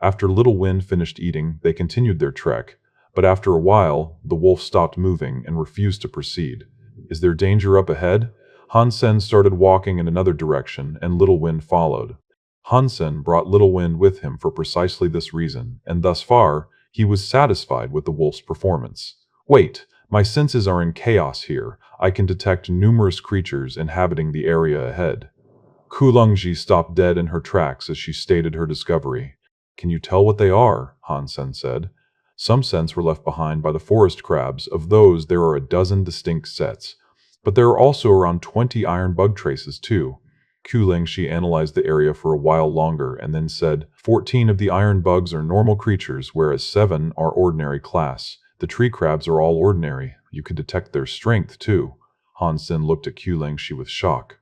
After Little Wind finished eating, they continued their trek, but after a while, the wolf stopped moving and refused to proceed. Is there danger up ahead? Han Sen started walking in another direction, and Little Wind followed. Han Sen brought Little Wind with him for precisely this reason, and thus far, he was satisfied with the wolf's performance. Wait, my senses are in chaos here. I can detect numerous creatures inhabiting the area ahead. Kulongji stopped dead in her tracks as she stated her discovery. Can you tell what they are? Han Sen said. Some scents were left behind by the forest crabs. Of those, there are a dozen distinct sets. But there are also around 20 iron bug traces, too. Kulongji analyzed the area for a while longer and then said, 14 of the iron bugs are normal creatures, whereas 7 are ordinary class. The tree crabs are all ordinary. You can detect their strength, too. Han Sen looked at Kulongji with shock.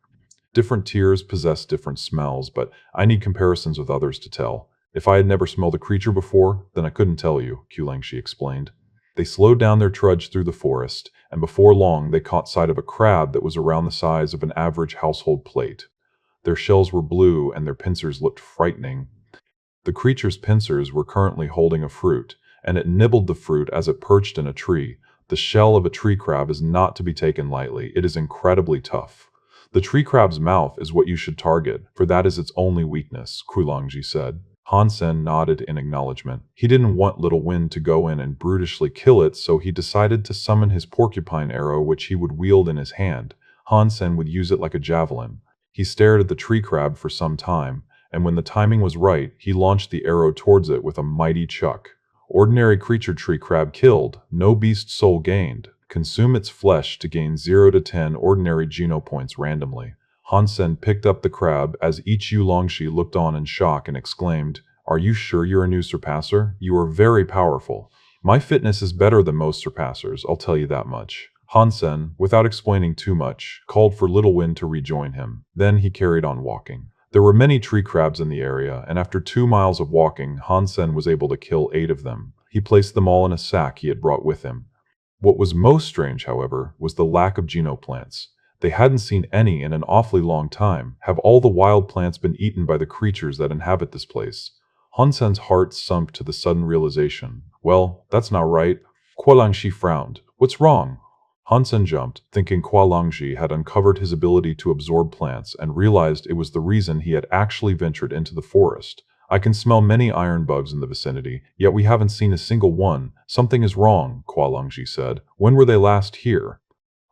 Different tiers possess different smells, but I need comparisons with others to tell. If I had never smelled a creature before, then I couldn't tell you, Kulongji explained. They slowed down their trudge through the forest, and before long they caught sight of a crab that was around the size of an average household plate. Their shells were blue and their pincers looked frightening. The creature's pincers were currently holding a fruit, and it nibbled the fruit as it perched in a tree. The shell of a tree crab is not to be taken lightly. It is incredibly tough. The tree crab's mouth is what you should target, for that is its only weakness, Kulongji said. Han Sen nodded in acknowledgement. He didn't want Little Wind to go in and brutishly kill it, so he decided to summon his porcupine arrow, which he would wield in his hand. Han Sen would use it like a javelin. He stared at the tree crab for some time, and when the timing was right, he launched the arrow towards it with a mighty chuck. Ordinary creature tree crab killed, no beast soul gained. Consume its flesh to gain 0 to 10 ordinary geno points randomly. Han Sen picked up the crab as each Yulongshi looked on in shock and exclaimed, Are you sure you're a new surpasser? You are very powerful. My fitness is better than most surpassers, I'll tell you that much. Han Sen, without explaining too much, called for Little Wind to rejoin him. Then he carried on walking. There were many tree crabs in the area, and after 2 miles of walking, Han Sen was able to kill 8 of them. He placed them all in a sack he had brought with him. What was most strange, however, was the lack of genoplants. They hadn't seen any in an awfully long time. Have all the wild plants been eaten by the creatures that inhabit this place? Han Sen's heart sunk to the sudden realization. Well, that's not right. Kulongji frowned. What's wrong? Han Sen jumped, thinking Kulongji had uncovered his ability to absorb plants and realized it was the reason he had actually ventured into the forest. I can smell many iron bugs in the vicinity, yet we haven't seen a single one. Something is wrong, Kulongji said. When were they last here?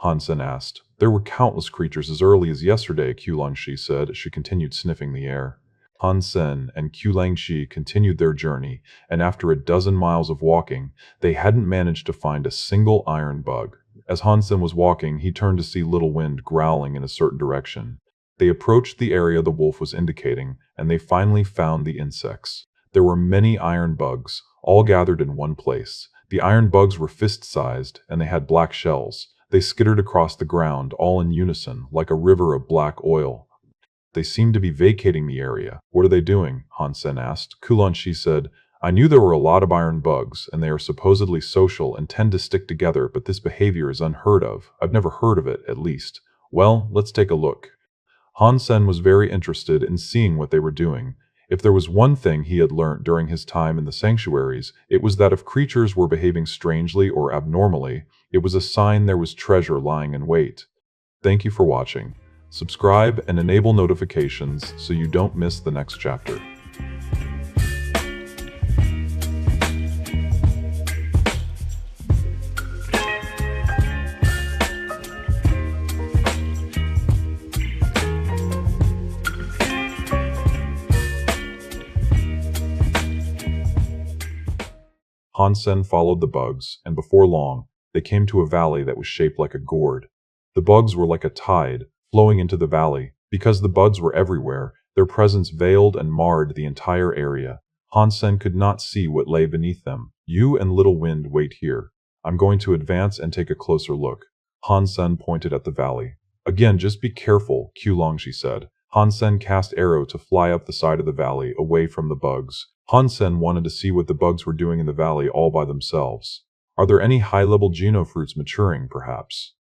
Han Sen asked. There were countless creatures as early as yesterday, Kulongji said as she continued sniffing the air. Han Sen and Kulongji continued their journey, and after a dozen miles of walking, they hadn't managed to find a single iron bug. As Han Sen was walking, he turned to see Little Wind growling in a certain direction. They approached the area the wolf was indicating, and they finally found the insects. There were many iron bugs, all gathered in one place. The iron bugs were fist-sized, and they had black shells. They skittered across the ground, all in unison, like a river of black oil. They seemed to be vacating the area. What are they doing? Han Sen asked. Kulongji said, I knew there were a lot of iron bugs, and they are supposedly social and tend to stick together, but this behavior is unheard of. I've never heard of it, at least. Well, let's take a look. Han Sen was very interested in seeing what they were doing. If there was one thing he had learnt during his time in the sanctuaries, it was that if creatures were behaving strangely or abnormally, it was a sign there was treasure lying in wait. Thank you for watching. Subscribe and enable notifications so you don't miss the next chapter. Han Sen followed the bugs, and before long, they came to a valley that was shaped like a gourd. The bugs were like a tide, flowing into the valley. Because the bugs were everywhere, their presence veiled and marred the entire area. Han Sen could not see what lay beneath them. You and Little Wind wait here. I'm going to advance and take a closer look. Han Sen pointed at the valley. Again, just be careful, Kulongji said. Han Sen cast arrow to fly up the side of the valley, away from the bugs. Han Sen wanted to see what the bugs were doing in the valley all by themselves. Are there any high-level genofruits maturing, perhaps?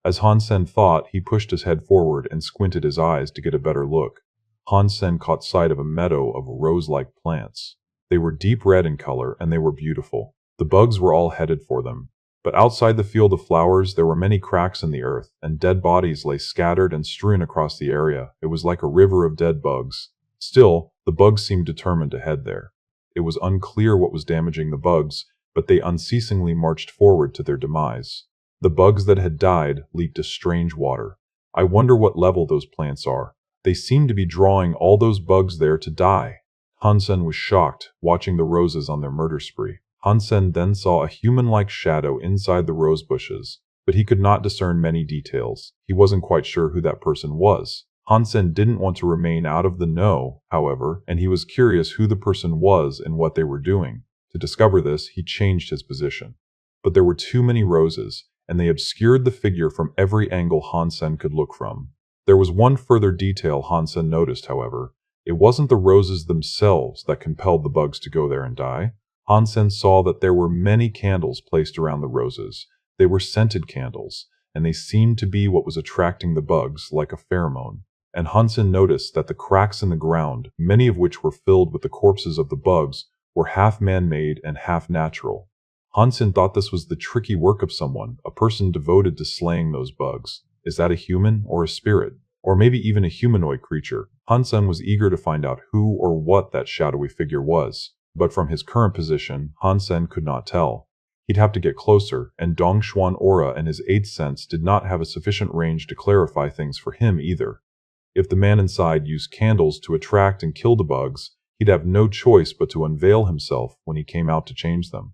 As Han Sen thought, he pushed his head forward and squinted his eyes to get a better look. Han Sen caught sight of a meadow of rose-like plants. They were deep red in color, and they were beautiful. The bugs were all headed for them. But outside the field of flowers, there were many cracks in the earth, and dead bodies lay scattered and strewn across the area. It was like a river of dead bugs. Still, the bugs seemed determined to head there. It was unclear what was damaging the bugs, but they unceasingly marched forward to their demise. The bugs that had died leaked a strange water. I wonder what level those plants are. They seem to be drawing all those bugs there to die. Han Sen was shocked, watching the roses on their murder spree. Han Sen then saw a human-like shadow inside the rose bushes, but he could not discern many details. He wasn't quite sure who that person was. Han Sen didn't want to remain out of the know, however, and he was curious who the person was and what they were doing. To discover this, he changed his position. But there were too many roses, and they obscured the figure from every angle Han Sen could look from. There was one further detail Han Sen noticed, however. It wasn't the roses themselves that compelled the bugs to go there and die. Han Sen saw that there were many candles placed around the roses. They were scented candles, and they seemed to be what was attracting the bugs, like a pheromone. And Han Sen noticed that the cracks in the ground, many of which were filled with the corpses of the bugs, were half man-made and half natural. Han Sen thought this was the tricky work of someone, a person devoted to slaying those bugs. Is that a human or a spirit? Or maybe even a humanoid creature? Han Sen was eager to find out who or what that shadowy figure was. But from his current position, Han Sen could not tell. He'd have to get closer, and Dong Xuan aura and his eighth sense did not have a sufficient range to clarify things for him either. If the man inside used candles to attract and kill the bugs, he'd have no choice but to unveil himself when he came out to change them.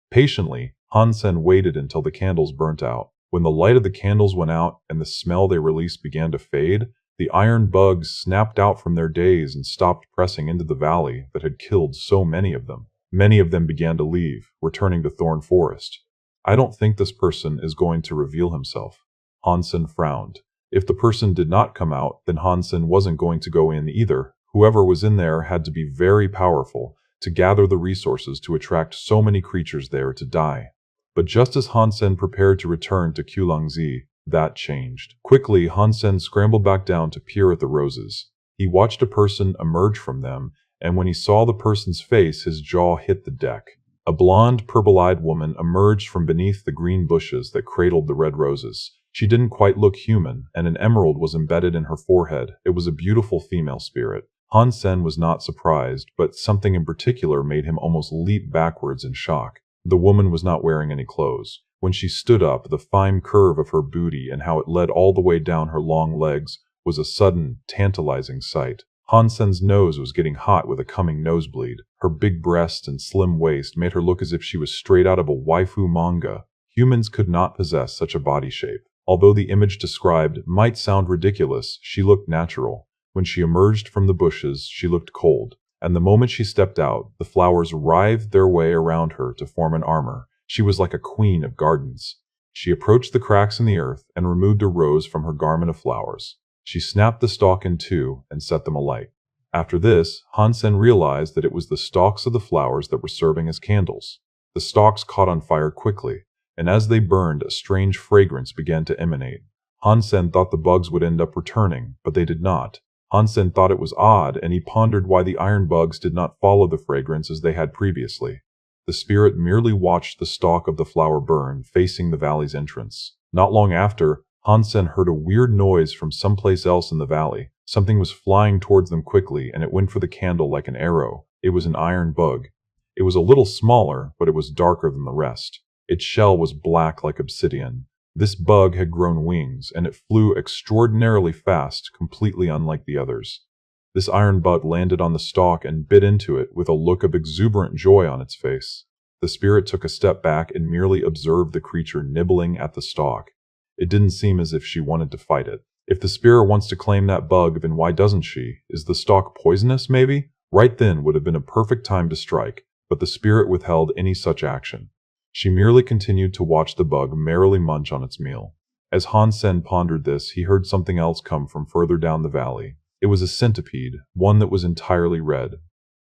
Patiently, Han Sen waited until the candles burnt out. When the light of the candles went out and the smell they released began to fade, the iron bugs snapped out from their daze and stopped pressing into the valley that had killed so many of them. Many of them began to leave, returning to Thorn Forest. I don't think this person is going to reveal himself. Han Sen frowned. If the person did not come out, then Han Sen wasn't going to go in either. Whoever was in there had to be very powerful to gather the resources to attract so many creatures there to die. But just as Han Sen prepared to return to Qulangzi, that changed. Quickly, Han Sen scrambled back down to peer at the roses. He watched a person emerge from them, and when he saw the person's face, his jaw hit the deck. A blonde, purple-eyed woman emerged from beneath the green bushes that cradled the red roses. She didn't quite look human, and an emerald was embedded in her forehead. It was a beautiful female spirit. Han Sen was not surprised, but something in particular made him almost leap backwards in shock. The woman was not wearing any clothes. When she stood up, the fine curve of her booty and how it led all the way down her long legs was a sudden, tantalizing sight. Han Sen's nose was getting hot with a coming nosebleed. Her big breasts and slim waist made her look as if she was straight out of a waifu manga. Humans could not possess such a body shape. Although the image described might sound ridiculous, she looked natural. When she emerged from the bushes, she looked cold, and the moment she stepped out, the flowers writhed their way around her to form an armor. She was like a queen of gardens. She approached the cracks in the earth and removed a rose from her garment of flowers. She snapped the stalk in two and set them alight. After this, Han Sen realized that it was the stalks of the flowers that were serving as candles. The stalks caught on fire quickly, and as they burned, a strange fragrance began to emanate. Han Sen thought the bugs would end up returning, but they did not. Han Sen thought it was odd, and he pondered why the iron bugs did not follow the fragrance as they had previously. The spirit merely watched the stalk of the flower burn, facing the valley's entrance. Not long after, Han Sen heard a weird noise from someplace else in the valley. Something was flying towards them quickly, and it went for the candle like an arrow. It was an iron bug. It was a little smaller, but it was darker than the rest. Its shell was black like obsidian. This bug had grown wings, and it flew extraordinarily fast, completely unlike the others. This iron bug landed on the stalk and bit into it with a look of exuberant joy on its face. The spirit took a step back and merely observed the creature nibbling at the stalk. It didn't seem as if she wanted to fight it. If the spirit wants to claim that bug, then why doesn't she? Is the stalk poisonous, maybe? Right then would have been a perfect time to strike, but the spirit withheld any such action. She merely continued to watch the bug merrily munch on its meal. As Han Sen pondered this, he heard something else come from further down the valley. It was a centipede, one that was entirely red.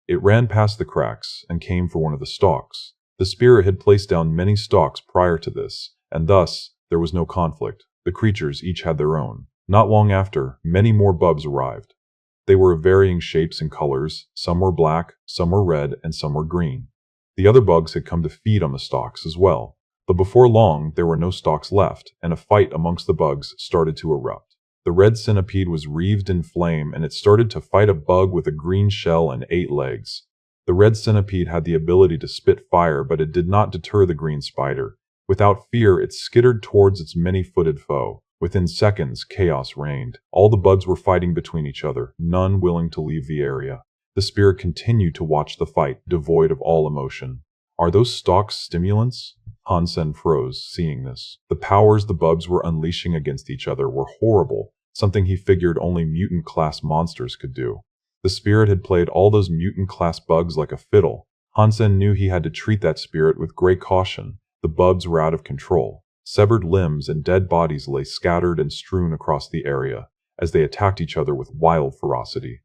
It ran past the cracks and came for one of the stalks. The spirit had placed down many stalks prior to this, and thus there was no conflict. The creatures each had their own. Not long after, many more bugs arrived. They were of varying shapes and colors. Some were black, some were red, and some were green. The other bugs had come to feed on the stalks as well. But before long, there were no stalks left, and a fight amongst the bugs started to erupt. The red centipede was wreathed in flame, and it started to fight a bug with a green shell and 8 legs. The red centipede had the ability to spit fire, but it did not deter the green spider. Without fear, it skittered towards its many-footed foe. Within seconds, chaos reigned. All the bugs were fighting between each other, none willing to leave the area. The spirit continued to watch the fight, devoid of all emotion. Are those stalks stimulants? Han Sen froze, seeing this. The powers the bugs were unleashing against each other were horrible, something he figured only mutant-class monsters could do. The spirit had played all those mutant-class bugs like a fiddle. Han Sen knew he had to treat that spirit with great caution. The bugs were out of control. Severed limbs and dead bodies lay scattered and strewn across the area, as they attacked each other with wild ferocity.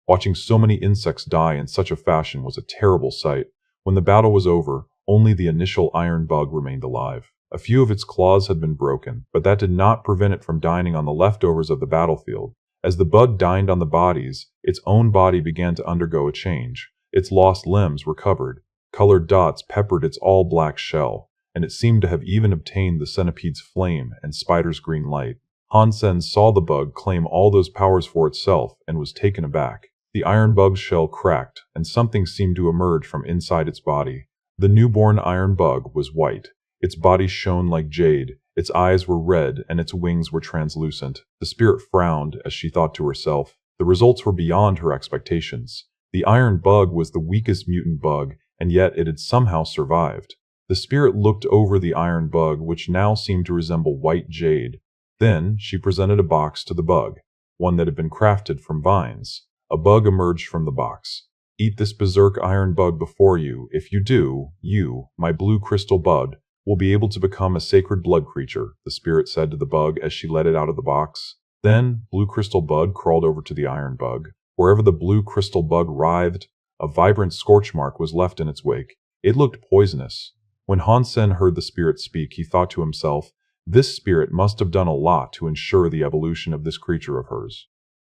Watching so many insects die in such a fashion was a terrible sight. When the battle was over, only the initial iron bug remained alive. A few of its claws had been broken, but that did not prevent it from dining on the leftovers of the battlefield. As the bug dined on the bodies, its own body began to undergo a change. Its lost limbs recovered. Colored dots peppered its all-black shell, and it seemed to have even obtained the centipede's flame and spider's green light. Han Sen saw the bug claim all those powers for itself and was taken aback. The iron bug's shell cracked, and something seemed to emerge from inside its body. The newborn iron bug was white. Its body shone like jade, its eyes were red, and its wings were translucent. The spirit frowned as she thought to herself. The results were beyond her expectations. The iron bug was the weakest mutant bug, and yet it had somehow survived. The spirit looked over the iron bug, which now seemed to resemble white jade. Then she presented a box to the bug, one that had been crafted from vines. A bug emerged from the box. Eat this berserk iron bug before you. If you do, you, my blue crystal bud, will be able to become a sacred blood creature, the spirit said to the bug as she let it out of the box. Then, blue crystal bud crawled over to the iron bug. Wherever the blue crystal bug writhed, a vibrant scorch mark was left in its wake. It looked poisonous. When Han Sen heard the spirit speak, he thought to himself, this spirit must have done a lot to ensure the evolution of this creature of hers.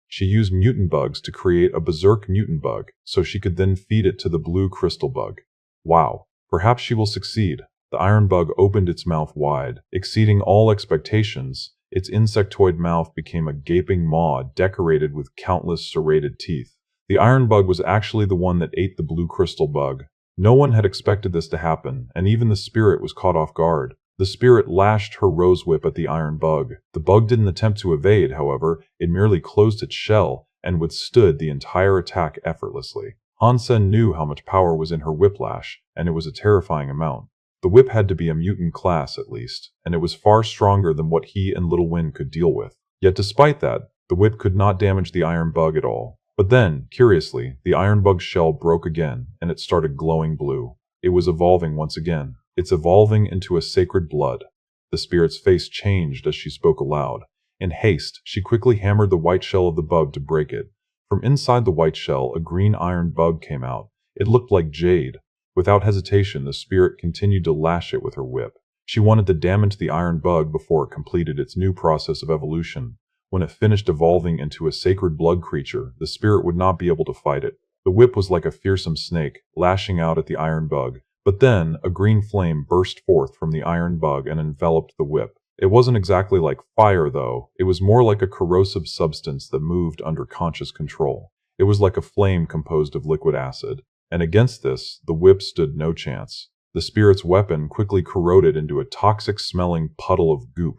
She used mutant bugs to create a berserk mutant bug, so she could then feed it to the blue crystal bug. Wow, perhaps she will succeed. The iron bug opened its mouth wide, exceeding all expectations. Its insectoid mouth became a gaping maw decorated with countless serrated teeth. The iron bug was actually the one that ate the blue crystal bug. No one had expected this to happen, and even the spirit was caught off guard. The spirit lashed her rose whip at the iron bug. The bug didn't attempt to evade, however. It merely closed its shell and withstood the entire attack effortlessly. Han Sen knew how much power was in her whiplash, and it was a terrifying amount. The whip had to be a mutant class, at least, and it was far stronger than what he and Little Wind could deal with. Yet despite that, the whip could not damage the iron bug at all. But then, curiously, the iron bug's shell broke again, and it started glowing blue. It was evolving once again. It's evolving into a sacred blood. The spirit's face changed as she spoke aloud. In haste, she quickly hammered the white shell of the bug to break it. From inside the white shell, a green iron bug came out. It looked like jade. Without hesitation, the spirit continued to lash it with her whip. She wanted to damage the iron bug before it completed its new process of evolution. When it finished evolving into a sacred blood creature, the spirit would not be able to fight it. The whip was like a fearsome snake, lashing out at the iron bug. But then, a green flame burst forth from the iron bug and enveloped the whip. It wasn't exactly like fire, though. It was more like a corrosive substance that moved under conscious control. It was like a flame composed of liquid acid. And against this, the whip stood no chance. The spirit's weapon quickly corroded into a toxic-smelling puddle of goop.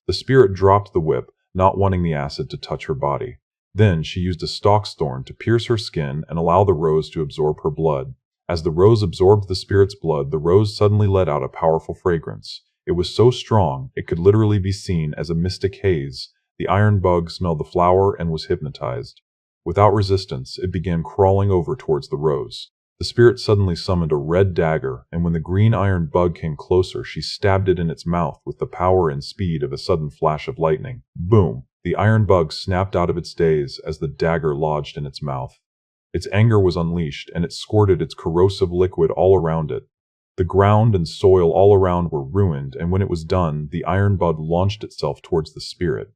The spirit dropped the whip, not wanting the acid to touch her body. Then she used a stalk's thorn to pierce her skin and allow the rose to absorb her blood. As the rose absorbed the spirit's blood, the rose suddenly let out a powerful fragrance. It was so strong, it could literally be seen as a mystic haze. The iron bug smelled the flower and was hypnotized. Without resistance, it began crawling over towards the rose. The spirit suddenly summoned a red dagger, and when the green iron bug came closer, she stabbed it in its mouth with the power and speed of a sudden flash of lightning. Boom! The iron bug snapped out of its daze as the dagger lodged in its mouth. Its anger was unleashed, and it squirted its corrosive liquid all around it. The ground and soil all around were ruined, and when it was done, the iron bug launched itself towards the spirit.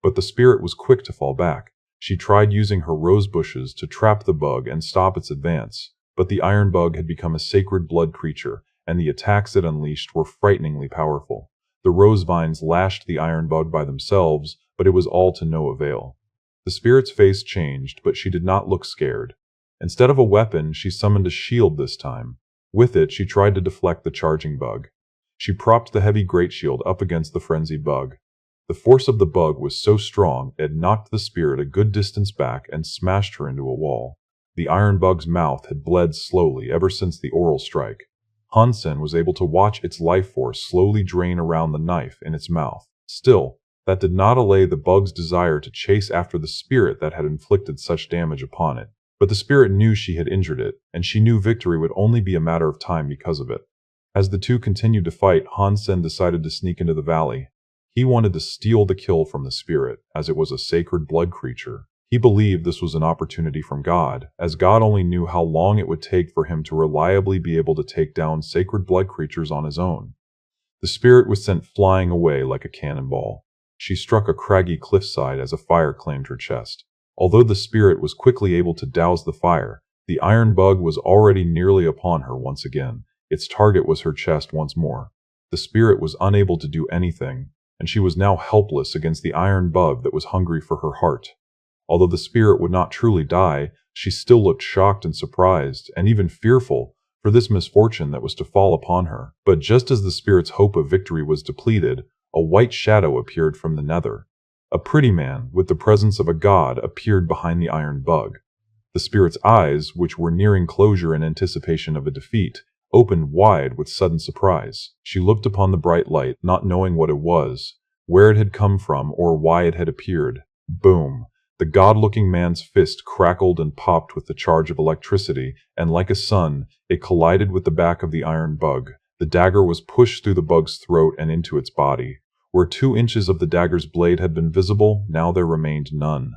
But the spirit was quick to fall back. She tried using her rose bushes to trap the bug and stop its advance, but the iron bug had become a sacred blood creature, and the attacks it unleashed were frighteningly powerful. The rose vines lashed the iron bug by themselves, but it was all to no avail. The spirit's face changed, but she did not look scared. Instead of a weapon, she summoned a shield this time. With it, she tried to deflect the charging bug. She propped the heavy great shield up against the frenzied bug. The force of the bug was so strong, it knocked the spirit a good distance back and smashed her into a wall. The iron bug's mouth had bled slowly ever since the oral strike. Han Sen was able to watch its life force slowly drain around the knife in its mouth. Still, that did not allay the bug's desire to chase after the spirit that had inflicted such damage upon it. But the spirit knew she had injured it, and she knew victory would only be a matter of time because of it. As the two continued to fight, Han Sen decided to sneak into the valley. He wanted to steal the kill from the spirit, as it was a sacred blood creature. He believed this was an opportunity from God, as God only knew how long it would take for him to reliably be able to take down sacred blood creatures on his own. The spirit was sent flying away like a cannonball. She struck a craggy cliffside as a fire claimed her chest. Although the spirit was quickly able to douse the fire, the iron bug was already nearly upon her once again. Its target was her chest once more. The spirit was unable to do anything, and she was now helpless against the iron bug that was hungry for her heart. Although the spirit would not truly die, she still looked shocked and surprised, and even fearful, for this misfortune that was to fall upon her. But just as the spirit's hope of victory was depleted, a white shadow appeared from the nether. A pretty man, with the presence of a god, appeared behind the iron bug. The spirit's eyes, which were nearing closure in anticipation of a defeat, opened wide with sudden surprise. She looked upon the bright light, not knowing what it was, where it had come from, or why it had appeared. Boom! The god-looking man's fist crackled and popped with the charge of electricity, and like a sun, it collided with the back of the iron bug. The dagger was pushed through the bug's throat and into its body. Where 2 inches of the dagger's blade had been visible, now there remained none.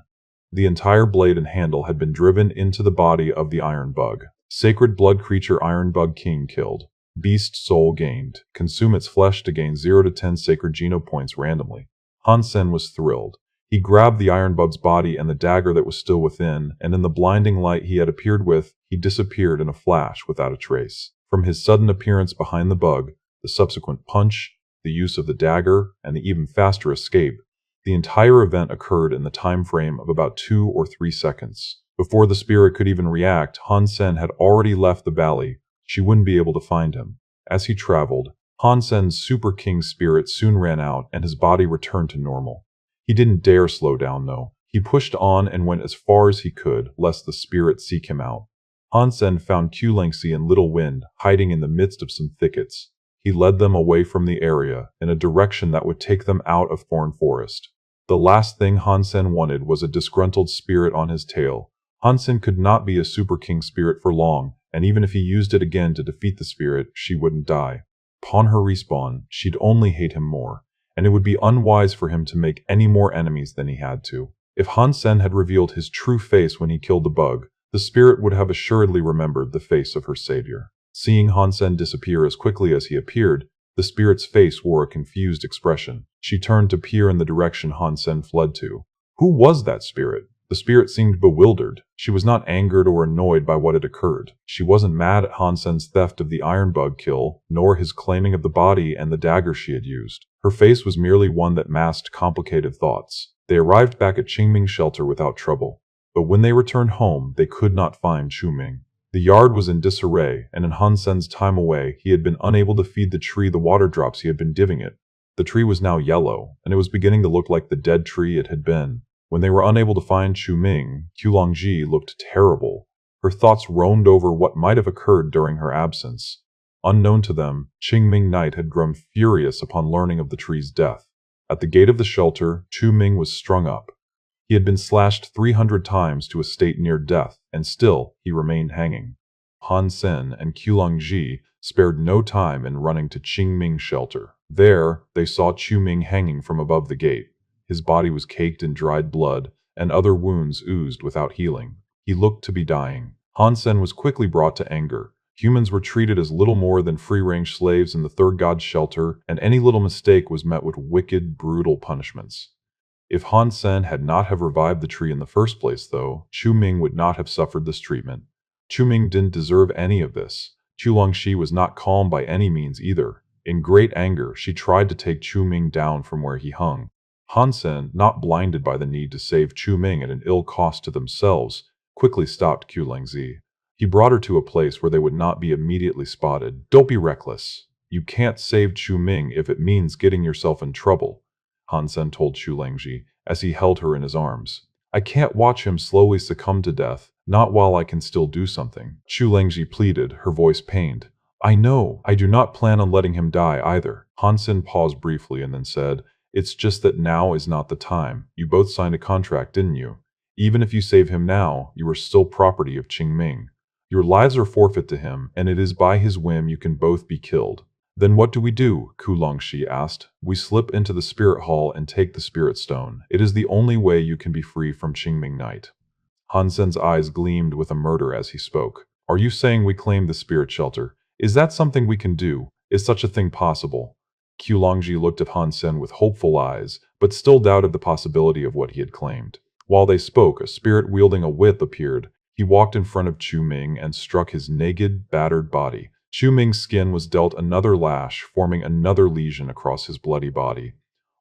The entire blade and handle had been driven into the body of the iron bug. Sacred blood creature iron bug king killed. Beast soul gained. Consume its flesh to gain 0 to 10 sacred geno points randomly. Han Sen was thrilled. He grabbed the iron bug's body and the dagger that was still within, and in the blinding light he had appeared with, he disappeared in a flash without a trace. From his sudden appearance behind the bug, the subsequent punch, the use of the dagger, and the even faster escape, the entire event occurred in the time frame of about 2 or 3 seconds. Before the spirit could even react, Han Sen had already left the valley. She wouldn't be able to find him. As he traveled, Han Sen's Super King spirit soon ran out and his body returned to normal. He didn't dare slow down though. He pushed on and went as far as he could, lest the spirit seek him out. Han Sen found Qulangxi and Little Wind hiding in the midst of some thickets. He led them away from the area, in a direction that would take them out of Thorn Forest. The last thing Han Sen wanted was a disgruntled spirit on his tail. Han Sen could not be a Super King spirit for long, and even if he used it again to defeat the spirit, she wouldn't die. Upon her respawn, she'd only hate him more, and it would be unwise for him to make any more enemies than he had to. If Han Sen had revealed his true face when he killed the bug, the spirit would have assuredly remembered the face of her savior. Seeing Han Sen disappear as quickly as he appeared, the spirit's face wore a confused expression. She turned to peer in the direction Han Sen fled to. Who was that spirit? The spirit seemed bewildered. She was not angered or annoyed by what had occurred. She wasn't mad at Han Sen's theft of the iron bug kill, nor his claiming of the body and the dagger she had used. Her face was merely one that masked complicated thoughts. They arrived back at Qingming's shelter without trouble. But when they returned home, they could not find Quming. The yard was in disarray, and in Han Sen's time away, he had been unable to feed the tree the water drops he had been giving it. The tree was now yellow, and it was beginning to look like the dead tree it had been. When they were unable to find Quming, Qulangxi looked terrible. Her thoughts roamed over what might have occurred during her absence. Unknown to them, Qingming Knight had grown furious upon learning of the tree's death. At the gate of the shelter, Quming was strung up. He had been slashed 300 times to a state near death, and still he remained hanging. Han Sen and Qulangxi spared no time in running to Qingming's shelter. There, they saw Quming hanging from above the gate. His body was caked in dried blood, and other wounds oozed without healing. He looked to be dying. Han Sen was quickly brought to anger. Humans were treated as little more than free-range slaves in the third god's shelter, and any little mistake was met with wicked, brutal punishments. If Han Sen had not have revived the tree in the first place, though, Chu Ming would not have suffered this treatment. Chu Ming didn't deserve any of this. Chu Longxi was not calm by any means either. In great anger, she tried to take Chu Ming down from where he hung. Han Sen, not blinded by the need to save Chu Ming at an ill cost to themselves, quickly stopped Q Lingzi. He brought her to a place where they would not be immediately spotted. Don't be reckless. You can't save Chu Ming if it means getting yourself in trouble, Han Sen told Chu Lingji as he held her in his arms. I can't watch him slowly succumb to death, not while I can still do something. Chu Lingji pleaded, her voice pained. I know, I do not plan on letting him die either. Han Sen paused briefly and then said, It's just that now is not the time. You both signed a contract, didn't you? Even if you save him now, you are still property of Qing Ming. Your lives are forfeit to him, and it is by his whim you can both be killed. Then what do we do? Ku Longxi asked. We slip into the spirit hall and take the spirit stone. It is the only way you can be free from Qingming Night. Han Sen's eyes gleamed with a murder as he spoke. Are you saying we claim the spirit shelter? Is that something we can do? Is such a thing possible? Q Longji looked at Han Sen with hopeful eyes, but still doubted the possibility of what he had claimed. While they spoke, a spirit wielding a whip appeared. He walked in front of Chu Ming and struck his naked, battered body. Chu Ming's skin was dealt another lash, forming another lesion across his bloody body.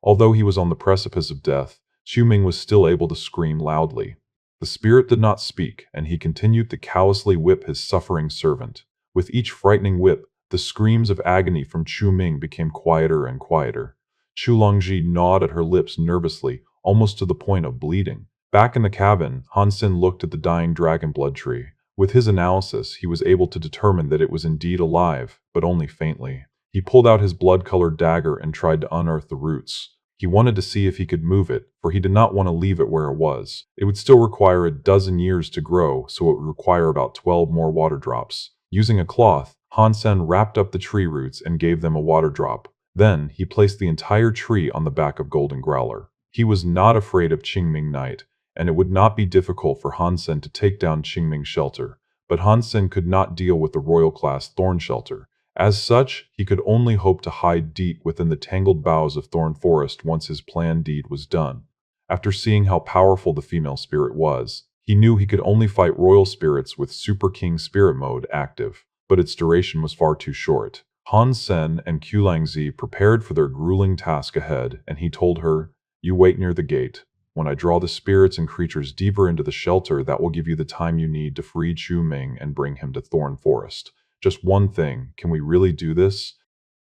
Although he was on the precipice of death, Chu Ming was still able to scream loudly. The spirit did not speak, and he continued to callously whip his suffering servant. With each frightening whip, the screams of agony from Chu Ming became quieter and quieter. Chu Longji gnawed at her lips nervously, almost to the point of bleeding. Back in the cabin, Han Sen looked at the dying dragon blood tree. With his analysis, he was able to determine that it was indeed alive, but only faintly. He pulled out his blood-colored dagger and tried to unearth the roots. He wanted to see if he could move it, for he did not want to leave it where it was. It would still require a dozen years to grow, so it would require about 12 more water drops. Using a cloth, Han Sen wrapped up the tree roots and gave them a water drop. Then, he placed the entire tree on the back of Golden Growler. He was not afraid of Qingming Night, and it would not be difficult for Han Sen to take down Qingming's shelter. But Han Sen could not deal with the royal-class thorn shelter. As such, he could only hope to hide deep within the tangled boughs of Thorn Forest once his planned deed was done. After seeing how powerful the female spirit was, he knew he could only fight royal spirits with Super King Spirit Mode active, but its duration was far too short. Han Sen and Qulangzi prepared for their grueling task ahead, and he told her, You wait near the gate. When I draw the spirits and creatures deeper into the shelter, that will give you the time you need to free Chu Ming and bring him to Thorn Forest. Just one thing, can we really do this?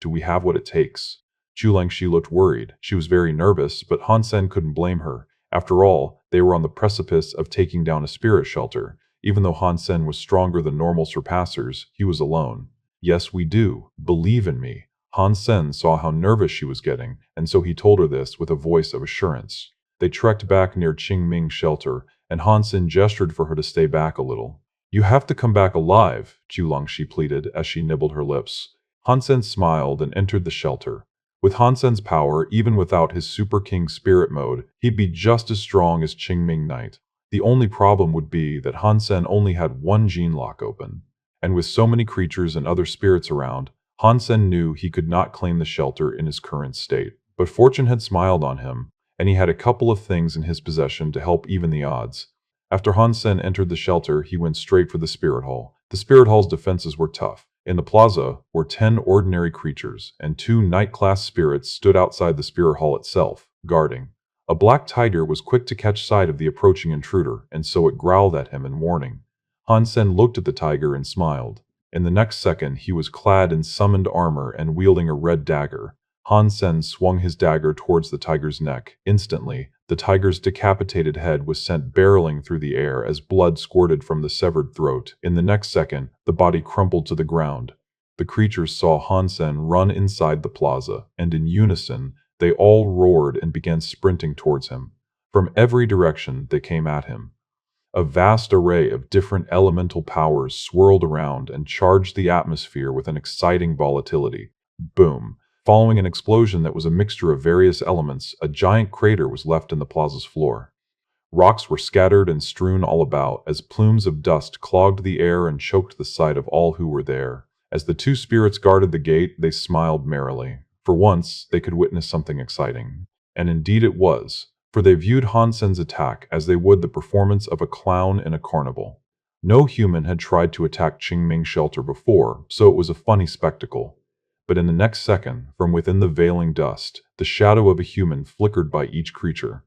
Do we have what it takes? Chu Lengxi looked worried. She was very nervous, but Han Sen couldn't blame her. After all, they were on the precipice of taking down a spirit shelter. Even though Han Sen was stronger than normal surpassers, he was alone. Yes, we do. Believe in me. Han Sen saw how nervous she was getting, and so he told her this with a voice of assurance. They trekked back near Qingming's shelter, and Han Sen gestured for her to stay back a little. You have to come back alive, Qulangxi pleaded as she nibbled her lips. Han Sen smiled and entered the shelter. With Han Sen's power, even without his Super King Spirit Mode, he'd be just as strong as Qingming Night. The only problem would be that Han Sen only had one gene lock open. And with so many creatures and other spirits around, Han Sen knew he could not claim the shelter in his current state. But fortune had smiled on him, and he had a couple of things in his possession to help even the odds. After Han Sen entered the shelter, he went straight for the Spirit Hall. The Spirit Hall's defenses were tough. In the plaza were 10 ordinary creatures, and 2 Night-class spirits stood outside the Spirit Hall itself, guarding. A black tiger was quick to catch sight of the approaching intruder, and so it growled at him in warning. Han Sen looked at the tiger and smiled. In the next second, he was clad in summoned armor and wielding a red dagger. Han Sen swung his dagger towards the tiger's neck. Instantly, the tiger's decapitated head was sent barreling through the air as blood squirted from the severed throat. In the next second, the body crumpled to the ground. The creatures saw Han Sen run inside the plaza, and in unison, they all roared and began sprinting towards him. From every direction, they came at him. A vast array of different elemental powers swirled around and charged the atmosphere with an exciting volatility. Boom! Following an explosion that was a mixture of various elements, a giant crater was left in the plaza's floor. Rocks were scattered and strewn all about as plumes of dust clogged the air and choked the sight of all who were there. As the 2 spirits guarded the gate, they smiled merrily. For once, they could witness something exciting. And indeed it was. for they viewed Han Sen's attack as they would the performance of a clown in a carnival. No human had tried to attack Qingming's shelter before, so it was a funny spectacle. But in the next second, from within the veiling dust, the shadow of a human flickered by each creature.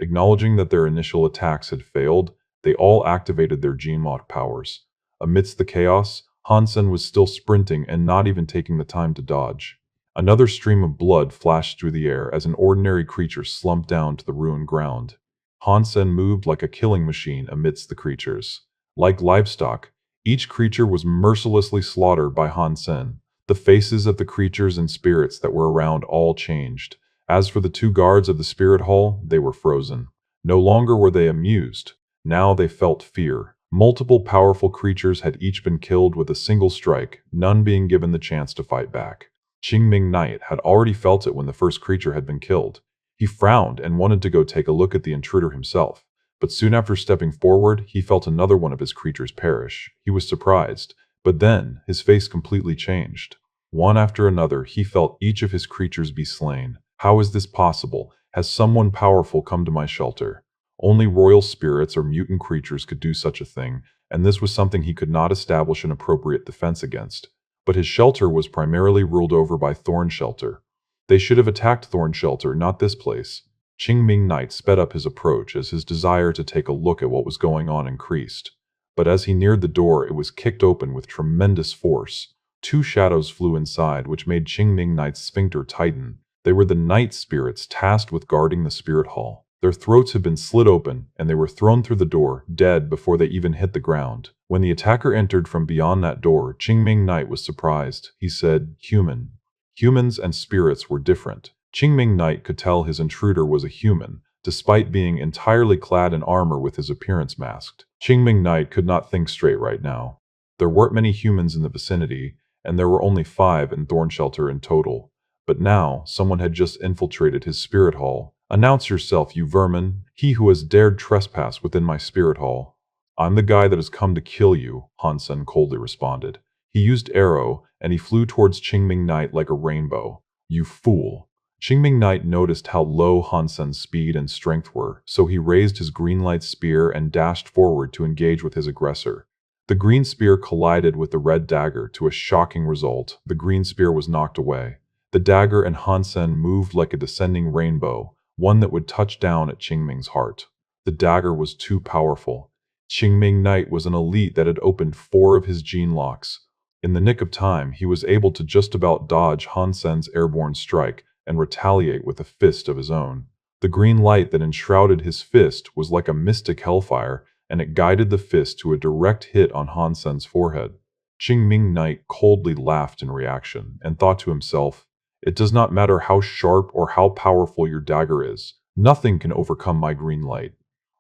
Acknowledging that their initial attacks had failed, they all activated their Genmod powers. Amidst the chaos, Han Sen was still sprinting and not even taking the time to dodge. Another stream of blood flashed through the air as an ordinary creature slumped down to the ruined ground. Han Sen moved like a killing machine amidst the creatures. Like livestock, each creature was mercilessly slaughtered by Han Sen. The faces of the creatures and spirits that were around all changed. As for the two guards of the spirit hall, they were frozen. No longer were they amused. Now they felt fear. Multiple powerful creatures had each been killed with a single strike, none being given the chance to fight back. Qingming Knight had already felt it when the first creature had been killed. He frowned and wanted to go take a look at the intruder himself. But soon after stepping forward, he felt another one of his creatures perish. He was surprised. But then, his face completely changed. One after another, he felt each of his creatures be slain. How is this possible? Has someone powerful come to my shelter? Only royal spirits or mutant creatures could do such a thing, and this was something he could not establish an appropriate defense against. But his shelter was primarily ruled over by Thorn Shelter. They should have attacked Thorn Shelter, not this place. Qingming Knight sped up his approach as his desire to take a look at what was going on increased. But as he neared the door, it was kicked open with tremendous force. Two shadows flew inside, which made Qingming Knight's sphincter tighten. They were the night spirits tasked with guarding the spirit hall. Their throats had been slit open, and they were thrown through the door, dead before they even hit the ground. When the attacker entered from beyond that door, Qingming Knight was surprised. He said, "Human." Humans and spirits were different. Qingming Knight could tell his intruder was a human, despite being entirely clad in armor with his appearance masked. Qingming Knight could not think straight right now. There weren't many humans in the vicinity, and there were only 5 in Thorn Shelter in total. But now, someone had just infiltrated his spirit hall. "Announce yourself, you vermin, he who has dared trespass within my spirit hall." "I'm the guy that has come to kill you," Han Sen coldly responded. He used arrow, and he flew towards Qingming Knight like a rainbow. "You fool." Qingming Knight noticed how low Han Sen's speed and strength were, so he raised his green light spear and dashed forward to engage with his aggressor. The green spear collided with the red dagger to a shocking result. The green spear was knocked away. The dagger and Han Sen moved like a descending rainbow, one that would touch down at Qingming's heart. The dagger was too powerful. Qingming Knight was an elite that had opened 4 of his gene locks. In the nick of time, he was able to just about dodge Han Sen's airborne strike and retaliate with a fist of his own. The green light that enshrouded his fist was like a mystic hellfire, and it guided the fist to a direct hit on Han Sen's forehead. Qingming Knight coldly laughed in reaction, and thought to himself, "It does not matter how sharp or how powerful your dagger is, nothing can overcome my green light."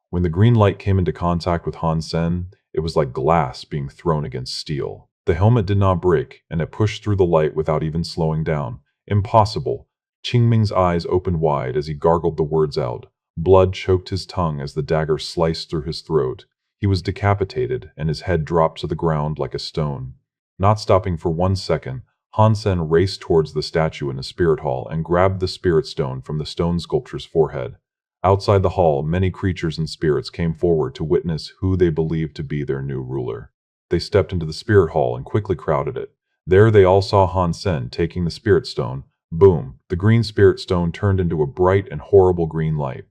When the green light came into contact with Han Sen, it was like glass being thrown against steel. The helmet did not break, and it pushed through the light without even slowing down. "Impossible." Qingming's eyes opened wide as he gargled the words out. Blood choked his tongue as the dagger sliced through his throat. He was decapitated, and his head dropped to the ground like a stone. Not stopping for 1 second, Han Sen raced towards the statue in the spirit hall and grabbed the spirit stone from the stone sculpture's forehead. Outside the hall, many creatures and spirits came forward to witness who they believed to be their new ruler. They stepped into the spirit hall and quickly crowded it. There they all saw Han Sen taking the spirit stone. Boom! The green spirit stone turned into a bright and horrible green light.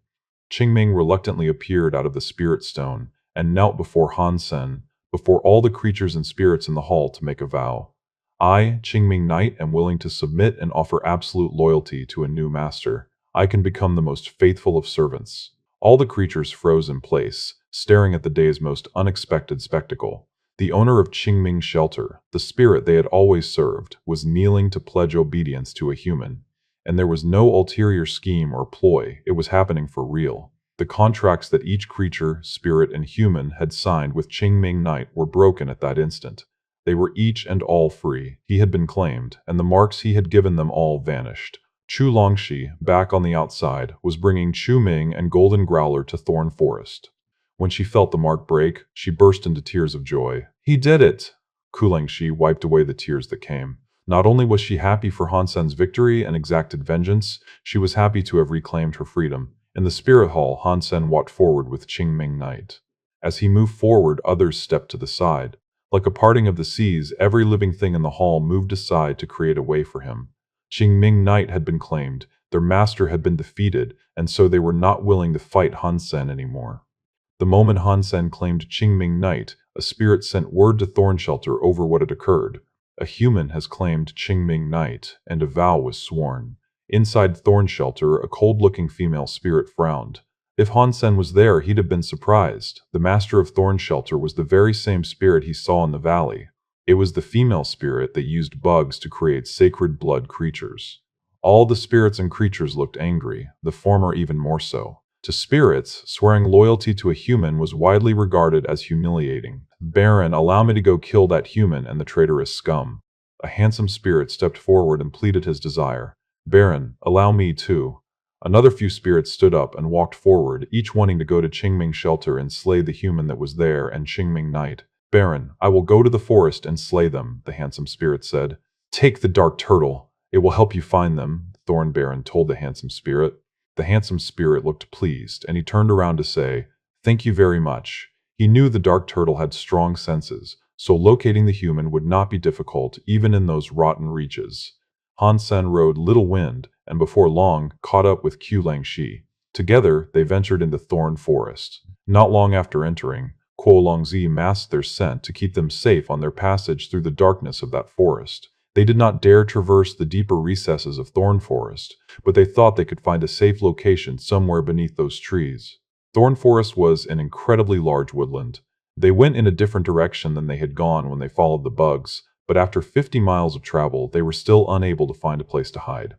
Qingming reluctantly appeared out of the spirit stone and knelt before Han Sen, before all the creatures and spirits in the hall to make a vow. "I, Qingming Knight, am willing to submit and offer absolute loyalty to a new master. I can become the most faithful of servants." All the creatures froze in place, staring at the day's most unexpected spectacle. The owner of Qingming's shelter, the spirit they had always served, was kneeling to pledge obedience to a human. And there was no ulterior scheme or ploy, it was happening for real. The contracts that each creature, spirit, and human had signed with Qingming Knight were broken at that instant. They were each and all free. He had been claimed, and the marks he had given them all vanished. Chu Longxi, back on the outside, was bringing Chu Ming and Golden Growler to Thorn Forest. When she felt the mark break, she burst into tears of joy. "He did it!" Kulangxi wiped away the tears that came. Not only was she happy for Han Sen's victory and exacted vengeance, she was happy to have reclaimed her freedom. In the spirit hall, Han Sen walked forward with Qingming Knight. As he moved forward, others stepped to the side. Like a parting of the seas, every living thing in the hall moved aside to create a way for him. Qingming Knight had been claimed, their master had been defeated, and so they were not willing to fight Han Sen anymore. The moment Han Sen claimed Qingming Knight, a spirit sent word to Thornshelter over what had occurred. A human has claimed Qingming Knight, and a vow was sworn. Inside Thornshelter, a cold-looking female spirit frowned. If Han Sen was there, he'd have been surprised. The master of Thornshelter was the very same spirit he saw in the valley. It was the female spirit that used bugs to create sacred blood creatures. All the spirits and creatures looked angry, the former even more so. To spirits, swearing loyalty to a human was widely regarded as humiliating. Baron, allow me to go kill that human and the traitorous scum. A handsome spirit stepped forward and pleaded his desire. Baron, allow me too. Another few spirits stood up and walked forward, each wanting to go to Qingming's shelter and slay the human that was there and Qingming Knight. Baron, I will go to the forest and slay them, the handsome spirit said. Take the dark turtle. It will help you find them, Thorn Baron told the handsome spirit. The handsome spirit looked pleased, and he turned around to say, Thank you very much. He knew the dark turtle had strong senses, so locating the human would not be difficult even in those rotten reaches. Han Sen rode Little Wind, and before long caught up with Qiu Langxi. Together, they ventured into Thorn Forest. Not long after entering, Kuo Longzi masked their scent to keep them safe on their passage through the darkness of that forest. They did not dare traverse the deeper recesses of Thorn Forest, but they thought they could find a safe location somewhere beneath those trees. Thorn Forest was an incredibly large woodland. They went in a different direction than they had gone when they followed the bugs, but after 50 miles of travel, they were still unable to find a place to hide.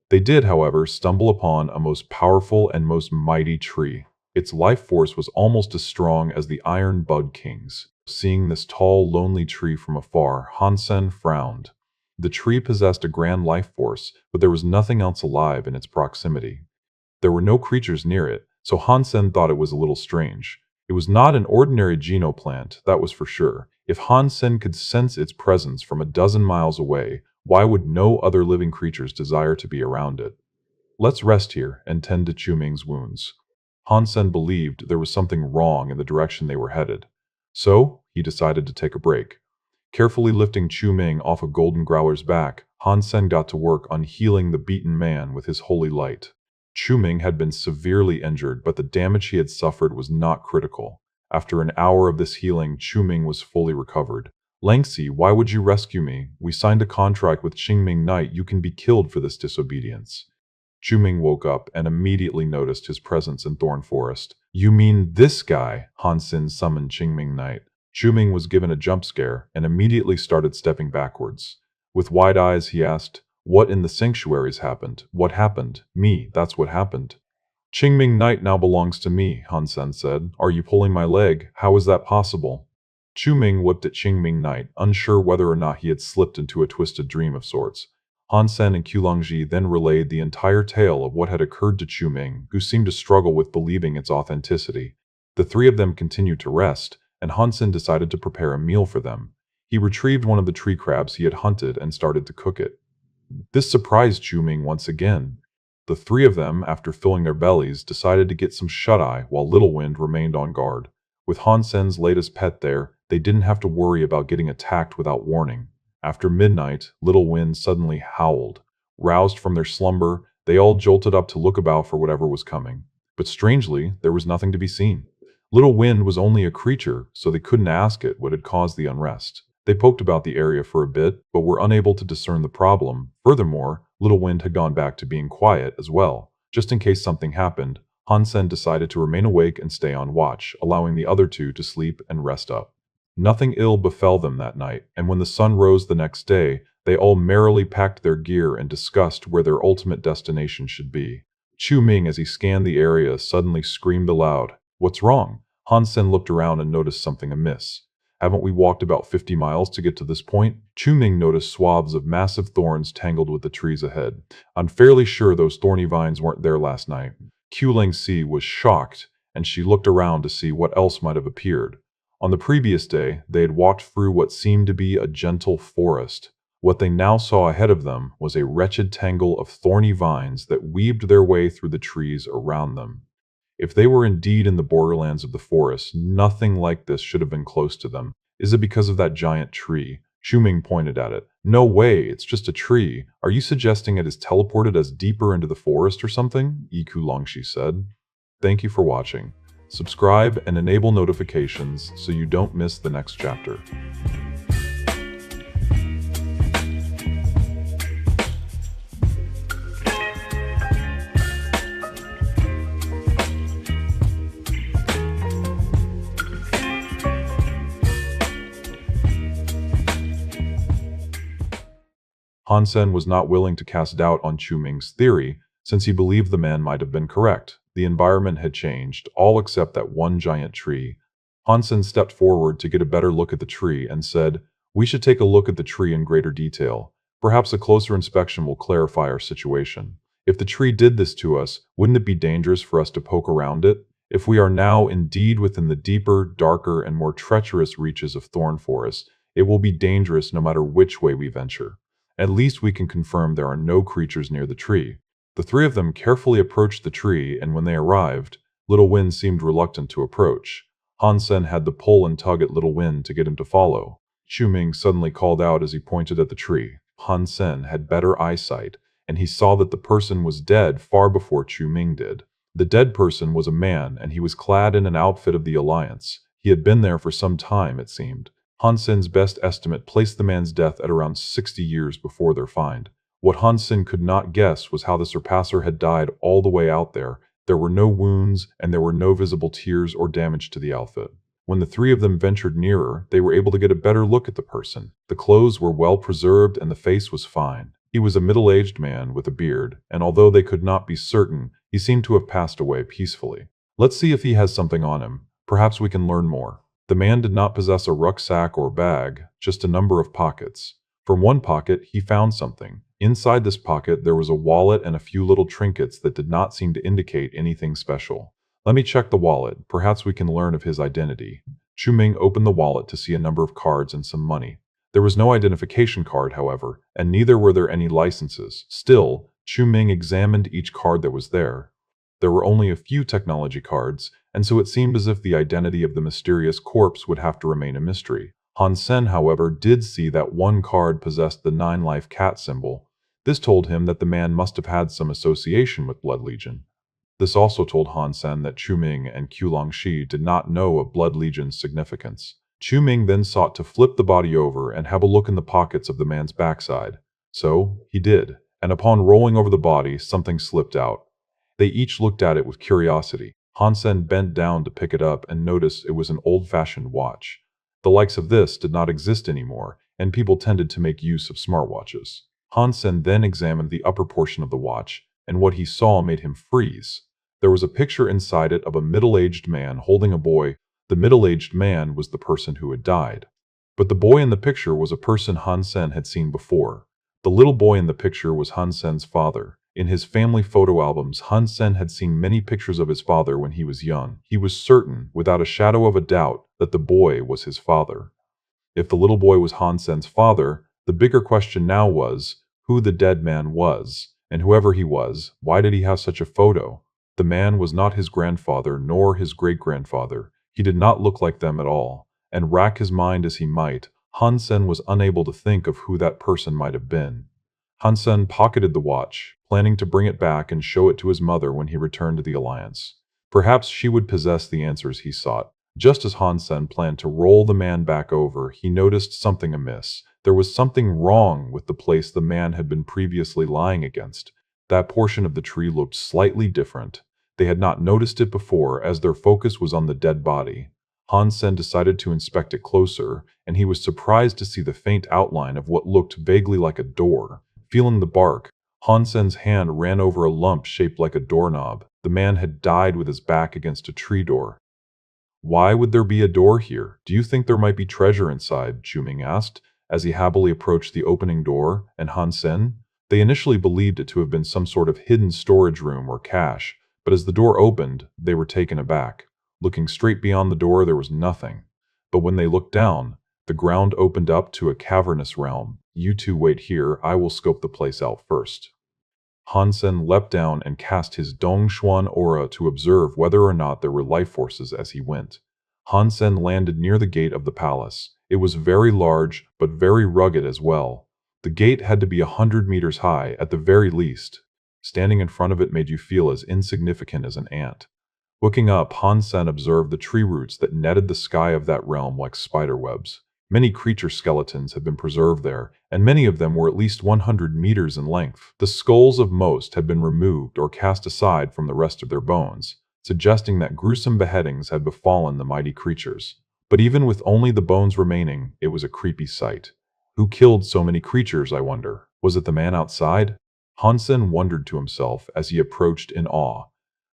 They did, however, stumble upon a most powerful and most mighty tree. Its life force was almost as strong as the Iron Bug King's. Seeing this tall, lonely tree from afar, Han Sen frowned. The tree possessed a grand life force, but there was nothing else alive in its proximity. There were no creatures near it, so Han Sen thought it was a little strange. It was not an ordinary genoplant, that was for sure. If Han Sen could sense its presence from a dozen miles away, why would no other living creatures desire to be around it? Let's rest here and tend to Quming's wounds. Han Sen believed there was something wrong in the direction they were headed. So, he decided to take a break. Carefully lifting Quming off of Golden Growler's back, Han Sen got to work on healing the beaten man with his holy light. Quming had been severely injured, but the damage he had suffered was not critical. After an hour of this healing, Quming was fully recovered. Langxi, why would you rescue me? We signed a contract with Qingming Knight. You can be killed for this disobedience. Quming woke up and immediately noticed his presence in Thorn Forest. You mean this guy? Han Sen summoned Qingming Knight. Quming was given a jump scare and immediately started stepping backwards. With wide eyes, he asked, What in the sanctuaries happened? What happened? Me, that's what happened. Qingming Knight now belongs to me, Han Sen said. Are you pulling my leg? How is that possible? Quming looked at Qingming Knight, unsure whether or not he had slipped into a twisted dream of sorts. Han Sen and Qulongji then relayed the entire tale of what had occurred to Quming, who seemed to struggle with believing its authenticity. The three of them continued to rest, and Han Sen decided to prepare a meal for them. He retrieved one of the tree crabs he had hunted and started to cook it. This surprised Quming once again. The three of them, after filling their bellies, decided to get some shut-eye while Little Wind remained on guard. With Han Sen's latest pet there, they didn't have to worry about getting attacked without warning. After midnight, Little Wind suddenly howled. Roused from their slumber, they all jolted up to look about for whatever was coming. But strangely, there was nothing to be seen. Little Wind was only a creature, so they couldn't ask it what had caused the unrest. They poked about the area for a bit, but were unable to discern the problem. Furthermore, Little Wind had gone back to being quiet as well. Just in case something happened, Han Sen decided to remain awake and stay on watch, allowing the other two to sleep and rest up. Nothing ill befell them that night, and when the sun rose the next day, they all merrily packed their gear and discussed where their ultimate destination should be. Quming, as he scanned the area, suddenly screamed aloud. What's wrong? Han Sen looked around and noticed something amiss. Haven't we walked about 50 miles to get to this point? Quming noticed swaths of massive thorns tangled with the trees ahead. I'm fairly sure those thorny vines weren't there last night. Qulangxi was shocked, and she looked around to see what else might have appeared. On the previous day, they had walked through what seemed to be a gentle forest. What they now saw ahead of them was a wretched tangle of thorny vines that weaved their way through the trees around them. If they were indeed in the borderlands of the forest, nothing like this should have been close to them. Is it because of that giant tree? Shuming pointed at it. No way, it's just a tree. Are you suggesting it is teleported us deeper into the forest or something? Yiku Longshi said. Thank you for watching. Subscribe and enable notifications so you don't miss the next chapter. Han Sen was not willing to cast doubt on Chu Ming's theory, since he believed the man might have been correct. The environment had changed, all except that one giant tree. Han Sen stepped forward to get a better look at the tree and said, "We should take a look at the tree in greater detail. Perhaps a closer inspection will clarify our situation. If the tree did this to us, wouldn't it be dangerous for us to poke around it? If we are now indeed within the deeper, darker, and more treacherous reaches of thorn forest, it will be dangerous no matter which way we venture. At least we can confirm there are no creatures near the tree." The three of them carefully approached the tree, and when they arrived, Little Wind seemed reluctant to approach. Han Sen had to pull and tug at Little Wind to get him to follow. Chu Ming suddenly called out as he pointed at the tree. Han Sen had better eyesight, and he saw that the person was dead far before Chu Ming did. The dead person was a man, and he was clad in an outfit of the Alliance. He had been there for some time, it seemed. Han Sen's best estimate placed the man's death at around 60 years before their find. What Han Sen could not guess was how the Surpasser had died all the way out there. There were no wounds, and there were no visible tears or damage to the outfit. When the three of them ventured nearer, they were able to get a better look at the person. The clothes were well preserved and the face was fine. He was a middle-aged man with a beard, and although they could not be certain, he seemed to have passed away peacefully. Let's see if he has something on him. Perhaps we can learn more. The man did not possess a rucksack or bag, just a number of pockets. From one pocket, he found something. Inside this pocket, there was a wallet and a few little trinkets that did not seem to indicate anything special. Let me check the wallet. Perhaps we can learn of his identity. Chu Ming opened the wallet to see a number of cards and some money. There was no identification card, however, and neither were there any licenses. Still, Chu Ming examined each card that was there. There were only a few technology cards, and so it seemed as if the identity of the mysterious corpse would have to remain a mystery. Han Sen, however, did see that one card possessed the 9-life cat symbol. This told him that the man must have had some association with Blood Legion. This also told Han Sen that Chu Ming and Qiu Longxi did not know of Blood Legion's significance. Chu Ming then sought to flip the body over and have a look in the pockets of the man's backside. So, he did, and upon rolling over the body, something slipped out. They each looked at it with curiosity. Han Sen bent down to pick it up and noticed it was an old-fashioned watch. The likes of this did not exist anymore, and people tended to make use of smartwatches. Han Sen then examined the upper portion of the watch, and what he saw made him freeze. There was a picture inside it of a middle-aged man holding a boy. The middle-aged man was the person who had died. But the boy in the picture was a person Han Sen had seen before. The little boy in the picture was Han Sen's father. In his family photo albums, Han Sen had seen many pictures of his father when he was young. He was certain, without a shadow of a doubt, that the boy was his father. If the little boy was Han Sen's father, the bigger question now was who the dead man was, and whoever he was, why did he have such a photo? The man was not his grandfather nor his great-grandfather. He did not look like them at all, and rack his mind as he might, Han Sen was unable to think of who that person might have been. Han Sen pocketed the watch, planning to bring it back and show it to his mother when he returned to the Alliance. Perhaps she would possess the answers he sought. Just as Han Sen planned to roll the man back over, he noticed something amiss. There was something wrong with the place the man had been previously lying against. That portion of the tree looked slightly different. They had not noticed it before, as their focus was on the dead body. Han Sen decided to inspect it closer, and he was surprised to see the faint outline of what looked vaguely like a door. Feeling the bark, Han Sen's hand ran over a lump shaped like a doorknob. The man had died with his back against a tree door. Why would there be a door here? Do you think there might be treasure inside? Chu Ming asked, as he happily approached the opening door, and Han Sen? They initially believed it to have been some sort of hidden storage room or cache, but as the door opened, they were taken aback. Looking straight beyond the door, there was nothing. But when they looked down, The ground opened up to a cavernous realm. You two wait here, I will scope the place out first. Han Sen leapt down and cast his Dongshuan aura to observe whether or not there were life forces as he went. Han Sen landed near the gate of the palace. It was very large, but very rugged as well. The gate had to be 100 meters high, at the very least. Standing in front of it made you feel as insignificant as an ant. Looking up, Han Sen observed the tree roots that netted the sky of that realm like spider webs. Many creature skeletons had been preserved there, and many of them were at least 100 meters in length. The skulls of most had been removed or cast aside from the rest of their bones, suggesting that gruesome beheadings had befallen the mighty creatures. But even with only the bones remaining, it was a creepy sight. Who killed so many creatures, I wonder? Was it the man outside? Han Sen wondered to himself as he approached in awe.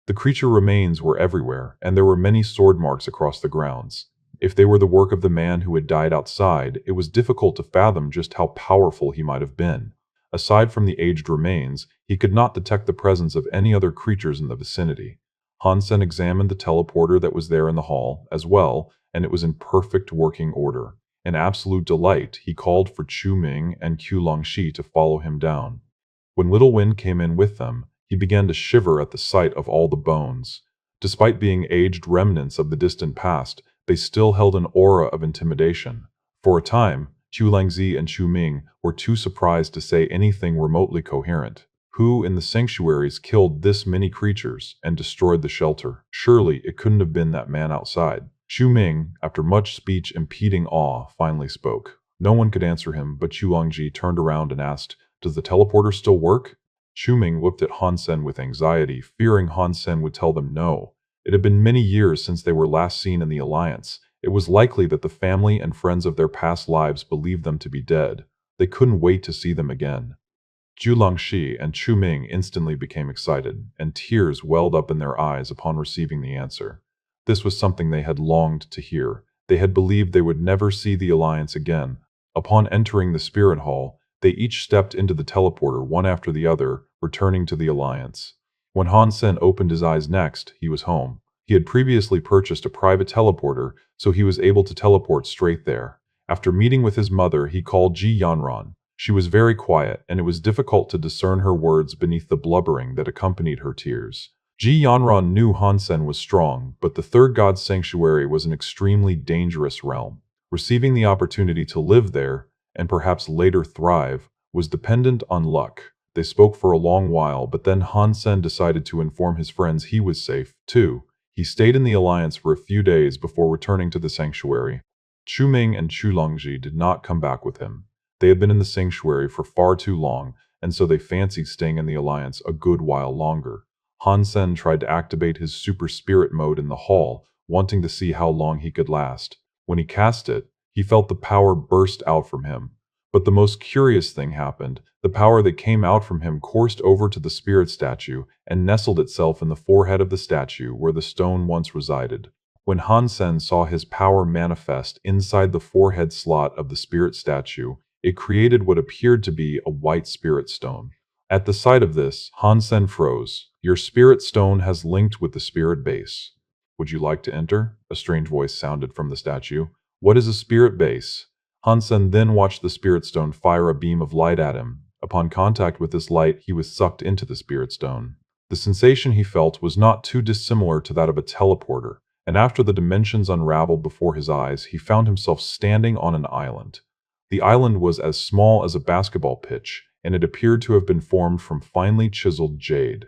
The creature remains were everywhere, and there were many sword marks across the grounds. If they were the work of the man who had died outside, it was difficult to fathom just how powerful he might have been. Aside from the aged remains, he could not detect the presence of any other creatures in the vicinity. Han Sen examined the teleporter that was there in the hall, as well, and it was in perfect working order. In absolute delight, he called for Chu Ming and Qiu Longxi to follow him down. When Little Wind came in with them, he began to shiver at the sight of all the bones. Despite being aged remnants of the distant past, they still held an aura of intimidation. For a time, Qiu Longxi and Chu Ming were too surprised to say anything remotely coherent. Who in the sanctuaries killed this many creatures and destroyed the shelter? Surely it couldn't have been that man outside. Chu Ming, after much speech impeding awe, finally spoke. No one could answer him, but Qiu Longxi turned around and asked, "Does the teleporter still work?" Chu Ming looked at Han Sen with anxiety, fearing Han Sen would tell them no. It had been many years since they were last seen in the Alliance. It was likely that the family and friends of their past lives believed them to be dead. They couldn't wait to see them again. Qiu Longxi and Chu Ming instantly became excited, and tears welled up in their eyes upon receiving the answer. This was something they had longed to hear. They had believed they would never see the Alliance again. Upon entering the Spirit Hall, they each stepped into the teleporter one after the other, returning to the Alliance. When Han Sen opened his eyes next, he was home. He had previously purchased a private teleporter, so he was able to teleport straight there. After meeting with his mother, he called Ji Yanran. She was very quiet, and it was difficult to discern her words beneath the blubbering that accompanied her tears. Ji Yanran knew Han Sen was strong, but the Third God's Sanctuary was an extremely dangerous realm. Receiving the opportunity to live there, and perhaps later thrive, was dependent on luck. They spoke for a long while, but then Han Sen decided to inform his friends he was safe, too. He stayed in the Alliance for a few days before returning to the sanctuary. Chu Ming and Qiu Longxi did not come back with him. They had been in the sanctuary for far too long, and so they fancied staying in the Alliance a good while longer. Han Sen tried to activate his super spirit mode in the hall, wanting to see how long he could last. When he cast it, he felt the power burst out from him. But the most curious thing happened. The power that came out from him coursed over to the spirit statue and nestled itself in the forehead of the statue where the stone once resided. When Han Sen saw his power manifest inside the forehead slot of the spirit statue, it created what appeared to be a white spirit stone. At the sight of this, Han Sen froze. "Your spirit stone has linked with the spirit base. Would you like to enter?" A strange voice sounded from the statue. "What is a spirit base?" Han Sen then watched the spirit stone fire a beam of light at him. Upon contact with this light, he was sucked into the spirit stone. The sensation he felt was not too dissimilar to that of a teleporter, and after the dimensions unraveled before his eyes, he found himself standing on an island. The island was as small as a basketball pitch, and it appeared to have been formed from finely chiseled jade.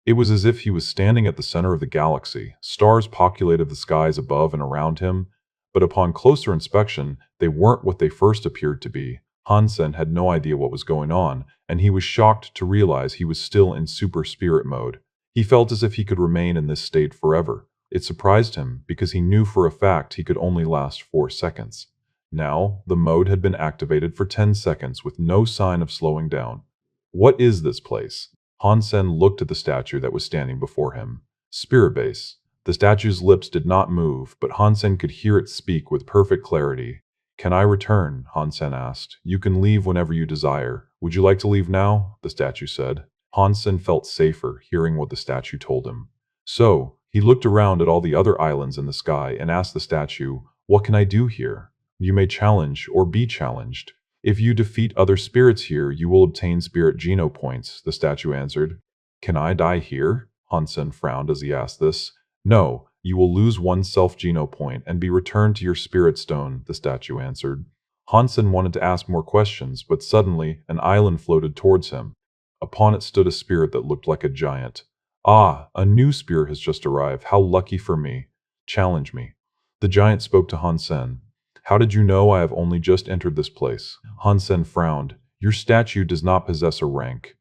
It was as if he was standing at the center of the galaxy. Stars populated the skies above and around him, but upon closer inspection, they weren't what they first appeared to be. Han Sen had no idea what was going on, and he was shocked to realize he was still in super spirit mode. He felt as if he could remain in this state forever. It surprised him because he knew for a fact he could only last 4 seconds. Now, the mode had been activated for 10 seconds with no sign of slowing down. What is this place? Han Sen looked at the statue that was standing before him. Spirit base. The statue's lips did not move, but Han Sen could hear it speak with perfect clarity. "Can I return?" Han Sen asked. "You can leave whenever you desire. Would you like to leave now?" the statue said. Han Sen felt safer hearing what the statue told him. So, he looked around at all the other islands in the sky and asked the statue, "What can I do here?" You may challenge or be challenged. If you defeat other spirits here, you will obtain spirit geno points, the statue answered. Can I die here? Han Sen frowned as he asked this. No, you will lose one self-geno point and be returned to your spirit stone, the statue answered. Han Sen wanted to ask more questions, but suddenly an island floated towards him. Upon it stood a spirit that looked like a giant. Ah, a new spirit has just arrived. How lucky for me. Challenge me. The giant spoke to Han Sen. How did you know I have only just entered this place? Han Sen frowned. Your statue does not possess a rank.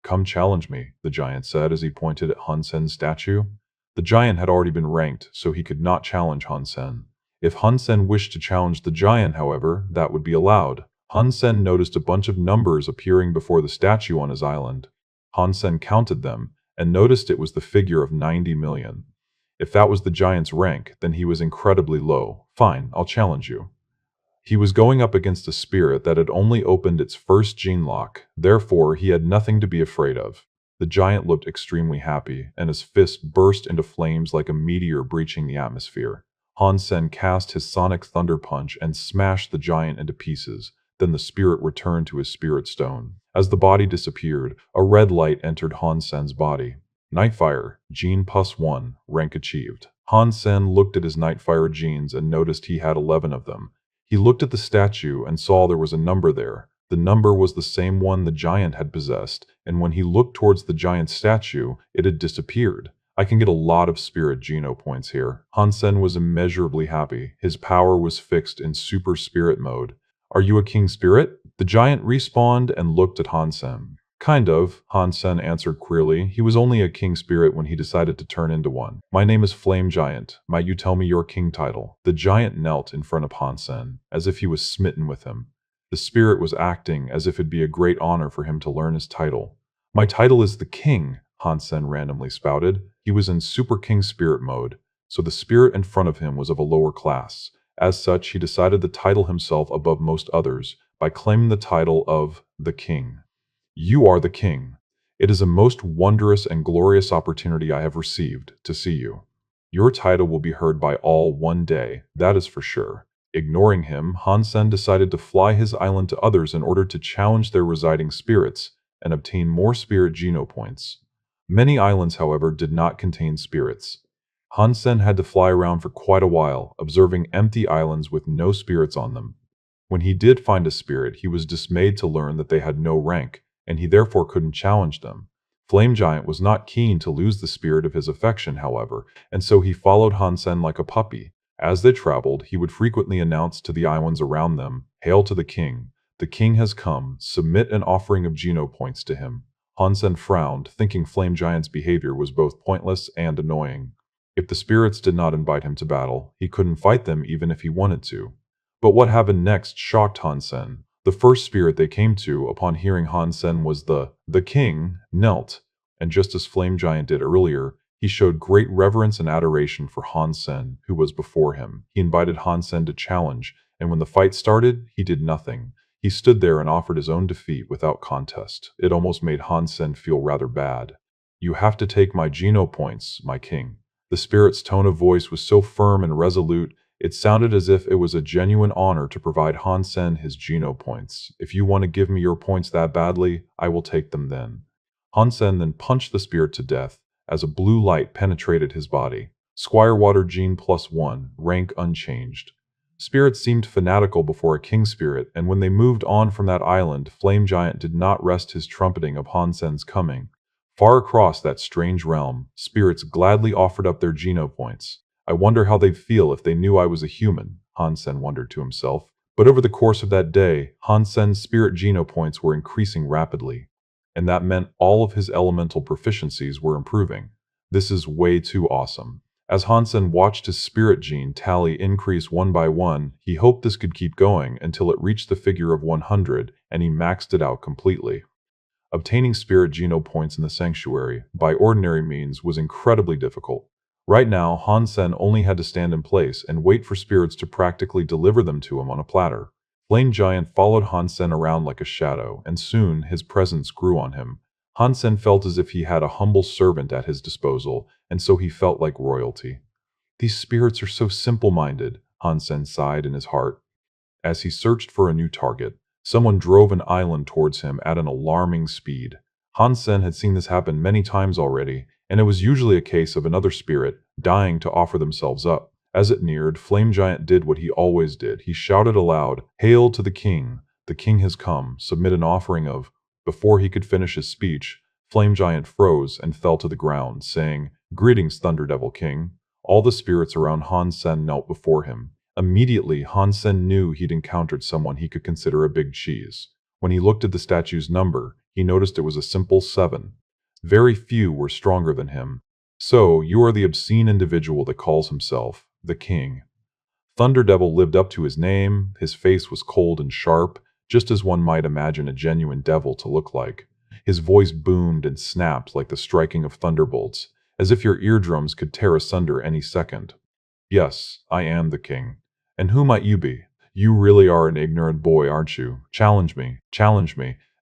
Come challenge me, the giant said as he pointed at Han Sen's statue. The giant had already been ranked, so he could not challenge Han Sen. If Han Sen wished to challenge the giant, however, that would be allowed. Han Sen noticed a bunch of numbers appearing before the statue on his island. Han Sen counted them, and noticed it was the figure of 90 million. If that was the giant's rank, then he was incredibly low. Fine, I'll challenge you. He was going up against a spirit that had only opened its first gene lock, therefore he had nothing to be afraid of. The giant looked extremely happy, and his fist burst into flames like a meteor breaching the atmosphere. Han Sen cast his sonic thunder punch and smashed the giant into pieces. Then the spirit returned to his spirit stone. As the body disappeared, a red light entered Han Sen's body. Nightfire, Gene +1, rank achieved. Han Sen looked at his Nightfire genes and noticed he had 11 of them. He looked at the statue and saw there was a number there. The number was the same one the giant had possessed, and when he looked towards the giant statue, it had disappeared. I can get a lot of spirit geno points here. Han Sen was immeasurably happy. His power was fixed in super spirit mode. Are you a king spirit? The giant respawned and looked at Han Sen. Kind of, Han Sen answered queerly. He was only a king spirit when he decided to turn into one. My name is Flame Giant. Might you tell me your king title? The giant knelt in front of Han Sen, as if he was smitten with him. The spirit was acting as if it'd be a great honor for him to learn his title. My title is the king, Han Sen randomly spouted. He was in super king spirit mode, so the spirit in front of him was of a lower class. As such, he decided to title himself above most others by claiming the title of the king. You are the king. It is a most wondrous and glorious opportunity I have received to see you. Your title will be heard by all one day, that is for sure. Ignoring him, Han Sen decided to fly his island to others in order to challenge their residing spirits and obtain more spirit geno points. Many islands, however, did not contain spirits. Han Sen had to fly around for quite a while, observing empty islands with no spirits on them. When he did find a spirit, he was dismayed to learn that they had no rank, and he therefore couldn't challenge them. Flame Giant was not keen to lose the spirit of his affection, however, and so he followed Han Sen like a puppy. As they traveled, he would frequently announce to the islands around them, "Hail to the king! The king has come, submit an offering of geno points to him." Han Sen frowned, thinking Flame Giant's behavior was both pointless and annoying. If the spirits did not invite him to battle, he couldn't fight them even if he wanted to. But what happened next shocked Han Sen. The first spirit they came to upon hearing Han Sen was the king, knelt, and just as Flame Giant did earlier, he showed great reverence and adoration for Han Sen, who was before him. He invited Han Sen to challenge, and when the fight started, he did nothing. He stood there and offered his own defeat without contest. It almost made Han Sen feel rather bad. You have to take my geno points, my king. The spirit's tone of voice was so firm and resolute, it sounded as if it was a genuine honor to provide Han Sen his geno points. If you want to give me your points that badly, I will take them then. Han Sen then punched the spirit to death, as a blue light penetrated his body. Squire Water Gene +1, rank unchanged. Spirits seemed fanatical before a king spirit, and when they moved on from that island, Flame Giant did not rest his trumpeting of Han Sen's coming. Far across that strange realm, spirits gladly offered up their geno points. I wonder how they'd feel if they knew I was a human, Han Sen wondered to himself. But over the course of that day, Han Sen's spirit geno points were increasing rapidly, and that meant all of his elemental proficiencies were improving. This is way too awesome. As Han Sen watched his spirit gene tally increase one by one, he hoped this could keep going until it reached the figure of 100, and he maxed it out completely. Obtaining spirit geno points in the sanctuary, by ordinary means, was incredibly difficult. Right now, Han Sen only had to stand in place and wait for spirits to practically deliver them to him on a platter. Flame Giant followed Han Sen around like a shadow, and soon his presence grew on him. Han Sen felt as if he had a humble servant at his disposal, and so he felt like royalty. These spirits are so simple-minded, Han Sen sighed in his heart. As he searched for a new target, someone drove an island towards him at an alarming speed. Han Sen had seen this happen many times already, and it was usually a case of another spirit dying to offer themselves up. As it neared, Flame Giant did what he always did. He shouted aloud, "Hail to the king! The king has come. Submit an offering of—" Before he could finish his speech, Flame Giant froze and fell to the ground, saying, "Greetings, Thunder Devil King." All the spirits around Han Sen knelt before him. Immediately, Han Sen knew he'd encountered someone he could consider a big cheese. When he looked at the statue's number, he noticed it was a simple 7. Very few were stronger than him. "So, you are the obscene individual that calls himself the King." Thunder Devil lived up to his name. His face was cold and sharp, just as one might imagine a genuine devil to look like. His voice boomed and snapped like the striking of thunderbolts, as if your eardrums could tear asunder any second. "Yes, I am the king. And who might you be? You really are an ignorant boy, aren't you? Challenge me,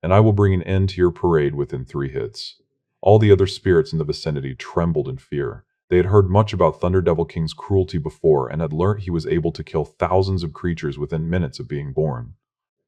and I will bring an end to your parade within 3 hits." All the other spirits in the vicinity trembled in fear. They had heard much about Thunder Devil King's cruelty before and had learnt he was able to kill thousands of creatures within minutes of being born.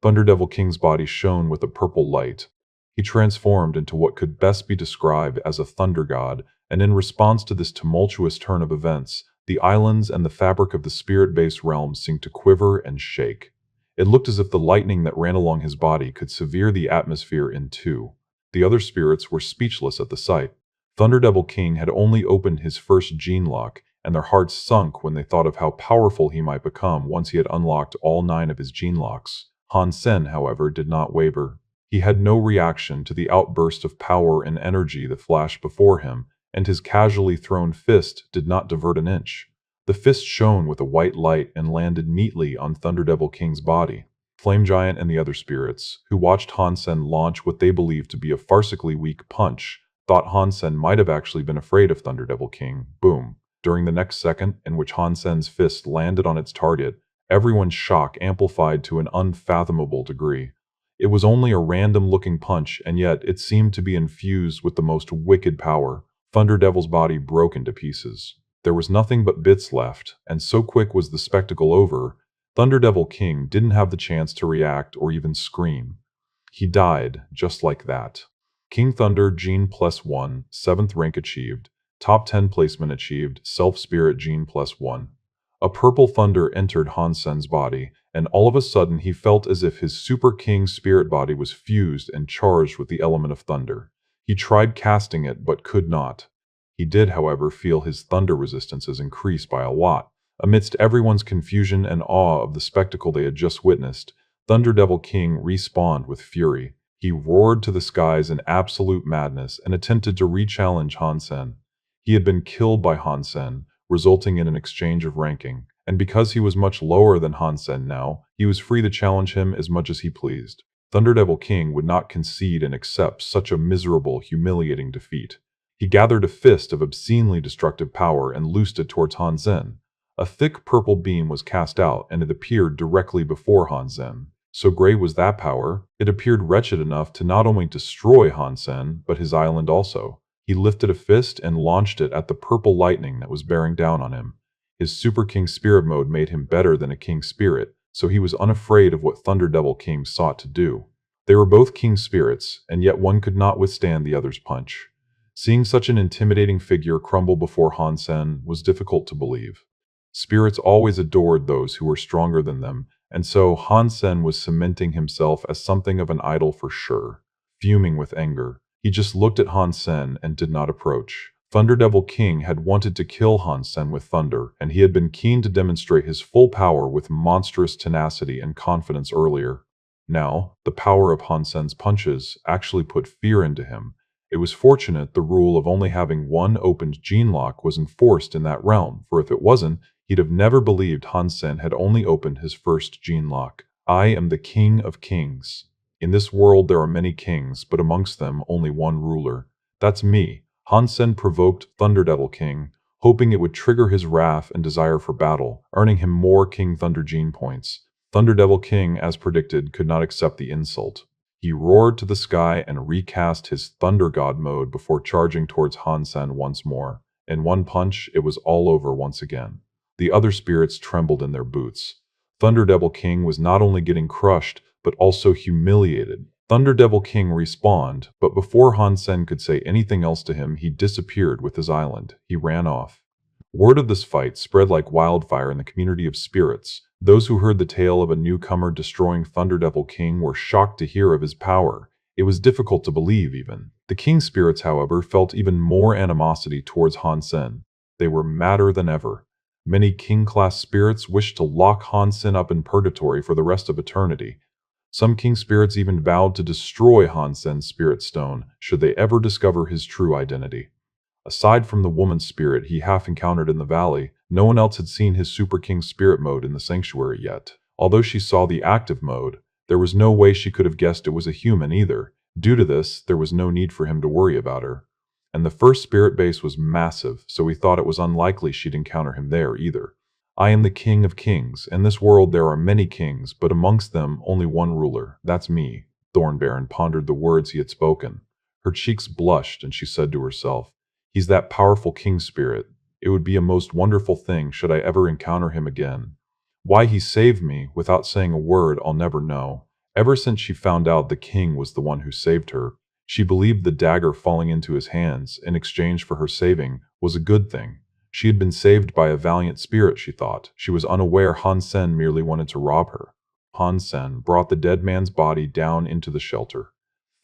Thunder Devil King's body shone with a purple light. He transformed into what could best be described as a thunder god, and in response to this tumultuous turn of events, the islands and the fabric of the spirit-based realm seemed to quiver and shake. It looked as if the lightning that ran along his body could sever the atmosphere in two. The other spirits were speechless at the sight. Thunder Devil King had only opened his first gene lock, and their hearts sunk when they thought of how powerful he might become once he had unlocked all 9 of his gene locks. Han Sen, however, did not waver. He had no reaction to the outburst of power and energy that flashed before him, and his casually thrown fist did not divert an inch. The fist shone with a white light and landed neatly on Thunder Devil King's body. Flame Giant and the other spirits, who watched Han Sen launch what they believed to be a farcically weak punch, thought Han Sen might have actually been afraid of Thunder Devil King. Boom. During the next second in which Han Sen's fist landed on its target, everyone's shock amplified to an unfathomable degree. It was only a random-looking punch, and yet it seemed to be infused with the most wicked power. Thunder Devil's body broke into pieces. There was nothing but bits left, and so quick was the spectacle over, Thunder Devil King didn't have the chance to react or even scream. He died just like that. King Thunder Gene +1, 7th rank achieved, top 10 placement achieved, Self-Spirit Gene +1. A purple thunder entered Han Sen's body, and all of a sudden he felt as if his Super King spirit body was fused and charged with the element of thunder. He tried casting it, but could not. He did, however, feel his thunder resistances increase by a lot. Amidst everyone's confusion and awe of the spectacle they had just witnessed, Thunder Devil King respawned with fury. He roared to the skies in absolute madness and attempted to re-challenge Han Sen. He had been killed by Han Sen, resulting in an exchange of ranking, and because he was much lower than Han Sen now, he was free to challenge him as much as he pleased. Thunder Devil King would not concede and accept such a miserable, humiliating defeat. He gathered a fist of obscenely destructive power and loosed it towards Han Sen. A thick purple beam was cast out, and it appeared directly before Han Sen. So great was that power, it appeared wretched enough to not only destroy Han Sen, but his island also. He lifted a fist and launched it at the purple lightning that was bearing down on him. His Super King Spirit mode made him better than a King Spirit, so he was unafraid of what Thunder Devil King sought to do. They were both King Spirits, and yet one could not withstand the other's punch. Seeing such an intimidating figure crumble before Han Sen was difficult to believe. Spirits always adored those who were stronger than them, and so Han Sen was cementing himself as something of an idol for sure. Fuming with anger, he just looked at Han Sen and did not approach. Thunder Devil King had wanted to kill Han Sen with thunder, and he had been keen to demonstrate his full power with monstrous tenacity and confidence earlier. Now, the power of Han Sen's punches actually put fear into him. It was fortunate the rule of only having one opened gene lock was enforced in that realm, for if it wasn't, he'd have never believed Han Sen had only opened his first gene lock. I am the King of Kings. In this world there are many kings, but amongst them only one ruler. That's me. Han Sen provoked Thunder Devil King, hoping it would trigger his wrath and desire for battle, earning him more King Thunder gene points. Thunder Devil King, as predicted, could not accept the insult. He roared to the sky and recast his Thunder God mode before charging towards Han Sen once more. In one punch, it was all over once again. The other spirits trembled in their boots. Thunder Devil King was not only getting crushed, but also humiliated. Thunder Devil King respawned, but before Han Sen could say anything else to him, he disappeared with his island. He ran off. Word of this fight spread like wildfire in the community of spirits. Those who heard the tale of a newcomer destroying Thunder Devil King were shocked to hear of his power. It was difficult to believe, even. The King spirits, however, felt even more animosity towards Han Sen. They were madder than ever. Many King-class spirits wished to lock Han Sen up in purgatory for the rest of eternity. Some King spirits even vowed to destroy Han Sen's spirit stone should they ever discover his true identity. Aside from the woman spirit he half encountered in the valley, no one else had seen his Super King spirit mode in the sanctuary yet. Although she saw the active mode, there was no way she could have guessed it was a human either. Due to this, there was no need for him to worry about her. And the first spirit base was massive, so he thought it was unlikely she'd encounter him there either. I am the King of Kings. In this world there are many kings, but amongst them only one ruler. That's me. Thornbaron pondered the words he had spoken. Her cheeks blushed, and she said to herself, "He's that powerful king spirit. It would be a most wonderful thing should I ever encounter him again. Why he saved me, without saying a word, I'll never know." Ever since she found out the king was the one who saved her, she believed the dagger falling into his hands, in exchange for her saving, was a good thing. She had been saved by a valiant spirit, she thought. She was unaware Han Sen merely wanted to rob her. Han Sen brought the dead man's body down into the shelter.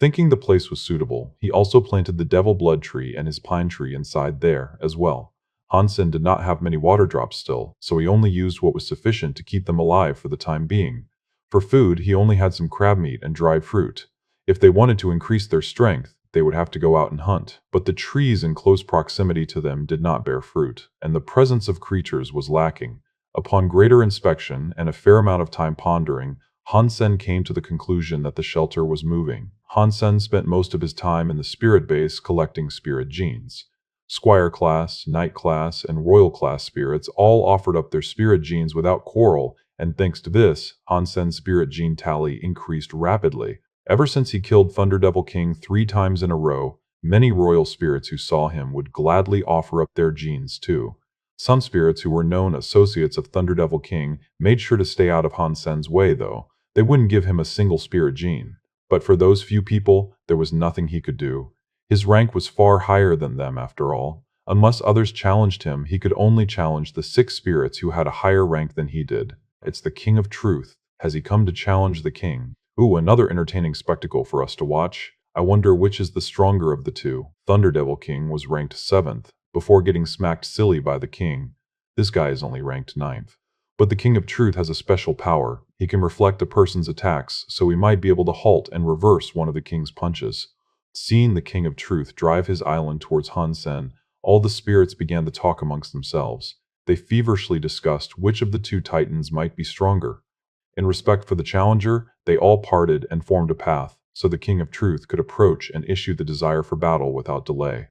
Thinking the place was suitable, he also planted the devil blood tree and his pine tree inside there as well. Han Sen did not have many water drops still, so he only used what was sufficient to keep them alive for the time being. For food, he only had some crab meat and dried fruit. If they wanted to increase their strength, they would have to go out and hunt. But the trees in close proximity to them did not bear fruit, and the presence of creatures was lacking. Upon greater inspection and a fair amount of time pondering, Han Sen came to the conclusion that the shelter was moving. Han Sen spent most of his time in the spirit base collecting spirit genes. Squire class, knight class, and royal class spirits all offered up their spirit genes without quarrel, and thanks to this, Han Sen's spirit gene tally increased rapidly. Ever since he killed Thunder Devil King 3 times in a row, many royal spirits who saw him would gladly offer up their genes too. Some spirits who were known associates of Thunder Devil King made sure to stay out of Han Sen's way, though. They wouldn't give him a single spirit gene. But for those few people, there was nothing he could do. His rank was far higher than them, after all. Unless others challenged him, he could only challenge the 6 spirits who had a higher rank than he did. It's the King of Truth. Has he come to challenge the king? Ooh, another entertaining spectacle for us to watch. I wonder which is the stronger of the two. Thunder Devil King was ranked 7th, before getting smacked silly by the king. This guy is only ranked 9th. But the King of Truth has a special power. He can reflect a person's attacks, so he might be able to halt and reverse one of the king's punches. Seeing the King of Truth drive his island towards Han Sen, all the spirits began to talk amongst themselves. They feverishly discussed which of the 2 titans might be stronger. In respect for the challenger, they all parted and formed a path, so the King of Truth could approach and issue the desire for battle without delay.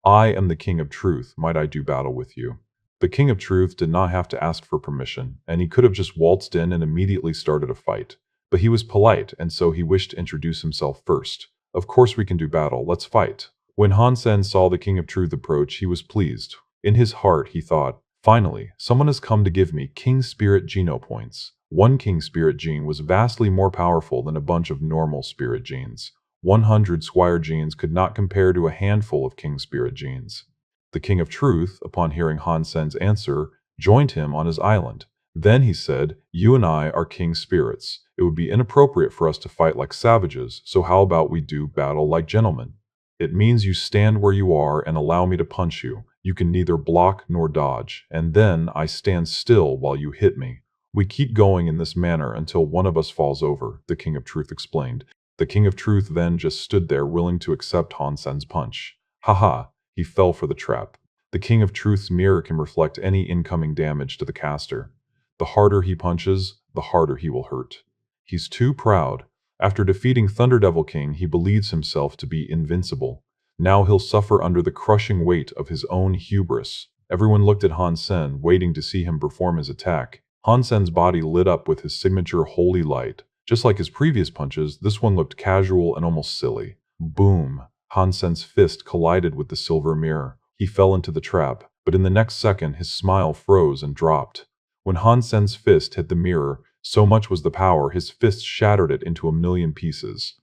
"I am the King of Truth. Might I do battle with you?" The King of Truth did not have to ask for permission, and he could have just waltzed in and immediately started a fight. But he was polite, and so he wished to introduce himself first. "Of course we can do battle. Let's fight." When Han Sen saw the King of Truth approach, he was pleased. In his heart, he thought, "Finally, someone has come to give me King Spirit Geno points." One King Spirit gene was vastly more powerful than a bunch of normal Spirit genes. 100 Squire genes could not compare to a handful of King Spirit genes. The King of Truth, upon hearing Han Sen's answer, joined him on his island. Then he said, "You and I are King Spirits. It would be inappropriate for us to fight like savages, so how about we do battle like gentlemen? It means you stand where you are and allow me to punch you. You can neither block nor dodge, and then I stand still while you hit me. We keep going in this manner until one of us falls over," the King of Truth explained. The King of Truth then just stood there willing to accept Han Sen's punch. Haha, he fell for the trap. The King of Truth's mirror can reflect any incoming damage to the caster. The harder he punches, the harder he will hurt. He's too proud. After defeating Thunder Devil King, he believes himself to be invincible. Now he'll suffer under the crushing weight of his own hubris. Everyone looked at Han Sen, waiting to see him perform his attack. Han Sen's body lit up with his signature holy light. Just like his previous punches, this one looked casual and almost silly. Boom! Han Sen's fist collided with the silver mirror. He fell into the trap, but in the next second his smile froze and dropped. When Han Sen's fist hit the mirror, So much was the power, his fists shattered it into a million pieces.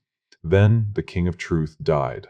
Then the King of Truth died.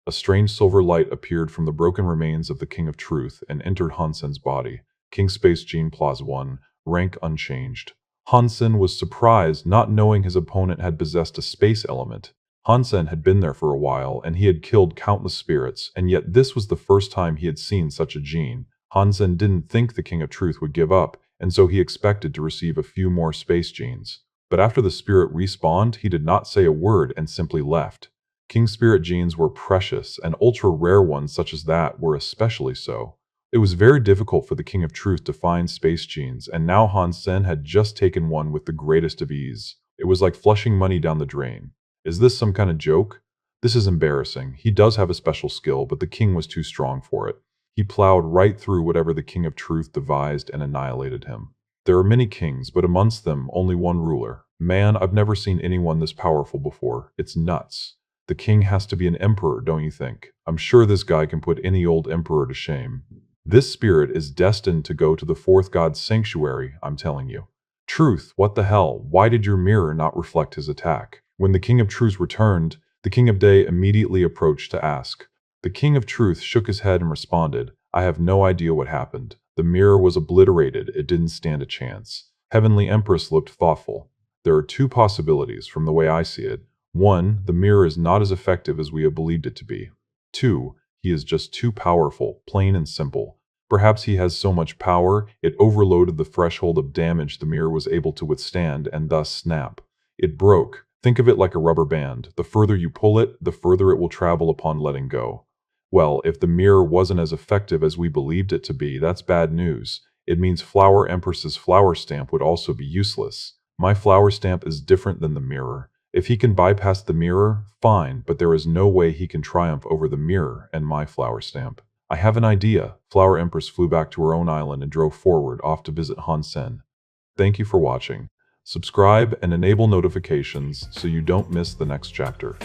A strange silver light appeared from the broken remains of the King of Truth and entered Han Sen's body. King Space Gene Plus 1, rank unchanged. Han Sen was surprised, not knowing his opponent had possessed a space element. Han Sen had been there for a while, and he had killed countless spirits, and yet this was the first time he had seen such a gene. Han Sen didn't think the King of Truth would give up, and so he expected to receive a few more space genes. But after the spirit respawned, he did not say a word and simply left. King Spirit genes were precious, and ultra-rare ones such as that were especially so. It was very difficult for the King of Truth to find space genes, and now Han Sen had just taken one with the greatest of ease. It was like flushing money down the drain. Is this some kind of joke? This is embarrassing. He does have a special skill, but the king was too strong for it. He plowed right through whatever the King of Truth devised and annihilated him. There are many kings, but amongst them only one ruler. Man, I've never seen anyone this powerful before. It's nuts. The king has to be an emperor, don't you think? I'm sure this guy can put any old emperor to shame. This spirit is destined to go to the fourth god's sanctuary, I'm telling you. Truth, what the hell? Why did your mirror not reflect his attack? When the King of Truth returned, the King of Day immediately approached to ask. The King of Truth shook his head and responded, I have no idea what happened. The mirror was obliterated, it didn't stand a chance. Heavenly Empress looked thoughtful. There are two possibilities from the way I see it. One, the mirror is not as effective as we have believed it to be. Two, he is just too powerful, plain and simple. Perhaps he has so much power, it overloaded the threshold of damage the mirror was able to withstand and thus snap. It broke. Think of it like a rubber band. The further you pull it, the further it will travel upon letting go. Well, if the mirror wasn't as effective as we believed it to be, that's bad news. It means Flower Empress's flower stamp would also be useless. My flower stamp is different than the mirror. If he can bypass the mirror, fine, but there is no way he can triumph over the mirror and my flower stamp. I have an idea. Flower Empress flew back to her own island and drove forward, off to visit Han Sen. Thank you for watching. Subscribe and enable notifications so you don't miss the next chapter.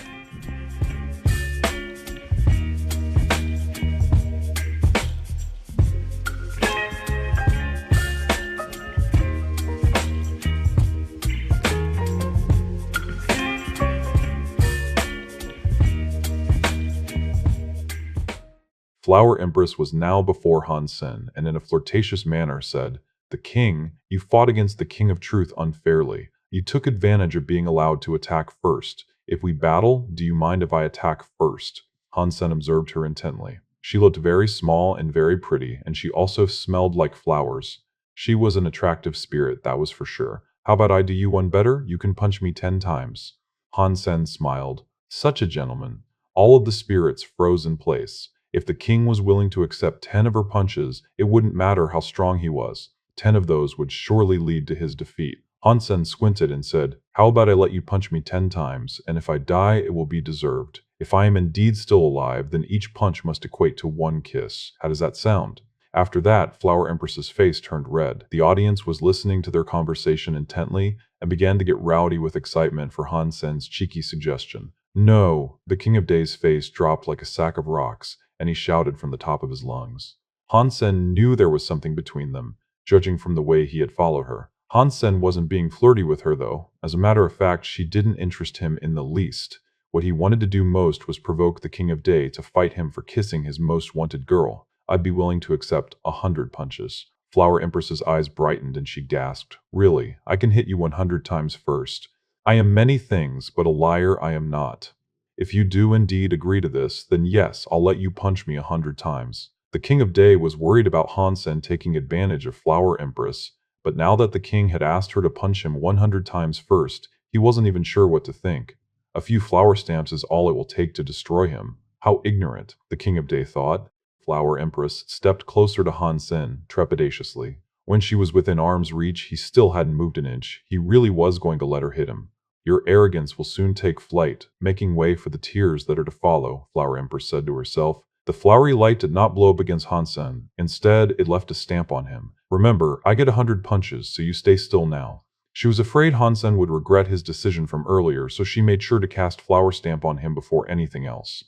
Flower Empress was now before Han Sen, and in a flirtatious manner said, The king, you fought against the King of Truth unfairly. You took advantage of being allowed to attack first. If we battle, do you mind if I attack first? Han Sen observed her intently. She looked very small and very pretty, and she also smelled like flowers. She was an attractive spirit, that was for sure. How about I do you one better? You can punch me 10 times. Han Sen smiled. Such a gentleman. All of the spirits froze in place. If the king was willing to accept 10 of her punches, it wouldn't matter how strong he was. 10 of those would surely lead to his defeat. Han Sen squinted and said, How about I let you punch me 10 times, and if I die, it will be deserved. If I am indeed still alive, then each punch must equate to 1 kiss. How does that sound? After that, Flower Empress's face turned red. The audience was listening to their conversation intently and began to get rowdy with excitement for Han Sen's cheeky suggestion. No, the King of Day's face dropped like a sack of rocks, and he shouted from the top of his lungs. Han Sen knew there was something between them, judging from the way he had followed her. Han Sen wasn't being flirty with her, though. As a matter of fact, she didn't interest him in the least. What he wanted to do most was provoke the King of Day to fight him for kissing his most wanted girl. I'd be willing to accept 100 punches. Flower Empress's eyes brightened and she gasped, Really, I can hit you 100 times first. I am many things, but a liar I am not. If you do indeed agree to this, then yes, I'll let you punch me 100 times. The King of Day was worried about Han Sen taking advantage of Flower Empress, but now that the king had asked her to punch him 100 times first, he wasn't even sure what to think. A few flower stamps is all it will take to destroy him. How ignorant, the King of Day thought. Flower Empress stepped closer to Han Sen, trepidatiously. When she was within arm's reach, he still hadn't moved an inch. He really was going to let her hit him. Your arrogance will soon take flight, making way for the tears that are to follow, Flower Empress said to herself. The flowery light did not blow up against Han Sen. Instead, it left a stamp on him. Remember, I get 100 punches, so you stay still now. She was afraid Han Sen would regret his decision from earlier, so she made sure to cast flower stamp on him before anything else.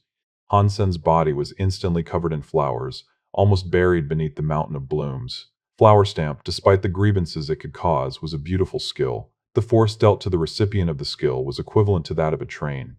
Han Sen's body was instantly covered in flowers, almost buried beneath the mountain of blooms. Flower stamp, despite the grievances it could cause, was a beautiful skill. The force dealt to the recipient of the skill was equivalent to that of a train.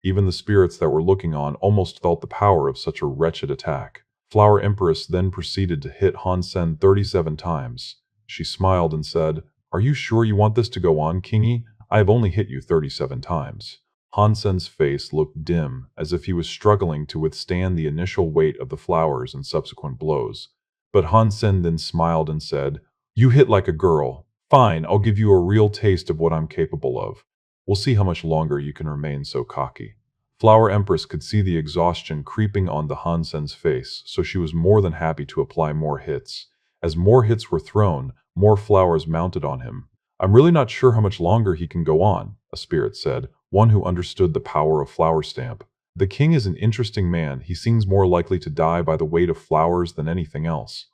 Even the spirits that were looking on almost felt the power of such a wretched attack. Flower Empress then proceeded to hit Han Sen 37 times. She smiled and said, "Are you sure you want this to go on, Kingy? I have only hit you 37 times." Han Sen's face looked dim, as if he was struggling to withstand the initial weight of the flowers and subsequent blows. But Han Sen then smiled and said, "You hit like a girl. Fine, I'll give you a real taste of what I'm capable of. We'll see how much longer you can remain so cocky." Flower Empress could see the exhaustion creeping onto Han Sen's face, so she was more than happy to apply more hits. As more hits were thrown, more flowers mounted on him. "I'm really not sure how much longer he can go on," a spirit said, one who understood the power of flower stamp. "The king is an interesting man. He seems more likely to die by the weight of flowers than anything else."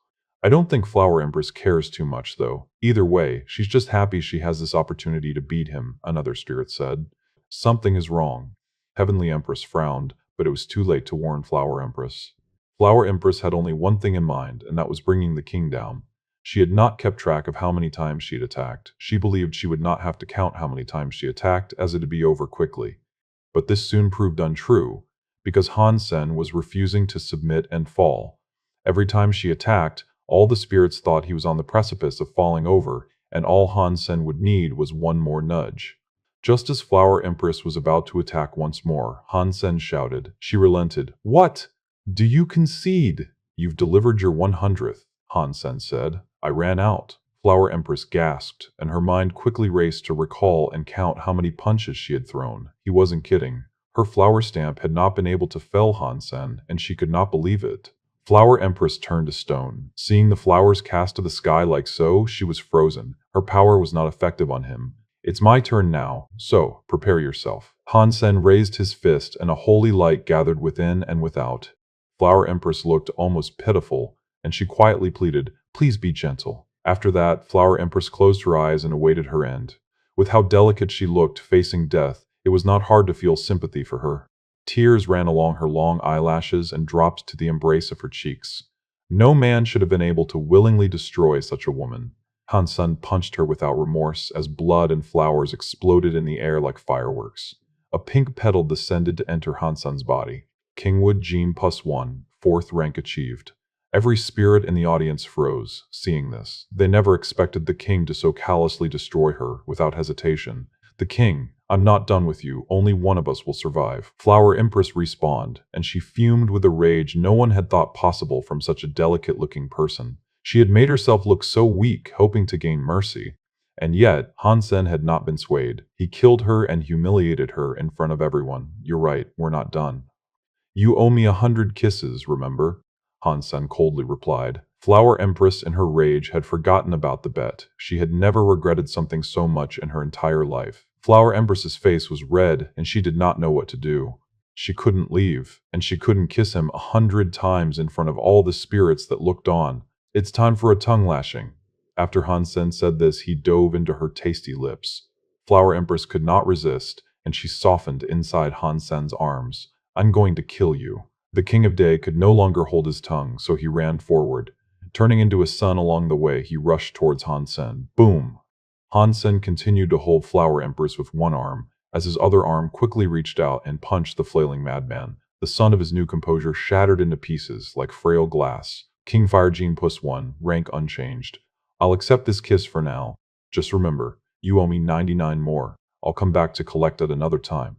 "I don't think Flower Empress cares too much, though. Either way, she's just happy she has this opportunity to beat him," another spirit said. "Something is wrong." Heavenly Empress frowned, but it was too late to warn Flower Empress. Flower Empress had only one thing in mind, and that was bringing the king down. She had not kept track of how many times she had attacked. She believed she would not have to count how many times she attacked, as it would be over quickly. But this soon proved untrue, because Han Sen was refusing to submit and fall. Every time she attacked, all the spirits thought he was on the precipice of falling over, and all Han Sen would need was one more nudge. Just as Flower Empress was about to attack once more, Han Sen shouted. She relented. "What? Do you concede?" "You've delivered your 100th, Han Sen said. "I ran out." Flower Empress gasped, and her mind quickly raced to recall and count how many punches she had thrown. He wasn't kidding. Her flower stamp had not been able to fell Han Sen, and she could not believe it. Flower Empress turned to stone. Seeing the flowers cast to the sky like so, she was frozen. Her power was not effective on him. "It's my turn now, so prepare yourself." Han Sen raised his fist, and a holy light gathered within and without. Flower Empress looked almost pitiful, and she quietly pleaded, "Please be gentle." After that, Flower Empress closed her eyes and awaited her end. With how delicate she looked facing death, it was not hard to feel sympathy for her. Tears ran along her long eyelashes and dropped to the embrace of her cheeks. No man should have been able to willingly destroy such a woman. Han Sen punched her without remorse as blood and flowers exploded in the air like fireworks. A pink petal descended to enter Han Sen's body. Kingwood Gene +1, 4th rank achieved. Every spirit in the audience froze, seeing this. They never expected the king to so callously destroy her without hesitation. "The king, I'm not done with you. Only one of us will survive." Flower Empress respawned, and she fumed with a rage no one had thought possible from such a delicate-looking person. She had made herself look so weak, hoping to gain mercy. And yet, Han Sen had not been swayed. He killed her and humiliated her in front of everyone. "You're right, we're not done." "You owe me 100 kisses, remember?" Han Sen coldly replied. Flower Empress, in her rage, had forgotten about the bet. She had never regretted something so much in her entire life. Flower Empress's face was red, and she did not know what to do. She couldn't leave, and she couldn't kiss him 100 times in front of all the spirits that looked on. "It's time for a tongue lashing." After Han Sen said this, he dove into her tasty lips. Flower Empress could not resist, and she softened inside Han Sen's arms. "I'm going to kill you." The King of Day could no longer hold his tongue, so he ran forward. Turning into a sun along the way, he rushed towards Han Sen. Boom! Han Sen continued to hold Flower Empress with one arm, as his other arm quickly reached out and punched the flailing madman. The sun of his new composure shattered into pieces like frail glass. Kingfire Gene +1, rank unchanged. "I'll accept this kiss for now. Just remember, you owe me 99 more. I'll come back to collect at another time."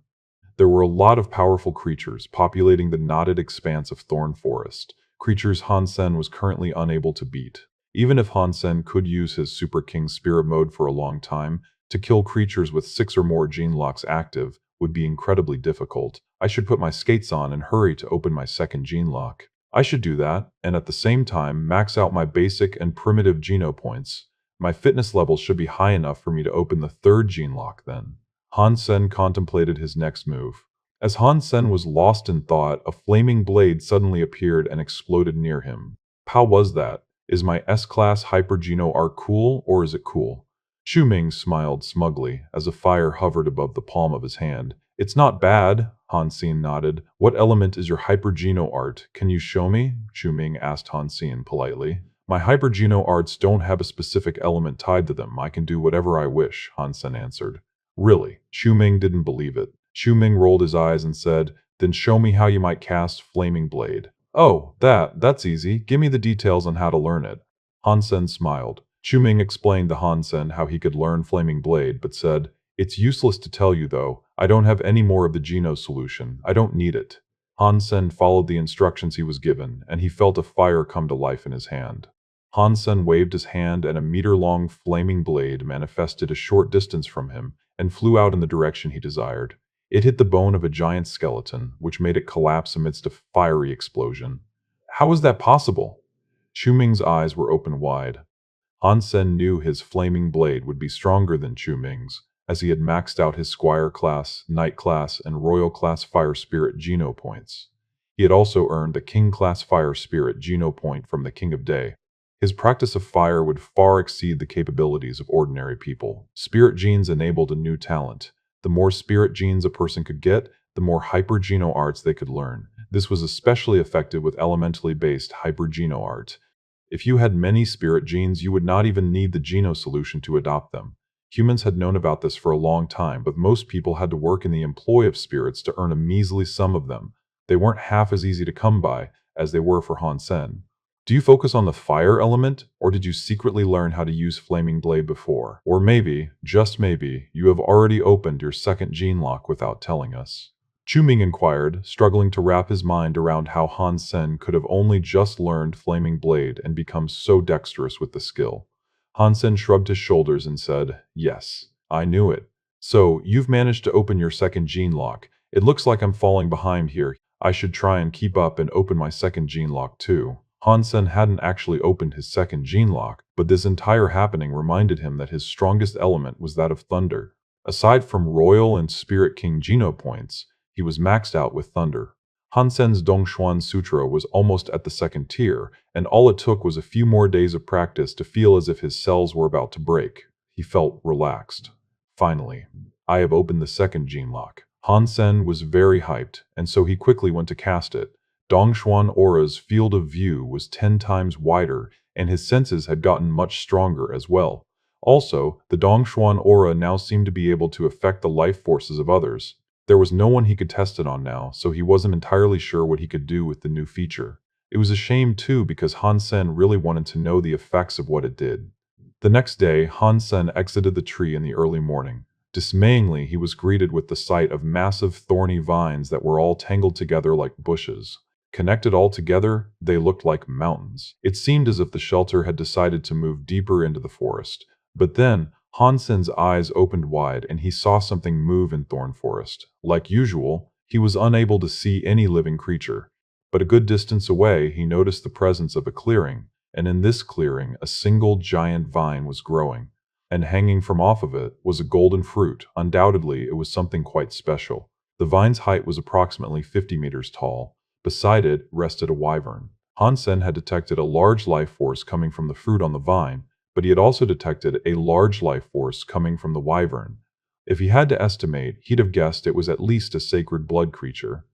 There were a lot of powerful creatures populating the knotted expanse of thorn forest, creatures Han Sen was currently unable to beat. Even if Han Sen could use his Super King Spirit mode for a long time, to kill creatures with 6 or more gene locks active would be incredibly difficult. "I should put my skates on and hurry to open my second gene lock." I should do that, and at the same time max out my basic and primitive geno points. My fitness level should be high enough for me to open the third gene lock then. Han Sen contemplated his next move. As Han Sen was lost in thought, a flaming blade suddenly appeared and exploded near him. How was that? Is my S-Class Hyper-Geno Arc cool, or is it cool? Xu Ming smiled smugly as a fire hovered above the palm of his hand. "It's not bad," Han Sen nodded. "What element is your Hyper-Geno art? Can you show me?" Xu Ming asked Han Sen politely. My hypergeno arts don't have a specific element tied to them. I can do whatever I wish, Han Sen answered. Really? Xu Ming didn't believe it. Xu Ming rolled his eyes and said, then show me how you might cast Flaming Blade. Oh, that's easy. Give me the details on how to learn it. Han Sen smiled. Xu Ming explained to Han Sen how he could learn Flaming Blade, but said, it's useless to tell you though. I don't have any more of the Geno solution. I don't need it. Han Sen followed the instructions he was given, and he felt a fire come to life in his hand. Han Sen waved his hand and a meter-long flaming blade manifested a short distance from him and flew out in the direction he desired. It hit the bone of a giant skeleton, which made it collapse amidst a fiery explosion. How was that possible? Xu Ming's eyes were open wide. Han Sen knew his flaming blade would be stronger than Xu Ming's, as he had maxed out his Squire class, Knight class, and Royal class Fire Spirit Geno points. He had also earned the King class Fire Spirit Geno point from the King of Day. His practice of fire would far exceed the capabilities of ordinary people. Spirit genes enabled a new talent. The more spirit genes a person could get, the more hypergeno arts they could learn. This was especially effective with elementally based hypergeno art. If you had many spirit genes, you would not even need the Geno solution to adopt them. Humans had known about this for a long time, but most people had to work in the employ of spirits to earn a measly sum of them. They weren't half as easy to come by as they were for Han Sen. Do you focus on the fire element, or did you secretly learn how to use Flaming Blade before? Or maybe, just maybe, you have already opened your second gene lock without telling us. Chu Ming inquired, struggling to wrap his mind around how Han Sen could have only just learned Flaming Blade and become so dexterous with the skill. Han Sen shrugged his shoulders and said, yes, I knew it. So, you've managed to open your second gene lock. It looks like I'm falling behind here. I should try and keep up and open my second gene lock too. Han Sen hadn't actually opened his second gene lock, but this entire happening reminded him that his strongest element was that of thunder. Aside from Royal and Spirit King Geno points, he was maxed out with thunder. Han Sen's Dongxuan Sutra was almost at the second tier, and all it took was a few more days of practice to feel as if his cells were about to break. He felt relaxed. Finally, I have opened the second gene lock. Han Sen was very hyped, and so he quickly went to cast it. Dongxuan Aura's field of view was 10 times wider, and his senses had gotten much stronger as well. Also, the Dongxuan Aura now seemed to be able to affect the life forces of others. There was no one he could test it on now, so he wasn't entirely sure what he could do with the new feature. It was a shame too, because Han Sen really wanted to know the effects of what it did. The next day, Han Sen exited the tree in the early morning. Dismayingly, he was greeted with the sight of massive thorny vines that were all tangled together like bushes. Connected all together, they looked like mountains. It seemed as if the shelter had decided to move deeper into the forest. But then, Han Sen's eyes opened wide and he saw something move in Thorn Forest. Like usual, he was unable to see any living creature. But a good distance away, he noticed the presence of a clearing, and in this clearing, a single giant vine was growing. And hanging from off of it was a golden fruit. Undoubtedly, it was something quite special. The vine's height was approximately 50 meters tall. Beside it rested a wyvern. Han Sen had detected a large life force coming from the fruit on the vine, but he had also detected a large life force coming from the wyvern. If he had to estimate, he'd have guessed it was at least a sacred blood creature.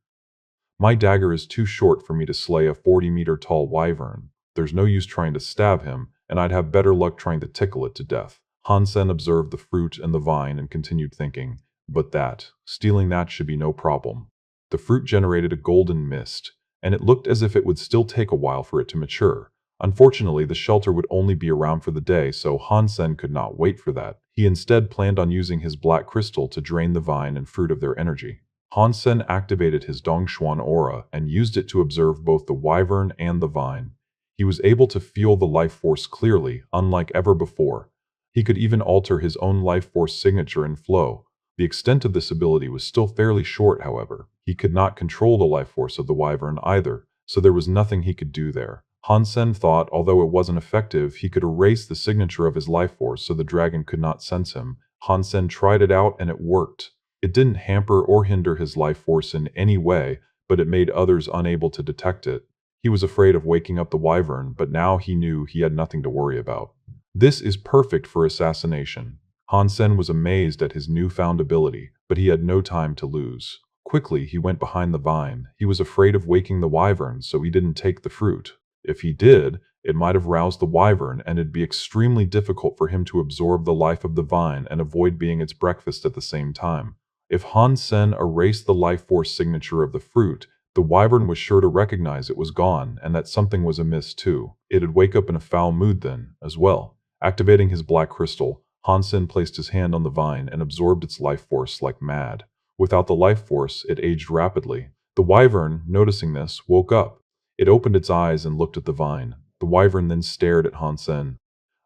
My dagger is too short for me to slay a 40-meter tall wyvern. There's no use trying to stab him, and I'd have better luck trying to tickle it to death. Han Sen observed the fruit and the vine and continued thinking, but stealing that should be no problem. The fruit generated a golden mist, and it looked as if it would still take a while for it to mature. Unfortunately, the shelter would only be around for the day, so Han Sen could not wait for that. He instead planned on using his black crystal to drain the vine and fruit of their energy. Han Sen activated his Dongxuan aura and used it to observe both the wyvern and the vine. He was able to feel the life force clearly, unlike ever before. He could even alter his own life force signature and flow. The extent of this ability was still fairly short, however. He could not control the life force of the wyvern either, so there was nothing he could do there. Han Sen thought, although it wasn't effective, he could erase the signature of his life force so the dragon could not sense him. Han Sen tried it out and it worked. It didn't hamper or hinder his life force in any way, but it made others unable to detect it. He was afraid of waking up the wyvern, but now he knew he had nothing to worry about. This is perfect for assassination. Han Sen was amazed at his newfound ability, but he had no time to lose. Quickly, he went behind the vine. He was afraid of waking the wyvern, so he didn't take the fruit. If he did, It might have roused the wyvern, and it'd be extremely difficult for him to absorb the life of the vine and avoid being its breakfast at the same time. If Han Sen erased the life force signature of the fruit, the wyvern was sure to recognize it was gone and that something was amiss too. It'd wake up in a foul mood then, as well. Activating his black crystal, Han Sen placed his hand on the vine and absorbed its life force like mad. Without the life force, it aged rapidly. The wyvern, noticing this, woke up. It opened its eyes and looked at the vine. The wyvern then stared at Han Sen.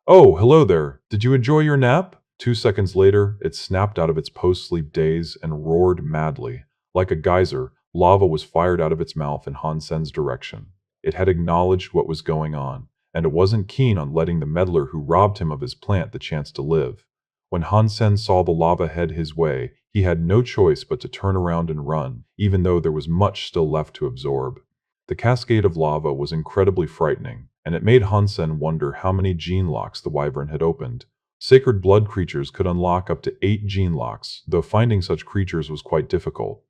"Oh, hello there. Did you enjoy your nap?" 2 seconds later, it snapped out of its post-sleep daze and roared madly. Like a geyser, lava was fired out of its mouth in Han Sen's direction. It had acknowledged what was going on, and it wasn't keen on letting the meddler who robbed him of his plant the chance to live. When Han Sen saw the lava head his way, he had no choice but to turn around and run, even though there was much still left to absorb. The cascade of lava was incredibly frightening, and it made Han Sen wonder how many gene locks the wyvern had opened. Sacred blood creatures could unlock up to 8 gene locks, though finding such creatures was quite difficult.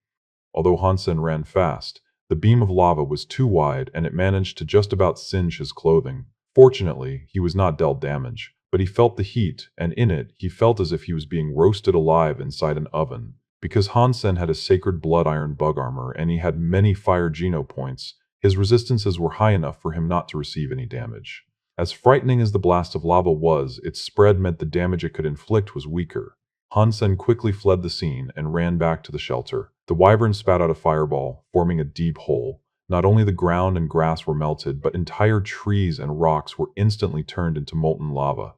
Although Han Sen ran fast, the beam of lava was too wide and it managed to just about singe his clothing. Fortunately, he was not dealt damage, but he felt the heat, and in it, he felt as if he was being roasted alive inside an oven. Because Han Sen had a sacred blood iron bug armor and he had many fire geno points, his resistances were high enough for him not to receive any damage. As frightening as the blast of lava was, its spread meant the damage it could inflict was weaker. Han Sen quickly fled the scene and ran back to the shelter. The wyvern spat out a fireball, forming a deep hole. Not only the ground and grass were melted, but entire trees and rocks were instantly turned into molten lava.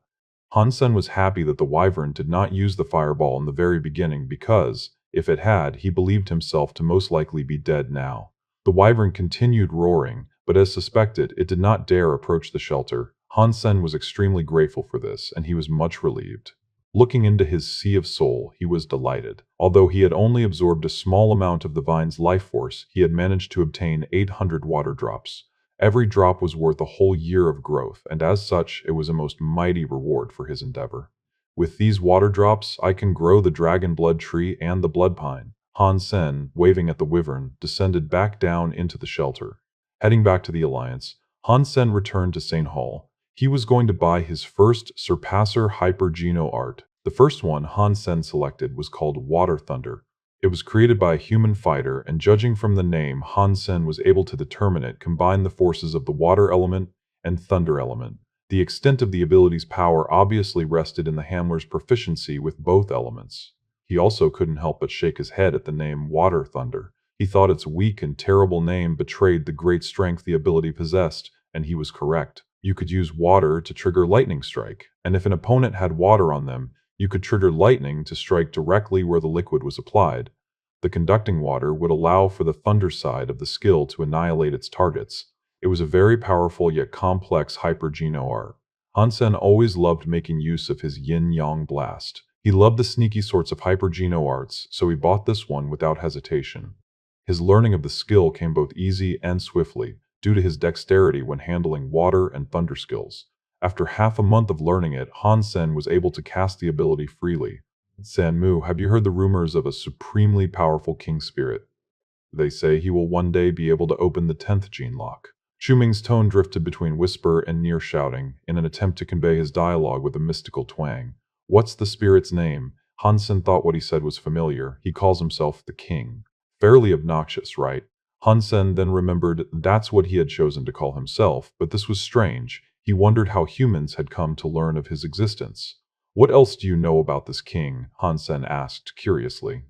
Han Sen was happy that the wyvern did not use the fireball in the very beginning because, if it had, he believed himself to most likely be dead now. The wyvern continued roaring, but as suspected, it did not dare approach the shelter. Han Sen was extremely grateful for this, and he was much relieved. Looking into his sea of soul, he was delighted. Although he had only absorbed a small amount of the vine's life force, he had managed to obtain 800 water drops. Every drop was worth a whole year of growth, and as such, it was a most mighty reward for his endeavor. With these water drops, I can grow the dragon blood tree and the blood pine. Han Sen, waving at the wyvern, descended back down into the shelter. Heading back to the Alliance, Han Sen returned to St. Hall. He was going to buy his first Surpasser Hypergeno art. The first one Han Sen selected was called Water Thunder. It was created by a human fighter, and judging from the name, Han Sen was able to determine it combined the forces of the water element and thunder element. The extent of the ability's power obviously rested in the handler's proficiency with both elements. He also couldn't help but shake his head at the name Water Thunder. He thought its weak and terrible name betrayed the great strength the ability possessed, and he was correct. You could use water to trigger lightning strike, and if an opponent had water on them, you could trigger lightning to strike directly where the liquid was applied. The conducting water would allow for the thunder side of the skill to annihilate its targets. It was a very powerful yet complex hypergeno art. Han Sen always loved making use of his yin-yang blast. He loved the sneaky sorts of hypergeno arts, so he bought this one without hesitation. His learning of the skill came both easy and swiftly, due to his dexterity when handling water and thunder skills. After half a month of learning it, Han Sen was able to cast the ability freely. "Sanmu, have you heard the rumors of a supremely powerful king spirit? They say he will one day be able to open the 10th gene lock." Shuming's tone drifted between whisper and near shouting, in an attempt to convey his dialogue with a mystical twang. "What's the spirit's name?" Han Sen thought what he said was familiar. "He calls himself the King." Fairly obnoxious, right? Han Sen then remembered that's what he had chosen to call himself, but this was strange. He wondered how humans had come to learn of his existence. "What else do you know about this king?" Han Sen asked curiously.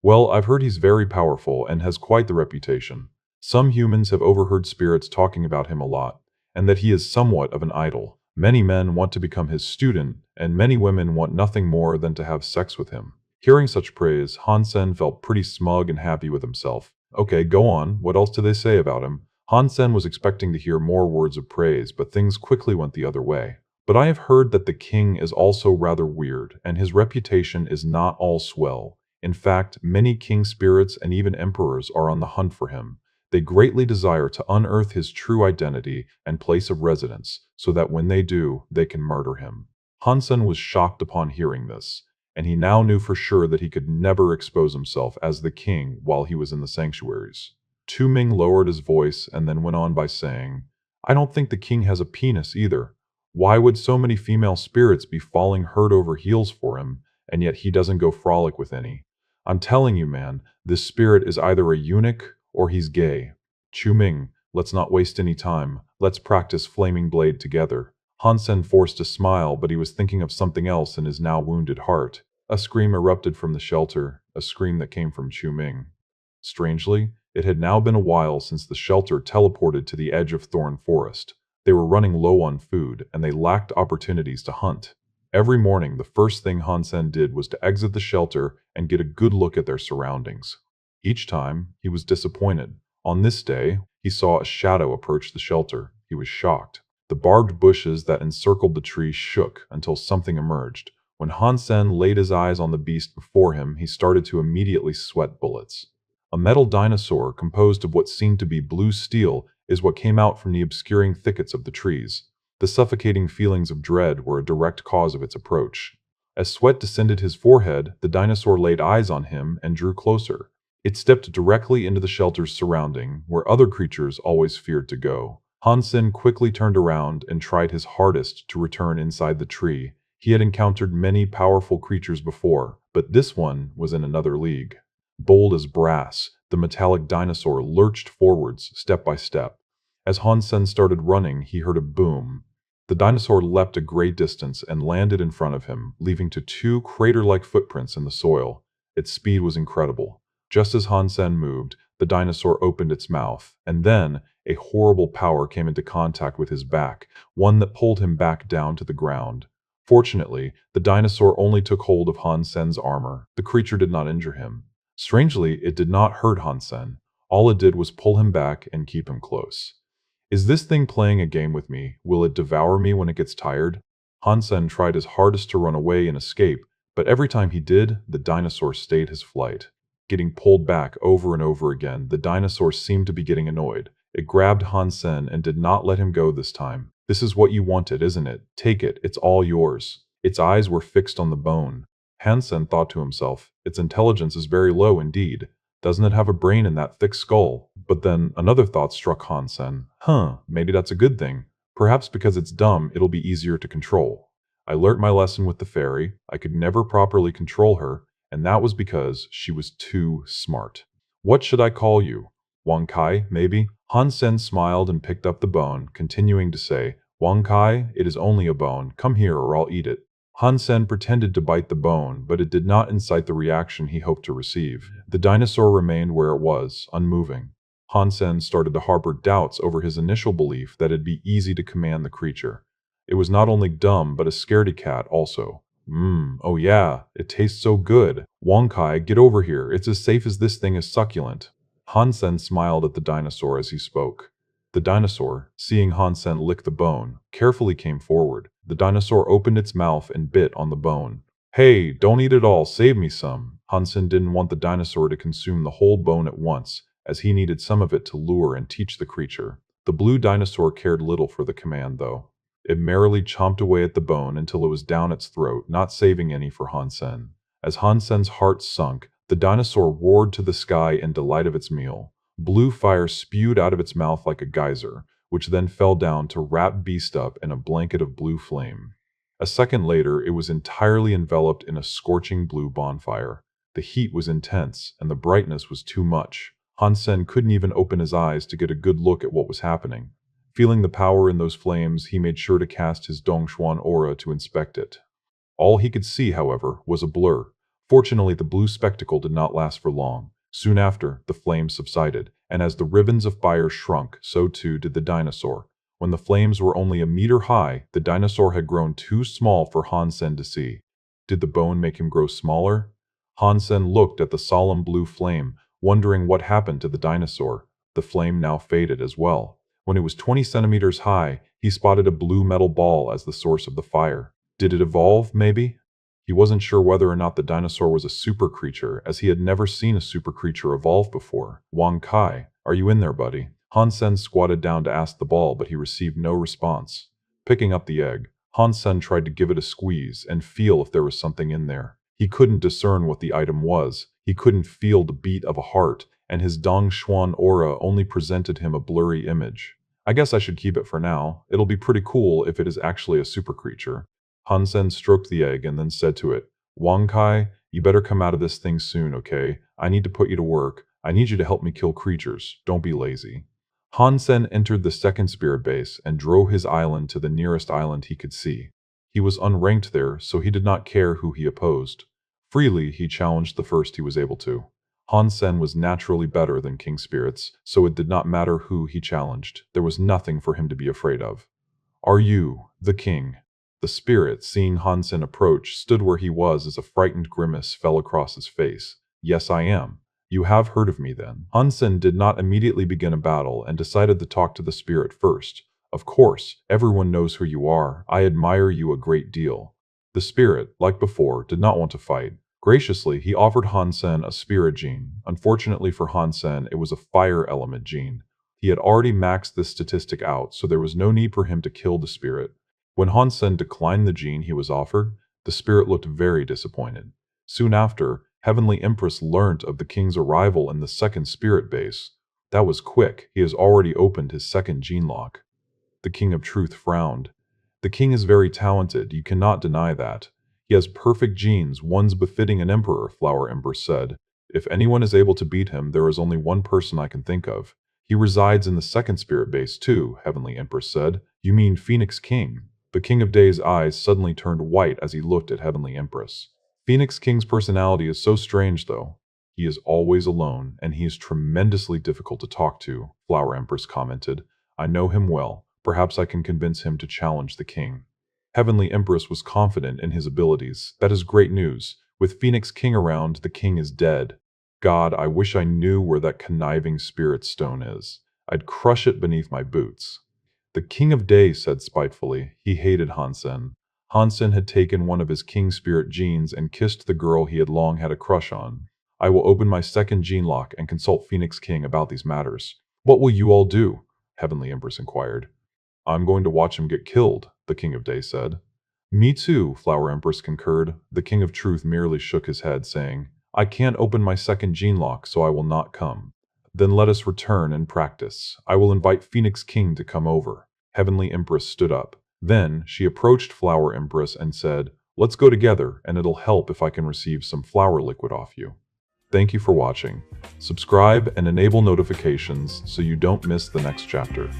"Well, I've heard he's very powerful and has quite the reputation. Some humans have overheard spirits talking about him a lot, and that he is somewhat of an idol. Many men want to become his student, and many women want nothing more than to have sex with him." Hearing such praise, Han Sen felt pretty smug and happy with himself. "Okay, go on. What else do they say about him?" Han Sen was expecting to hear more words of praise, but things quickly went the other way. "But I have heard that the king is also rather weird, and his reputation is not all swell. In fact, many king spirits and even emperors are on the hunt for him. They greatly desire to unearth his true identity and place of residence, so that when they do, they can murder him." Han Sen was shocked upon hearing this, and he now knew for sure that he could never expose himself as the king while he was in the sanctuaries. Tu Ming lowered his voice and then went on by saying, I don't think the king has a penis either. Why would so many female spirits be falling head over heels for him, and yet he doesn't go frolic with any? I'm telling you, man, this spirit is either a eunuch or he's gay. Chu Ming, let's not waste any time. Let's practice Flaming Blade together. Han Sen forced a smile, but he was thinking of something else in his now wounded heart. A scream erupted from the shelter, a scream that came from Chu Ming. Strangely, it had now been a while since the shelter teleported to the edge of Thorn Forest. They were running low on food, and they lacked opportunities to hunt. Every morning, the first thing Han Sen did was to exit the shelter and get a good look at their surroundings. Each time, he was disappointed. On this day, he saw a shadow approach the shelter. He was shocked. The barbed bushes that encircled the tree shook until something emerged. When Han Sen laid his eyes on the beast before him, he started to immediately sweat bullets. A metal dinosaur composed of what seemed to be blue steel is what came out from the obscuring thickets of the trees. The suffocating feelings of dread were a direct cause of its approach. As sweat descended his forehead, the dinosaur laid eyes on him and drew closer. It stepped directly into the shelter's surrounding, where other creatures always feared to go. Han Sen quickly turned around and tried his hardest to return inside the tree. He had encountered many powerful creatures before, but this one was in another league. Bold as brass, the metallic dinosaur lurched forwards, step by step. As Han Sen started running, he heard a boom. The dinosaur leapt a great distance and landed in front of him, leaving two crater-like footprints in the soil. Its speed was incredible. Just as Han Sen moved, the dinosaur opened its mouth, and then a horrible power came into contact with his back, one that pulled him back down to the ground. Fortunately, the dinosaur only took hold of Han Sen's armor. The creature did not injure him. Strangely, it did not hurt Han Sen. All it did was pull him back and keep him close. Is this thing playing a game with me? Will it devour me when it gets tired? Han Sen tried his hardest to run away and escape, but every time he did, the dinosaur stayed his flight. Getting pulled back over and over again, the dinosaur seemed to be getting annoyed. It grabbed Han Sen and did not let him go this time. This is what you wanted, isn't it? Take it, it's all yours. Its eyes were fixed on the bone. Han Sen thought to himself, its intelligence is very low indeed. Doesn't it have a brain in that thick skull? But then another thought struck Han Sen. Maybe that's a good thing. Perhaps because it's dumb, it'll be easier to control. I learnt my lesson with the fairy. I could never properly control her, and that was because she was too smart. What should I call you? Wang Kai, maybe? Han Sen smiled and picked up the bone, continuing to say, Wang Kai, it is only a bone. Come here or I'll eat it. Han Sen pretended to bite the bone, but it did not incite the reaction he hoped to receive. The dinosaur remained where it was, unmoving. Han Sen started to harbor doubts over his initial belief that it'd be easy to command the creature. It was not only dumb, but a scaredy cat also. Oh yeah, it tastes so good. Wang Kai, get over here. It's as safe as this thing is succulent. Han Sen smiled at the dinosaur as he spoke. The dinosaur, seeing Han Sen lick the bone, carefully came forward. The dinosaur opened its mouth and bit on the bone. Hey, don't eat it all, save me some. Han Sen didn't want the dinosaur to consume the whole bone at once, as he needed some of it to lure and teach the creature. The blue dinosaur cared little for the command, though. It merrily chomped away at the bone until it was down its throat, not saving any for Han Sen. As Han Sen's heart sunk, the dinosaur roared to the sky in delight of its meal. Blue fire spewed out of its mouth like a geyser, which then fell down to wrap Beast up in a blanket of blue flame. A second later, it was entirely enveloped in a scorching blue bonfire. The heat was intense, and the brightness was too much. Han Sen couldn't even open his eyes to get a good look at what was happening. Feeling the power in those flames, he made sure to cast his Dongshuan aura to inspect it. All he could see, however, was a blur. Fortunately, the blue spectacle did not last for long. Soon after, the flames subsided, and as the ribbons of fire shrunk, so too did the dinosaur. When the flames were only a meter high, the dinosaur had grown too small for Han Sen to see. Did the bone make him grow smaller? Han Sen looked at the solemn blue flame, wondering what happened to the dinosaur. The flame now faded as well. When it was 20 centimeters high, he spotted a blue metal ball as the source of the fire. Did it evolve, maybe? He wasn't sure whether or not the dinosaur was a super creature, as he had never seen a super creature evolve before. Wang Kai, are you in there, buddy? Han Sen squatted down to ask the ball, but he received no response. Picking up the egg, Han Sen tried to give it a squeeze and feel if there was something in there. He couldn't discern what the item was. He couldn't feel the beat of a heart, and his Dong Xuan aura only presented him a blurry image. I guess I should keep it for now. It'll be pretty cool if it is actually a super creature. Han Sen stroked the egg and then said to it, Wang Kai, you better come out of this thing soon, okay? I need to put you to work. I need you to help me kill creatures. Don't be lazy. Han Sen entered the second spirit base and drove his island to the nearest island he could see. He was unranked there, so he did not care who he opposed. Freely, he challenged the first he was able to. Han Sen was naturally better than king spirits, so it did not matter who he challenged. There was nothing for him to be afraid of. Are you the king? The spirit, seeing Han Sen approach, stood where he was as a frightened grimace fell across his face. Yes, I am. You have heard of me then. Han Sen did not immediately begin a battle and decided to talk to the spirit first. Of course, everyone knows who you are. I admire you a great deal. The spirit, like before, did not want to fight. Graciously, he offered Han Sen a spirit gene. Unfortunately for Han Sen, it was a fire element gene. He had already maxed this statistic out, so there was no need for him to kill the spirit. When Han Sen declined the gene he was offered, the spirit looked very disappointed. Soon after, Heavenly Empress learnt of the king's arrival in the second spirit base. That was quick. He has already opened his second gene lock. The King of Truth frowned. The king is very talented, you cannot deny that. He has perfect genes, ones befitting an emperor, Flower Empress said. If anyone is able to beat him, there is only one person I can think of. He resides in the second spirit base too, Heavenly Empress said. You mean Phoenix King? The King of Day's eyes suddenly turned white as he looked at Heavenly Empress. Phoenix King's personality is so strange, though. He is always alone, and he is tremendously difficult to talk to, Flower Empress commented. I know him well. Perhaps I can convince him to challenge the king. Heavenly Empress was confident in his abilities. That is great news. With Phoenix King around, the king is dead. God, I wish I knew where that conniving spirit stone is. I'd crush it beneath my boots. The King of Day said spitefully. He hated Han Sen. Han Sen had taken one of his king spirit genes and kissed the girl he had long had a crush on. I will open my second gene lock and consult Phoenix King about these matters. What will you all do? Heavenly Empress inquired. I'm going to watch him get killed, the King of Day said. Me too, Flower Empress concurred. The King of Truth merely shook his head, saying, I can't open my second gene lock, so I will not come. Then let us return and practice. I will invite Phoenix King to come over. Heavenly Empress stood up. Then she approached Flower Empress and said, Let's go together, and it'll help if I can receive some flower liquid off you. Thank you for watching. Subscribe and enable notifications so you don't miss the next chapter.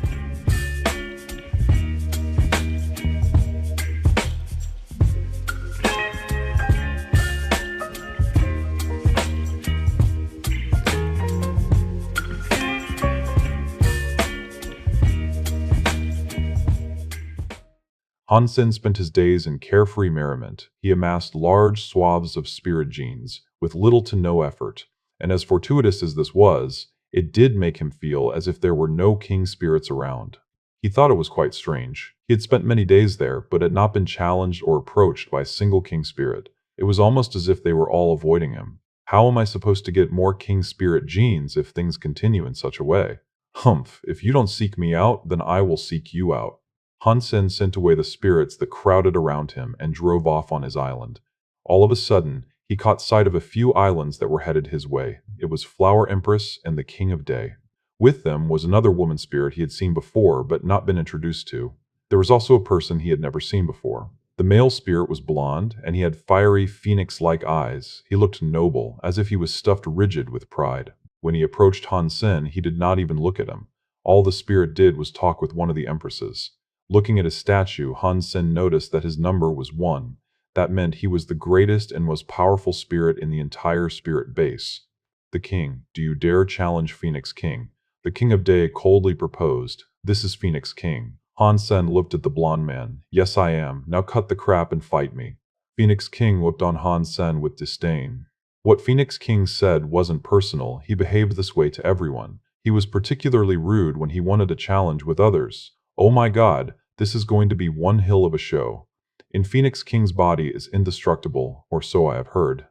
Han Sen spent his days in carefree merriment. He amassed large swaths of spirit genes, with little to no effort, and as fortuitous as this was, it did make him feel as if there were no king spirits around. He thought it was quite strange. He had spent many days there, but had not been challenged or approached by a single king spirit. It was almost as if they were all avoiding him. How am I supposed to get more king spirit genes if things continue in such a way? Humph, if you don't seek me out, then I will seek you out. Han Sen sent away the spirits that crowded around him and drove off on his island. All of a sudden, he caught sight of a few islands that were headed his way. It was Flower Empress and the King of Day. With them was another woman spirit he had seen before but not been introduced to. There was also a person he had never seen before. The male spirit was blonde, and he had fiery, phoenix-like eyes. He looked noble, as if he was stuffed rigid with pride. When he approached Han Sen, he did not even look at him. All the spirit did was talk with one of the empresses. Looking at his statue, Han Sen noticed that his number was 1. That meant he was the greatest and most powerful spirit in the entire spirit base. The king, do you dare challenge Phoenix King? The King of Day coldly proposed. This is Phoenix King. Han Sen looked at the blonde man. Yes, I am. Now cut the crap and fight me. Phoenix King looked on Han Sen with disdain. What Phoenix King said wasn't personal. He behaved this way to everyone. He was particularly rude when he wanted a challenge with others. Oh my God, this is going to be one hill of a show. In Phoenix King's body is indestructible, or so I have heard.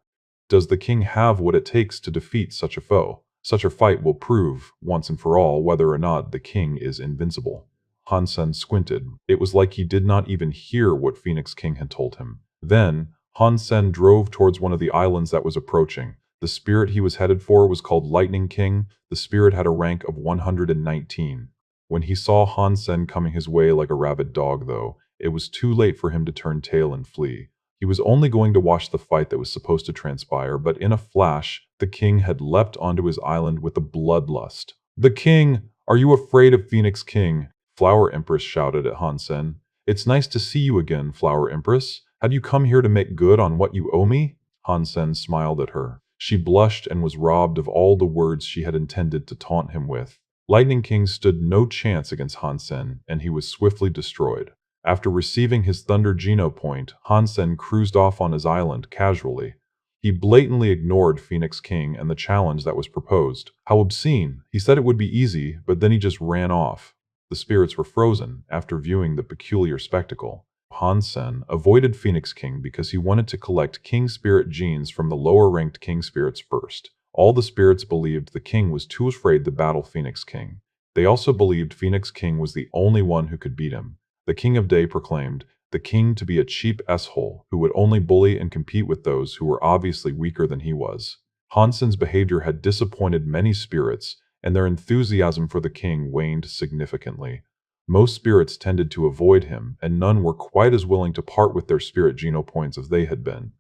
Does the king have what it takes to defeat such a foe? Such a fight will prove, once and for all, whether or not the king is invincible. Han Sen squinted. It was like he did not even hear what Phoenix King had told him. Then, Han Sen drove towards one of the islands that was approaching. The spirit he was headed for was called Lightning King. The spirit had a rank of 119. When he saw Han Sen coming his way like a rabid dog, though, it was too late for him to turn tail and flee. He was only going to watch the fight that was supposed to transpire, but in a flash, the king had leapt onto his island with a bloodlust. "The king! Are you afraid of Phoenix King?" Flower Empress shouted at Han Sen. "It's nice to see you again, Flower Empress. Have you come here to make good on what you owe me?" Han Sen smiled at her. She blushed and was robbed of all the words she had intended to taunt him with. Lightning King stood no chance against Han Sen, and he was swiftly destroyed. After receiving his Thunder Geno point, Han Sen cruised off on his island casually. He blatantly ignored Phoenix King and the challenge that was proposed. How obscene! He said it would be easy, but then he just ran off. The spirits were frozen after viewing the peculiar spectacle. Han Sen avoided Phoenix King because he wanted to collect King Spirit genes from the lower-ranked King Spirits first. All the spirits believed the king was too afraid to battle Phoenix King. They also believed Phoenix King was the only one who could beat him. The King of Day proclaimed the king to be a cheap s-hole who would only bully and compete with those who were obviously weaker than he was. Han Sen's behavior had disappointed many spirits, and their enthusiasm for the king waned significantly. Most spirits tended to avoid him, and none were quite as willing to part with their spirit geno points as they had been.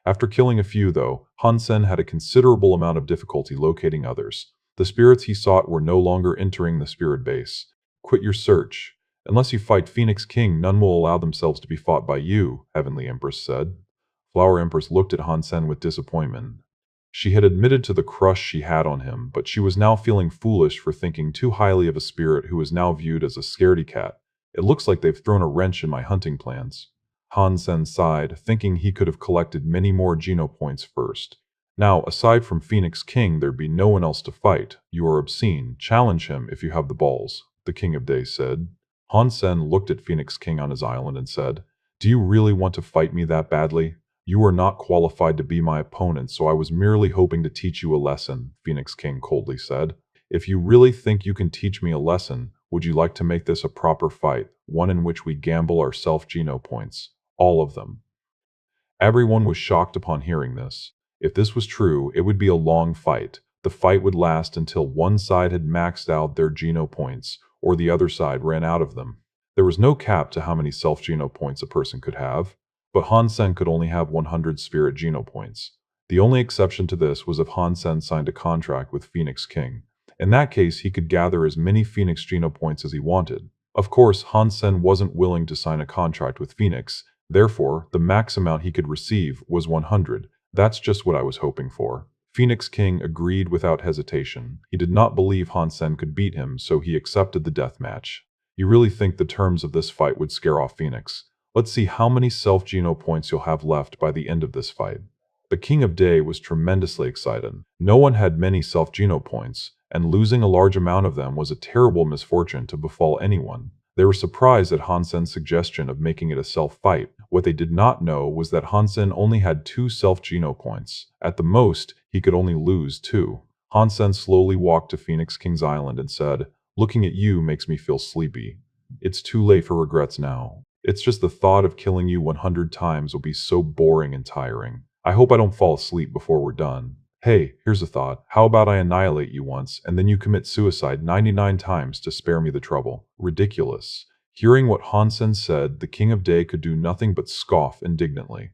After killing a few, though, Han Sen had a considerable amount of difficulty locating others. The spirits he sought were no longer entering the spirit base. "Quit your search. Unless you fight Phoenix King, none will allow themselves to be fought by you," Heavenly Empress said. Flower Empress looked at Han Sen with disappointment. She had admitted to the crush she had on him, but she was now feeling foolish for thinking too highly of a spirit who was now viewed as a scaredy cat. "It looks like they've thrown a wrench in my hunting plans." Han Sen sighed, thinking he could have collected many more Geno points first. Now, aside from Phoenix King, there'd be no one else to fight. "You are obscene. Challenge him if you have the balls," the King of Day said. Han Sen looked at Phoenix King on his island and said, "Do you really want to fight me that badly? You are not qualified to be my opponent, so I was merely hoping to teach you a lesson," Phoenix King coldly said. "If you really think you can teach me a lesson, would you like to make this a proper fight, one in which we gamble our self-geno points? All of them." Everyone was shocked upon hearing this. If this was true, it would be a long fight. The fight would last until one side had maxed out their geno points, or the other side ran out of them. There was no cap to how many self-geno points a person could have, but Han Sen could only have 100 spirit geno points. The only exception to this was if Han Sen signed a contract with Phoenix King. In that case, he could gather as many Phoenix geno points as he wanted. Of course, Han Sen wasn't willing to sign a contract with Phoenix, therefore, the max amount he could receive was 100. "That's just what I was hoping for." Phoenix King agreed without hesitation. He did not believe Han Sen could beat him, so he accepted the death match. "You really think the terms of this fight would scare off Phoenix? Let's see how many self-geno points you'll have left by the end of this fight." The King of Day was tremendously excited. No one had many self-geno points, and losing a large amount of them was a terrible misfortune to befall anyone. They were surprised at Han Sen's suggestion of making it a self-fight. What they did not know was that Han Sen only had 2 self-geno points. At the most, he could only lose 2. Han Sen slowly walked to Phoenix King's Island and said, "Looking at you makes me feel sleepy. It's too late for regrets now. It's just the thought of killing you 100 times will be so boring and tiring. I hope I don't fall asleep before we're done. Hey, here's a thought. How about I annihilate you once, and then you commit suicide 99 times to spare me the trouble?" Ridiculous. Hearing what Han Sen said, the King of Day could do nothing but scoff indignantly.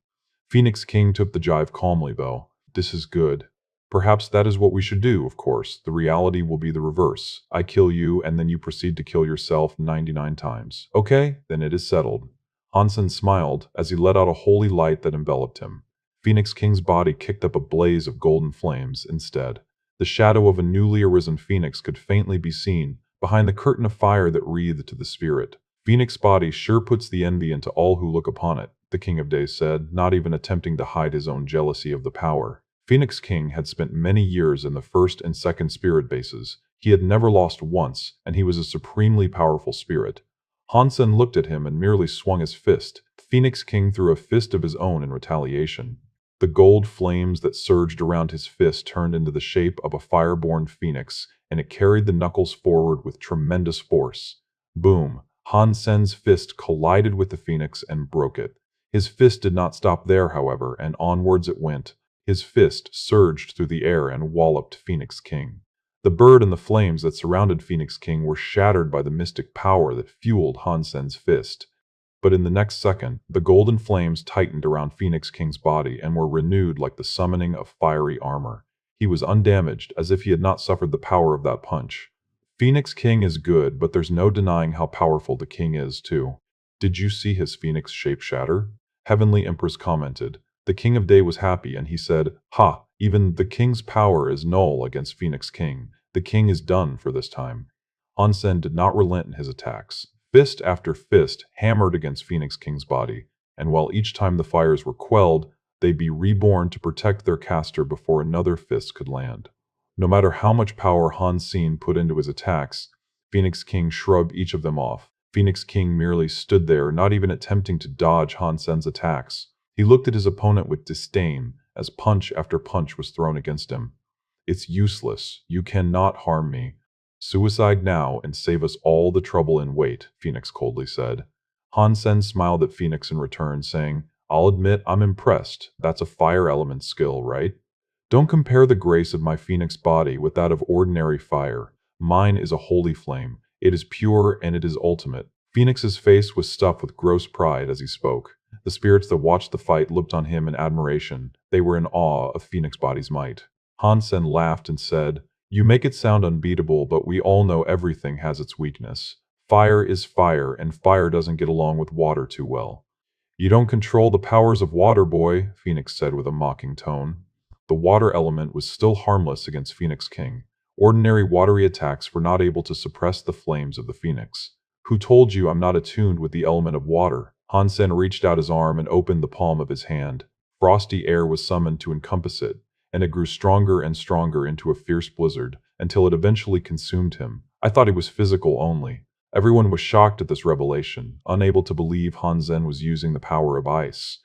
Phoenix King took the jive calmly, though. "This is good. Perhaps that is what we should do, of course. The reality will be the reverse. I kill you, and then you proceed to kill yourself 99 times. Okay, then it is settled." Han Sen smiled as he let out a holy light that enveloped him. Phoenix King's body kicked up a blaze of golden flames instead. The shadow of a newly arisen phoenix could faintly be seen behind the curtain of fire that wreathed to the spirit. "Phoenix body sure puts the envy into all who look upon it," the King of Days said, not even attempting to hide his own jealousy of the power. Phoenix King had spent many years in the first and second spirit bases. He had never lost once, and he was a supremely powerful spirit. Han Sen looked at him and merely swung his fist. Phoenix King threw a fist of his own in retaliation. The gold flames that surged around his fist turned into the shape of a fireborn phoenix, and it carried the knuckles forward with tremendous force. Boom! Han Sen's fist collided with the phoenix and broke it. His fist did not stop there, however, and onwards it went. His fist surged through the air and walloped Phoenix King. The bird and the flames that surrounded Phoenix King were shattered by the mystic power that fueled Han Sen's fist. But in the next second, the golden flames tightened around Phoenix King's body and were renewed like the summoning of fiery armor. He was undamaged, as if he had not suffered the power of that punch. Phoenix King is good, but there's no denying how powerful the king is, too. Did you see his phoenix shape shatter? Heavenly Empress commented. The King of Day was happy, and he said, "Ha, even the king's power is null against Phoenix King. The king is done for this time." Han Sen did not relent in his attacks. Fist after fist hammered against Phoenix King's body, and while each time the fires were quelled, they'd be reborn to protect their caster before another fist could land. No matter how much power Han Sen put into his attacks, Phoenix King shrugged each of them off. Phoenix King merely stood there, not even attempting to dodge Han Sen's attacks. He looked at his opponent with disdain as punch after punch was thrown against him. "It's useless. You cannot harm me. Suicide now and save us all the trouble and wait," Phoenix coldly said. Han Sen smiled at Phoenix in return, saying, "I'll admit I'm impressed. That's a fire element skill, right? Don't compare the grace of my Phoenix body with that of ordinary fire. Mine is a holy flame. It is pure and it is ultimate." Phoenix's face was stuffed with gross pride as he spoke. The spirits that watched the fight looked on him in admiration. They were in awe of Phoenix body's might. Han Sen laughed and said, "You make it sound unbeatable, but we all know everything has its weakness. Fire is fire, and fire doesn't get along with water too well." "You don't control the powers of water, boy," Phoenix said with a mocking tone. The water element was still harmless against Phoenix King. Ordinary watery attacks were not able to suppress the flames of the Phoenix. "Who told you I'm not attuned with the element of water?" Han Sen reached out his arm and opened the palm of his hand. Frosty air was summoned to encompass it, and it grew stronger and stronger into a fierce blizzard, until it eventually consumed him. I thought he was physical only. Everyone was shocked at this revelation, unable to believe Han Sen was using the power of ice.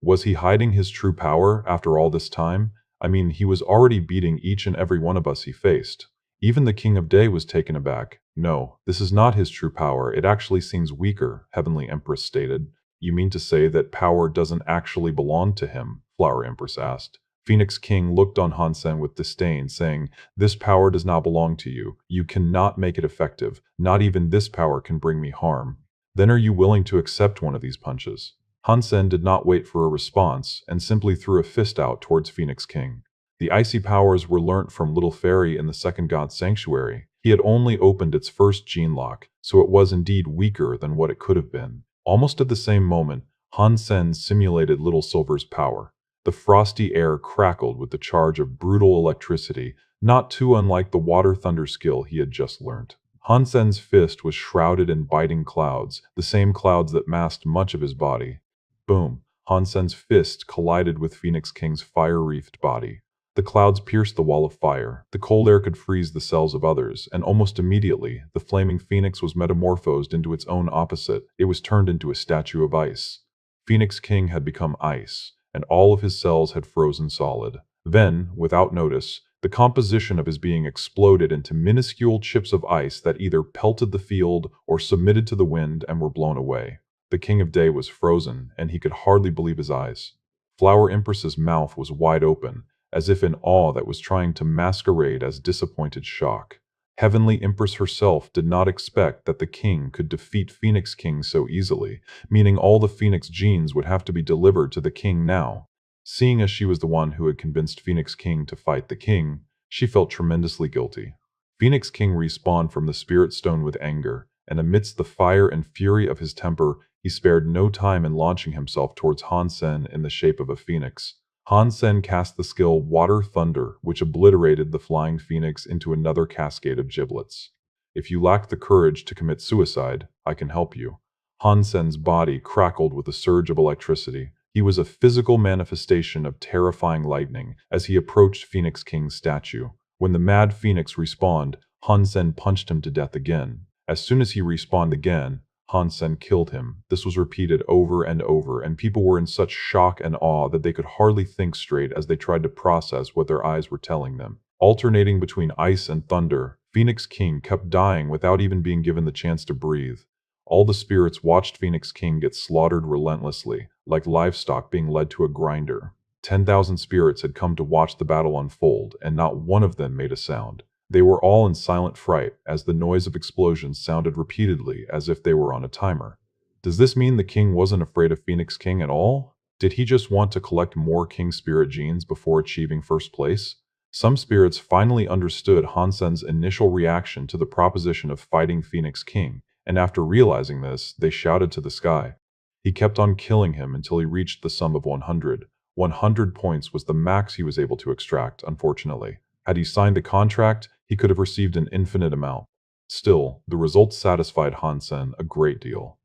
Was he hiding his true power after all this time? I mean, he was already beating each and every one of us he faced. Even the King of Day was taken aback. "No, this is not his true power. It actually seems weaker," Heavenly Empress stated. "You mean to say that power doesn't actually belong to him?" Flower Empress asked. Phoenix King looked on Han Sen with disdain, saying, "This power does not belong to you. You cannot make it effective. Not even this power can bring me harm. Then are you willing to accept one of these punches?" Han Sen did not wait for a response, and simply threw a fist out towards Phoenix King. The icy powers were learnt from Little Fairy in the Second God Sanctuary. He had only opened its first gene lock, so it was indeed weaker than what it could have been. Almost at the same moment, Han Sen simulated Little Silver's power. The frosty air crackled with the charge of brutal electricity, not too unlike the water thunder skill he had just learnt. Han Sen's fist was shrouded in biting clouds, the same clouds that masked much of his body. Boom! Han Sen's fist collided with Phoenix King's fire-wreathed body. The clouds pierced the wall of fire. The cold air could freeze the cells of others, and almost immediately, the flaming phoenix was metamorphosed into its own opposite. It was turned into a statue of ice. Phoenix King had become ice, and all of his cells had frozen solid. Then, without notice, the composition of his being exploded into minuscule chips of ice that either pelted the field or submitted to the wind and were blown away. The King of Day was frozen, and he could hardly believe his eyes. Flower Empress's mouth was wide open, as if in awe that was trying to masquerade as disappointed shock. Heavenly Empress herself did not expect that the king could defeat Phoenix King so easily, meaning all the Phoenix genes would have to be delivered to the king now. Seeing as she was the one who had convinced Phoenix King to fight the king, she felt tremendously guilty. Phoenix King respawned from the Spirit Stone with anger, and amidst the fire and fury of his temper, he spared no time in launching himself towards Han Sen in the shape of a phoenix. Han Sen cast the skill Water Thunder, which obliterated the flying phoenix into another cascade of giblets. "If you lack the courage to commit suicide, I can help you." Han Sen's body crackled with a surge of electricity. He was a physical manifestation of terrifying lightning as he approached Phoenix King's statue. When the mad phoenix respawned, Han Sen punched him to death again. As soon as he respawned again, Han Sen killed him. This was repeated over and over, and people were in such shock and awe that they could hardly think straight as they tried to process what their eyes were telling them. Alternating between ice and thunder, Phoenix King kept dying without even being given the chance to breathe. All the spirits watched Phoenix King get slaughtered relentlessly, like livestock being led to a grinder. 10,000 spirits had come to watch the battle unfold, and not one of them made a sound. They were all in silent fright as the noise of explosions sounded repeatedly as if they were on a timer. Does this mean the king wasn't afraid of Phoenix King at all? Did he just want to collect more king spirit genes before achieving first place? Some spirits finally understood Han Sen's initial reaction to the proposition of fighting Phoenix King, and after realizing this, they shouted to the sky. He kept on killing him until he reached the sum of 100. 100 points was the max he was able to extract, unfortunately. Had he signed the contract, he could have received an infinite amount. Still, the results satisfied Han Sen a great deal.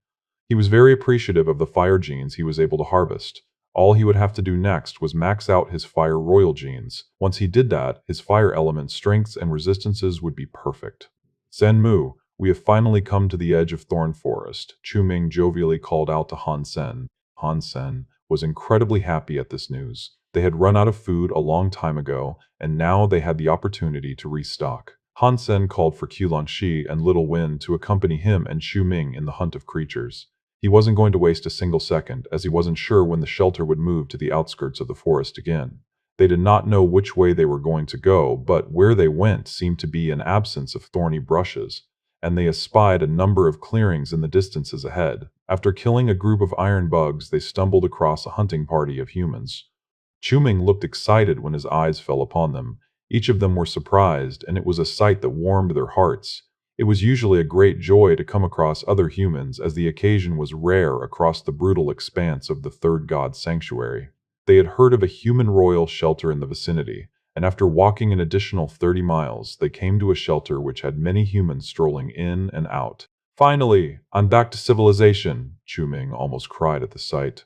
He was very appreciative of the fire genes he was able to harvest. All he would have to do next was max out his fire royal genes. Once he did that, his fire element strengths and resistances would be perfect. Senmu, we have finally come to the edge of Thorn Forest, Chu Ming jovially called out to Han Sen. Han Sen was incredibly happy at this news. They had run out of food a long time ago, and now they had the opportunity to restock. Han Sen called for Qulangshi and Little Wind to accompany him and Chu Ming in the hunt of creatures. He wasn't going to waste a single second, as he wasn't sure when the shelter would move to the outskirts of the forest again. They did not know which way they were going to go, but where they went seemed to be an absence of thorny brushes, and they espied a number of clearings in the distances ahead. After killing a group of iron bugs, they stumbled across a hunting party of humans. Chuming looked excited when his eyes fell upon them. Each of them were surprised, and it was a sight that warmed their hearts. It was usually a great joy to come across other humans, as the occasion was rare across the brutal expanse of the third god's sanctuary. They had heard of a human royal shelter in the vicinity, and after walking an additional 30 miles, they came to a shelter which had many humans strolling in and out. Finally, I'm back to civilization, Chuming almost cried at the sight.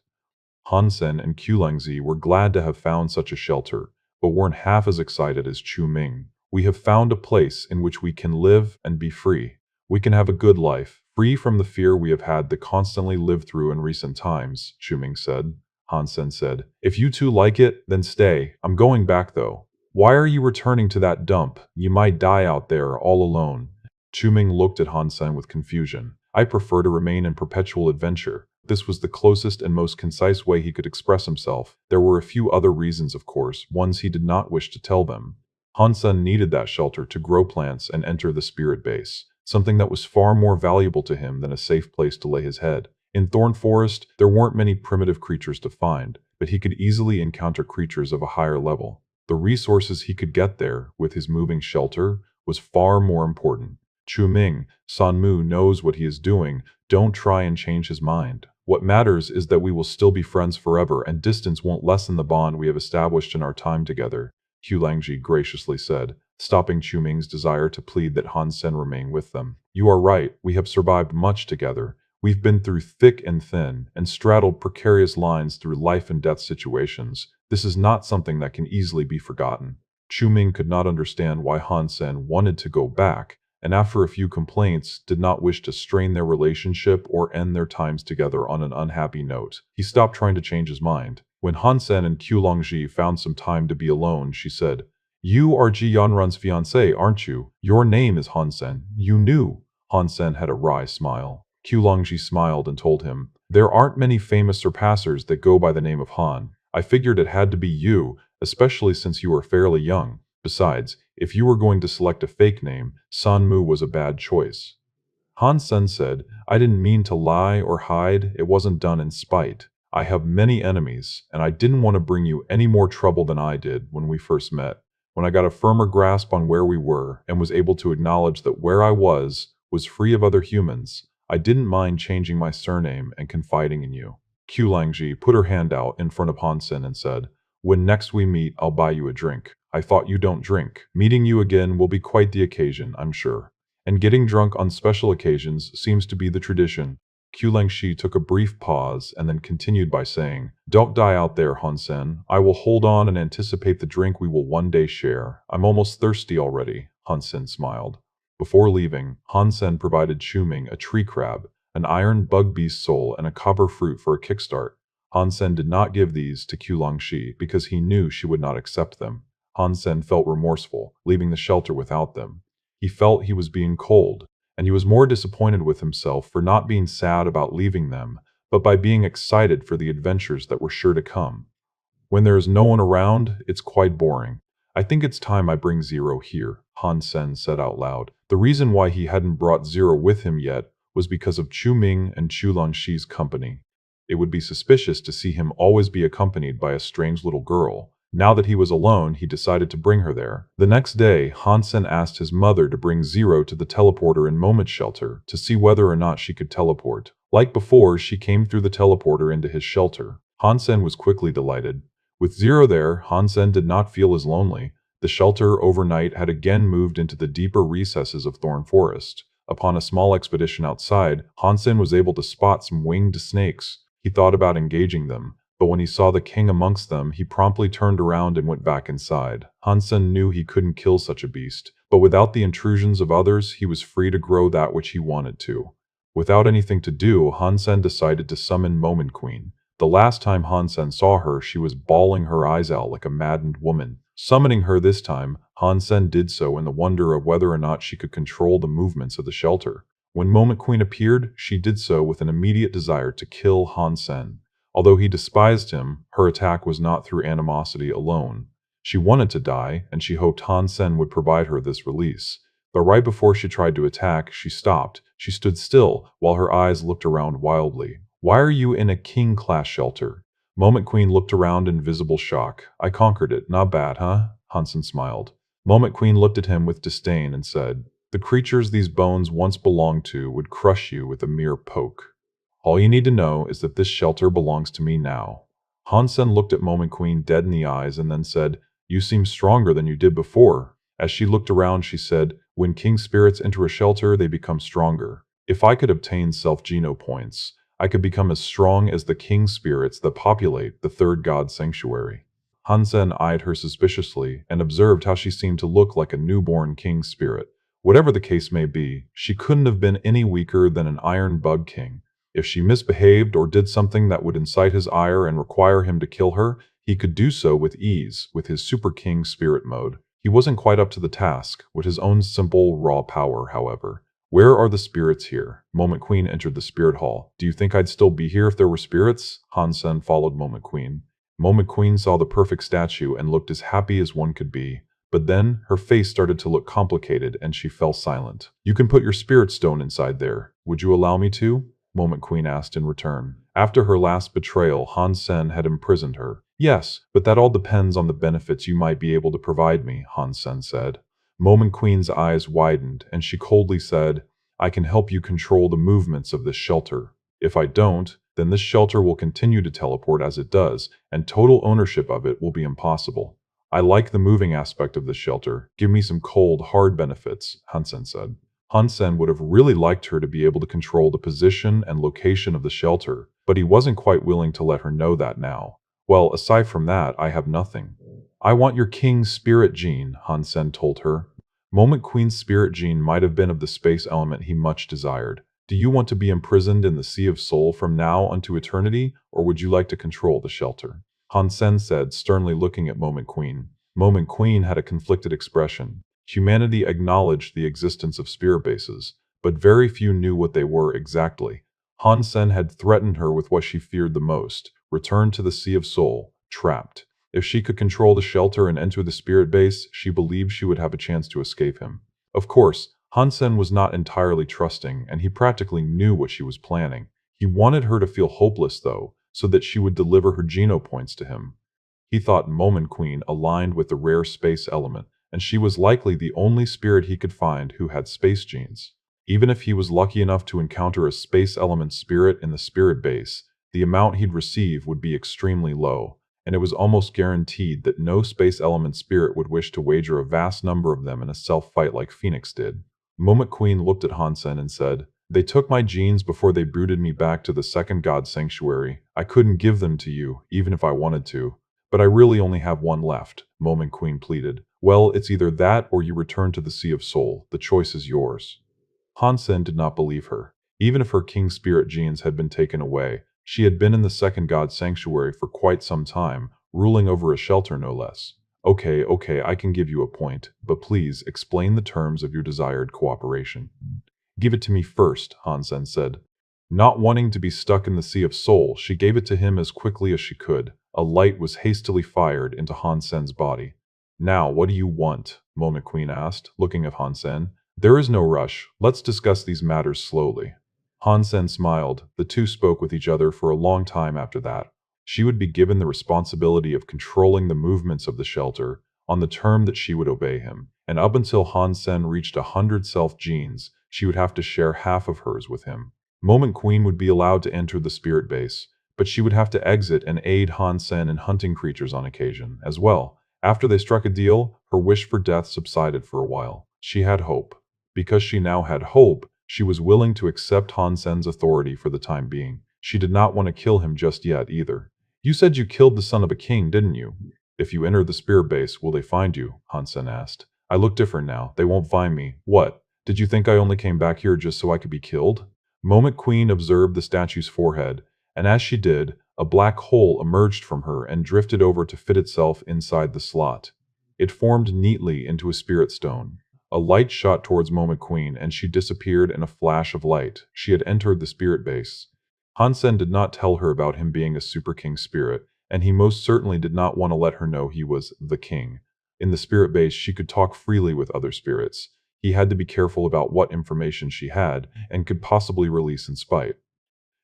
Han Sen and Qulangzi were glad to have found such a shelter, but weren't half as excited as Chu Ming. We have found a place in which we can live and be free. We can have a good life, free from the fear we have had to constantly live through in recent times, Chu Ming said. Han Sen said, if you two like it, then stay. I'm going back though. Why are you returning to that dump? You might die out there all alone. Chu Ming looked at Han Sen with confusion. I prefer to remain in perpetual adventure. This was the closest and most concise way he could express himself. There were a few other reasons, of course, ones he did not wish to tell them. Han Sen needed that shelter to grow plants and enter the spirit base, something that was far more valuable to him than a safe place to lay his head. In Thorn Forest, there weren't many primitive creatures to find, but he could easily encounter creatures of a higher level. The resources he could get there, with his moving shelter, was far more important. Chu Ming, Sanmu knows what he is doing. Don't try and change his mind. What matters is that we will still be friends forever, and distance won't lessen the bond we have established in our time together, Qulangji graciously said, stopping Chu Ming's desire to plead that Han Sen remain with them. You are right, we have survived much together. We've been through thick and thin, and straddled precarious lines through life and death situations. This is not something that can easily be forgotten. Chu Ming could not understand why Han Sen wanted to go back, and after a few complaints, did not wish to strain their relationship or end their times together on an unhappy note. He stopped trying to change his mind. When Han Sen and Qulangji found some time to be alone, she said, You are Ji Yanran's fiancé, aren't you? Your name is Han Sen. You knew. Han Sen had a wry smile. Qulangji smiled and told him, There aren't many famous surpassers that go by the name of Han. I figured it had to be you, especially since you are fairly young. Besides, if you were going to select a fake name, Sanmu was a bad choice. Han Sen said, I didn't mean to lie or hide, it wasn't done in spite. I have many enemies, and I didn't want to bring you any more trouble than I did when we first met. When I got a firmer grasp on where we were, and was able to acknowledge that where I was free of other humans, I didn't mind changing my surname and confiding in you. Qulangji put her hand out in front of Han Sen and said, When next we meet, I'll buy you a drink. I thought you don't drink. Meeting you again will be quite the occasion, I'm sure. And getting drunk on special occasions seems to be the tradition. Qulangshi took a brief pause and then continued by saying, Don't die out there, Han Sen. I will hold on and anticipate the drink we will one day share. I'm almost thirsty already, Han Sen smiled. Before leaving, Han Sen provided Chu Ming a tree crab, an iron bug beast soul, and a copper fruit for a kickstart. Han Sen did not give these to Qulangshi because he knew she would not accept them. Han Sen felt remorseful, leaving the shelter without them. He felt he was being cold, and he was more disappointed with himself for not being sad about leaving them, but by being excited for the adventures that were sure to come. When there is no one around, it's quite boring. I think it's time I bring Zero here, Han Sen said out loud. The reason why he hadn't brought Zero with him yet was because of Chu Ming and Chu Longxi's company. It would be suspicious to see him always be accompanied by a strange little girl. Now that he was alone, he decided to bring her there. The next day, Han Sen asked his mother to bring Zero to the teleporter in Moment Shelter to see whether or not she could teleport. Like before, she came through the teleporter into his shelter. Han Sen was quickly delighted. With Zero there, Han Sen did not feel as lonely. The shelter overnight had again moved into the deeper recesses of Thorn Forest. Upon a small expedition outside, Han Sen was able to spot some winged snakes. He thought about engaging them, but when he saw the king amongst them, he promptly turned around and went back inside. Han Sen knew he couldn't kill such a beast, but without the intrusions of others, he was free to grow that which he wanted to. Without anything to do, Han Sen decided to summon Moment Queen. The last time Han Sen saw her, she was bawling her eyes out like a maddened woman. Summoning her this time, Han Sen did so in the wonder of whether or not she could control the movements of the shelter. When Moment Queen appeared, she did so with an immediate desire to kill Han Sen. Although he despised him, her attack was not through animosity alone. She wanted to die, and she hoped Han Sen would provide her this release. But right before she tried to attack, she stopped. She stood still, while her eyes looked around wildly. "Why are you in a king-class shelter?" Moment Queen looked around in visible shock. "I conquered it. Not bad, huh?" Han Sen smiled. Moment Queen looked at him with disdain and said, "The creatures these bones once belonged to would crush you with a mere poke. All you need to know is that this shelter belongs to me now." Han Sen looked at Moment Queen dead in the eyes and then said, "You seem stronger than you did before." As she looked around, she said, "When king spirits enter a shelter, they become stronger. If I could obtain self-geno points, I could become as strong as the king spirits that populate the third god sanctuary." Han Sen eyed her suspiciously and observed how she seemed to look like a newborn king spirit. Whatever the case may be, she couldn't have been any weaker than an iron bug king. If she misbehaved or did something that would incite his ire and require him to kill her, he could do so with ease with his Super King spirit mode. He wasn't quite up to the task with his own simple, raw power, however. "Where are the spirits here?" Moment Queen entered the spirit hall. "Do you think I'd still be here if there were spirits?" Han Sen followed Moment Queen. Moment Queen saw the perfect statue and looked as happy as one could be. But then, her face started to look complicated and she fell silent. "You can put your spirit stone inside there. Would you allow me to?" Moment Queen asked in return. After her last betrayal, Han Sen had imprisoned her. "Yes, but that all depends on the benefits you might be able to provide me," Han Sen said. Moment Queen's eyes widened, and she coldly said, "I can help you control the movements of this shelter. If I don't, then this shelter will continue to teleport as it does, and total ownership of it will be impossible. I like the moving aspect of this shelter. Give me some cold, hard benefits," Han Sen said. Han Sen would have really liked her to be able to control the position and location of the shelter, but he wasn't quite willing to let her know that now. "Well, aside from that, I have nothing." "I want your king's spirit gene," Han Sen told her. Moment Queen's spirit gene might have been of the space element he much desired. "Do you want to be imprisoned in the Sea of Soul from now unto eternity, or would you like to control the shelter?" Han Sen said, sternly looking at Moment Queen. Moment Queen had a conflicted expression. Humanity acknowledged the existence of spirit bases, but very few knew what they were exactly. Han Sen had threatened her with what she feared the most: return to the Sea of Soul, trapped. If she could control the shelter and enter the spirit base, she believed she would have a chance to escape him. Of course, Han Sen was not entirely trusting, and he practically knew what she was planning. He wanted her to feel hopeless, though, so that she would deliver her geno points to him. He thought Moment Queen aligned with the rare space element, and she was likely the only spirit he could find who had space genes. Even if he was lucky enough to encounter a space element spirit in the spirit base, the amount he'd receive would be extremely low, and it was almost guaranteed that no space element spirit would wish to wager a vast number of them in a self-fight like Phoenix did. Moment Queen looked at Han Sen and said, "They took my genes before they brooded me back to the second god sanctuary. I couldn't give them to you, even if I wanted to. But I really only have one left," Moment Queen pleaded. "Well, it's either that or you return to the Sea of Soul. The choice is yours." Han Sen did not believe her. Even if her king spirit genes had been taken away, she had been in the second god sanctuary for quite some time, ruling over a shelter no less. Okay, I can give you a point, but please explain the terms of your desired cooperation." "Give it to me first," Han Sen said. Not wanting to be stuck in the Sea of Soul, she gave it to him as quickly as she could. A light was hastily fired into Han Sen's body. Now, what do you want? Moment Queen asked, looking at Han Sen. There is no rush. Let's discuss these matters slowly. Han Sen smiled. The two spoke with each other for a long time after that. She would be given the responsibility of controlling the movements of the shelter, on the term that she would obey him. And up until Han Sen reached 100 self-genes, she would have to share half of hers with him. Moment Queen would be allowed to enter the spirit base, but she would have to exit and aid Han Sen in hunting creatures on occasion, as well. After they struck a deal, her wish for death subsided for a while. She had hope. Because she now had hope, she was willing to accept Han Sen's authority for the time being. She did not want to kill him just yet either. You said you killed the son of a king, didn't you? If you enter the spirit base, will they find you? Han Sen asked. I look different now. They won't find me. What? Did you think I only came back here just so I could be killed? Moment Queen observed the statue's forehead, and as she did, a black hole emerged from her and drifted over to fit itself inside the slot. It formed neatly into a spirit stone. A light shot towards Moment Queen, and she disappeared in a flash of light. She had entered the spirit base. Han Sen did not tell her about him being a Super King spirit, and he most certainly did not want to let her know he was the king. In the spirit base, she could talk freely with other spirits. He had to be careful about what information she had, and could possibly release in spite.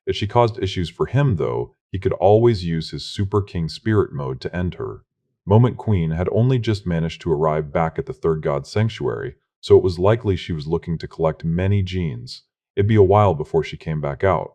If she caused issues for him, though, he could always use his Super King Spirit mode to end her. Moment Queen had only just managed to arrive back at the Third God Sanctuary, so it was likely she was looking to collect many genes. It'd be a while before she came back out.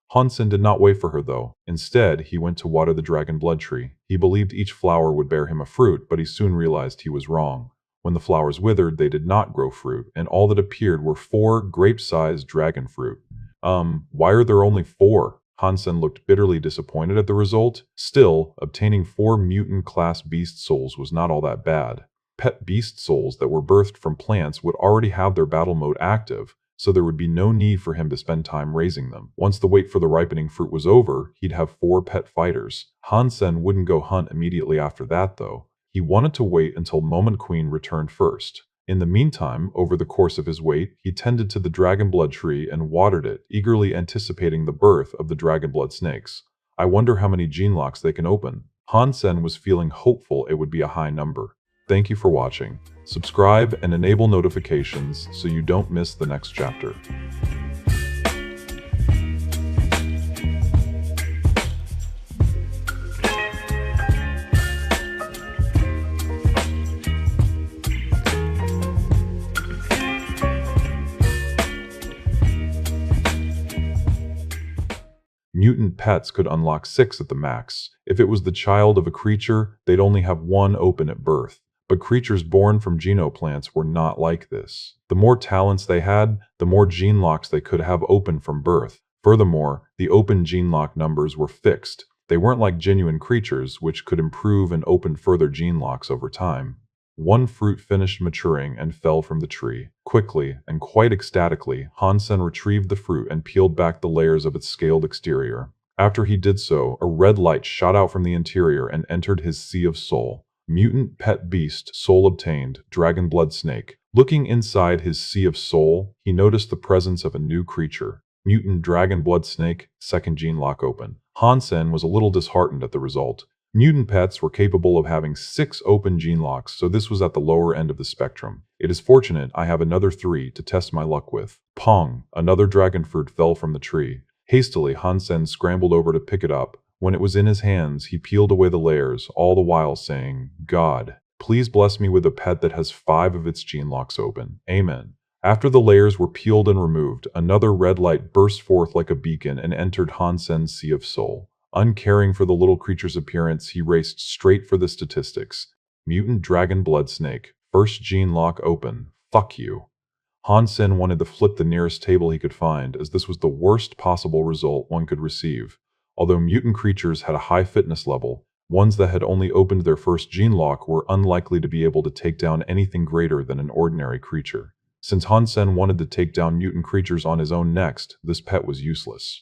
Han Sen did not wait for her, though. Instead, he went to water the dragon blood tree. He believed each flower would bear him a fruit, but he soon realized he was wrong. When the flowers withered, they did not grow fruit, and all that appeared were 4 grape-sized dragon fruit. Why are there only 4? Han Sen looked bitterly disappointed at the result. Still, obtaining 4 mutant-class beast souls was not all that bad. Pet beast souls that were birthed from plants would already have their battle mode active, so there would be no need for him to spend time raising them. Once the wait for the ripening fruit was over, he'd have 4 pet fighters. Han Sen wouldn't go hunt immediately after that, though. He wanted to wait until Moment Queen returned first. In the meantime, over the course of his wait, he tended to the dragon blood tree and watered it, eagerly anticipating the birth of the dragon blood snakes. I wonder how many gene locks they can open. Han Sen was feeling hopeful it would be a high number. Thank you for watching. Subscribe and enable notifications so you don't miss the next chapter. Mutant pets could unlock 6 at the max. If it was the child of a creature, they'd only have 1 open at birth. But creatures born from genoplants were not like this. The more talents they had, the more gene locks they could have open from birth. Furthermore, the open gene lock numbers were fixed. They weren't like genuine creatures, which could improve and open further gene locks over time. 1 fruit finished maturing and fell from the tree. Quickly, and quite ecstatically, Han Sen retrieved the fruit and peeled back the layers of its scaled exterior. After he did so, a red light shot out from the interior and entered his sea of soul. Mutant pet beast, soul obtained, dragon blood snake. Looking inside his sea of soul, he noticed the presence of a new creature. Mutant dragon blood snake, 2nd gene lock open. Han Sen was a little disheartened at the result. Mutant pets were capable of having 6 open gene locks, so this was at the lower end of the spectrum. It is fortunate I have another 3 to test my luck with. Pong! Another dragon fruit fell from the tree. Hastily, Han Sen scrambled over to pick it up. When it was in his hands, he peeled away the layers, all the while saying, God, please bless me with a pet that has 5 of its gene locks open. Amen. After the layers were peeled and removed, another red light burst forth like a beacon and entered Han Sen's sea of soul. Uncaring for the little creature's appearance, he raced straight for the statistics. Mutant dragon blood snake, 1st gene lock open. Fuck you. Han Sen wanted to flip the nearest table he could find, as this was the worst possible result one could receive. Although mutant creatures had a high fitness level, ones that had only opened their 1st gene lock were unlikely to be able to take down anything greater than an ordinary creature. Since Han Sen wanted to take down mutant creatures on his own next, this pet was useless.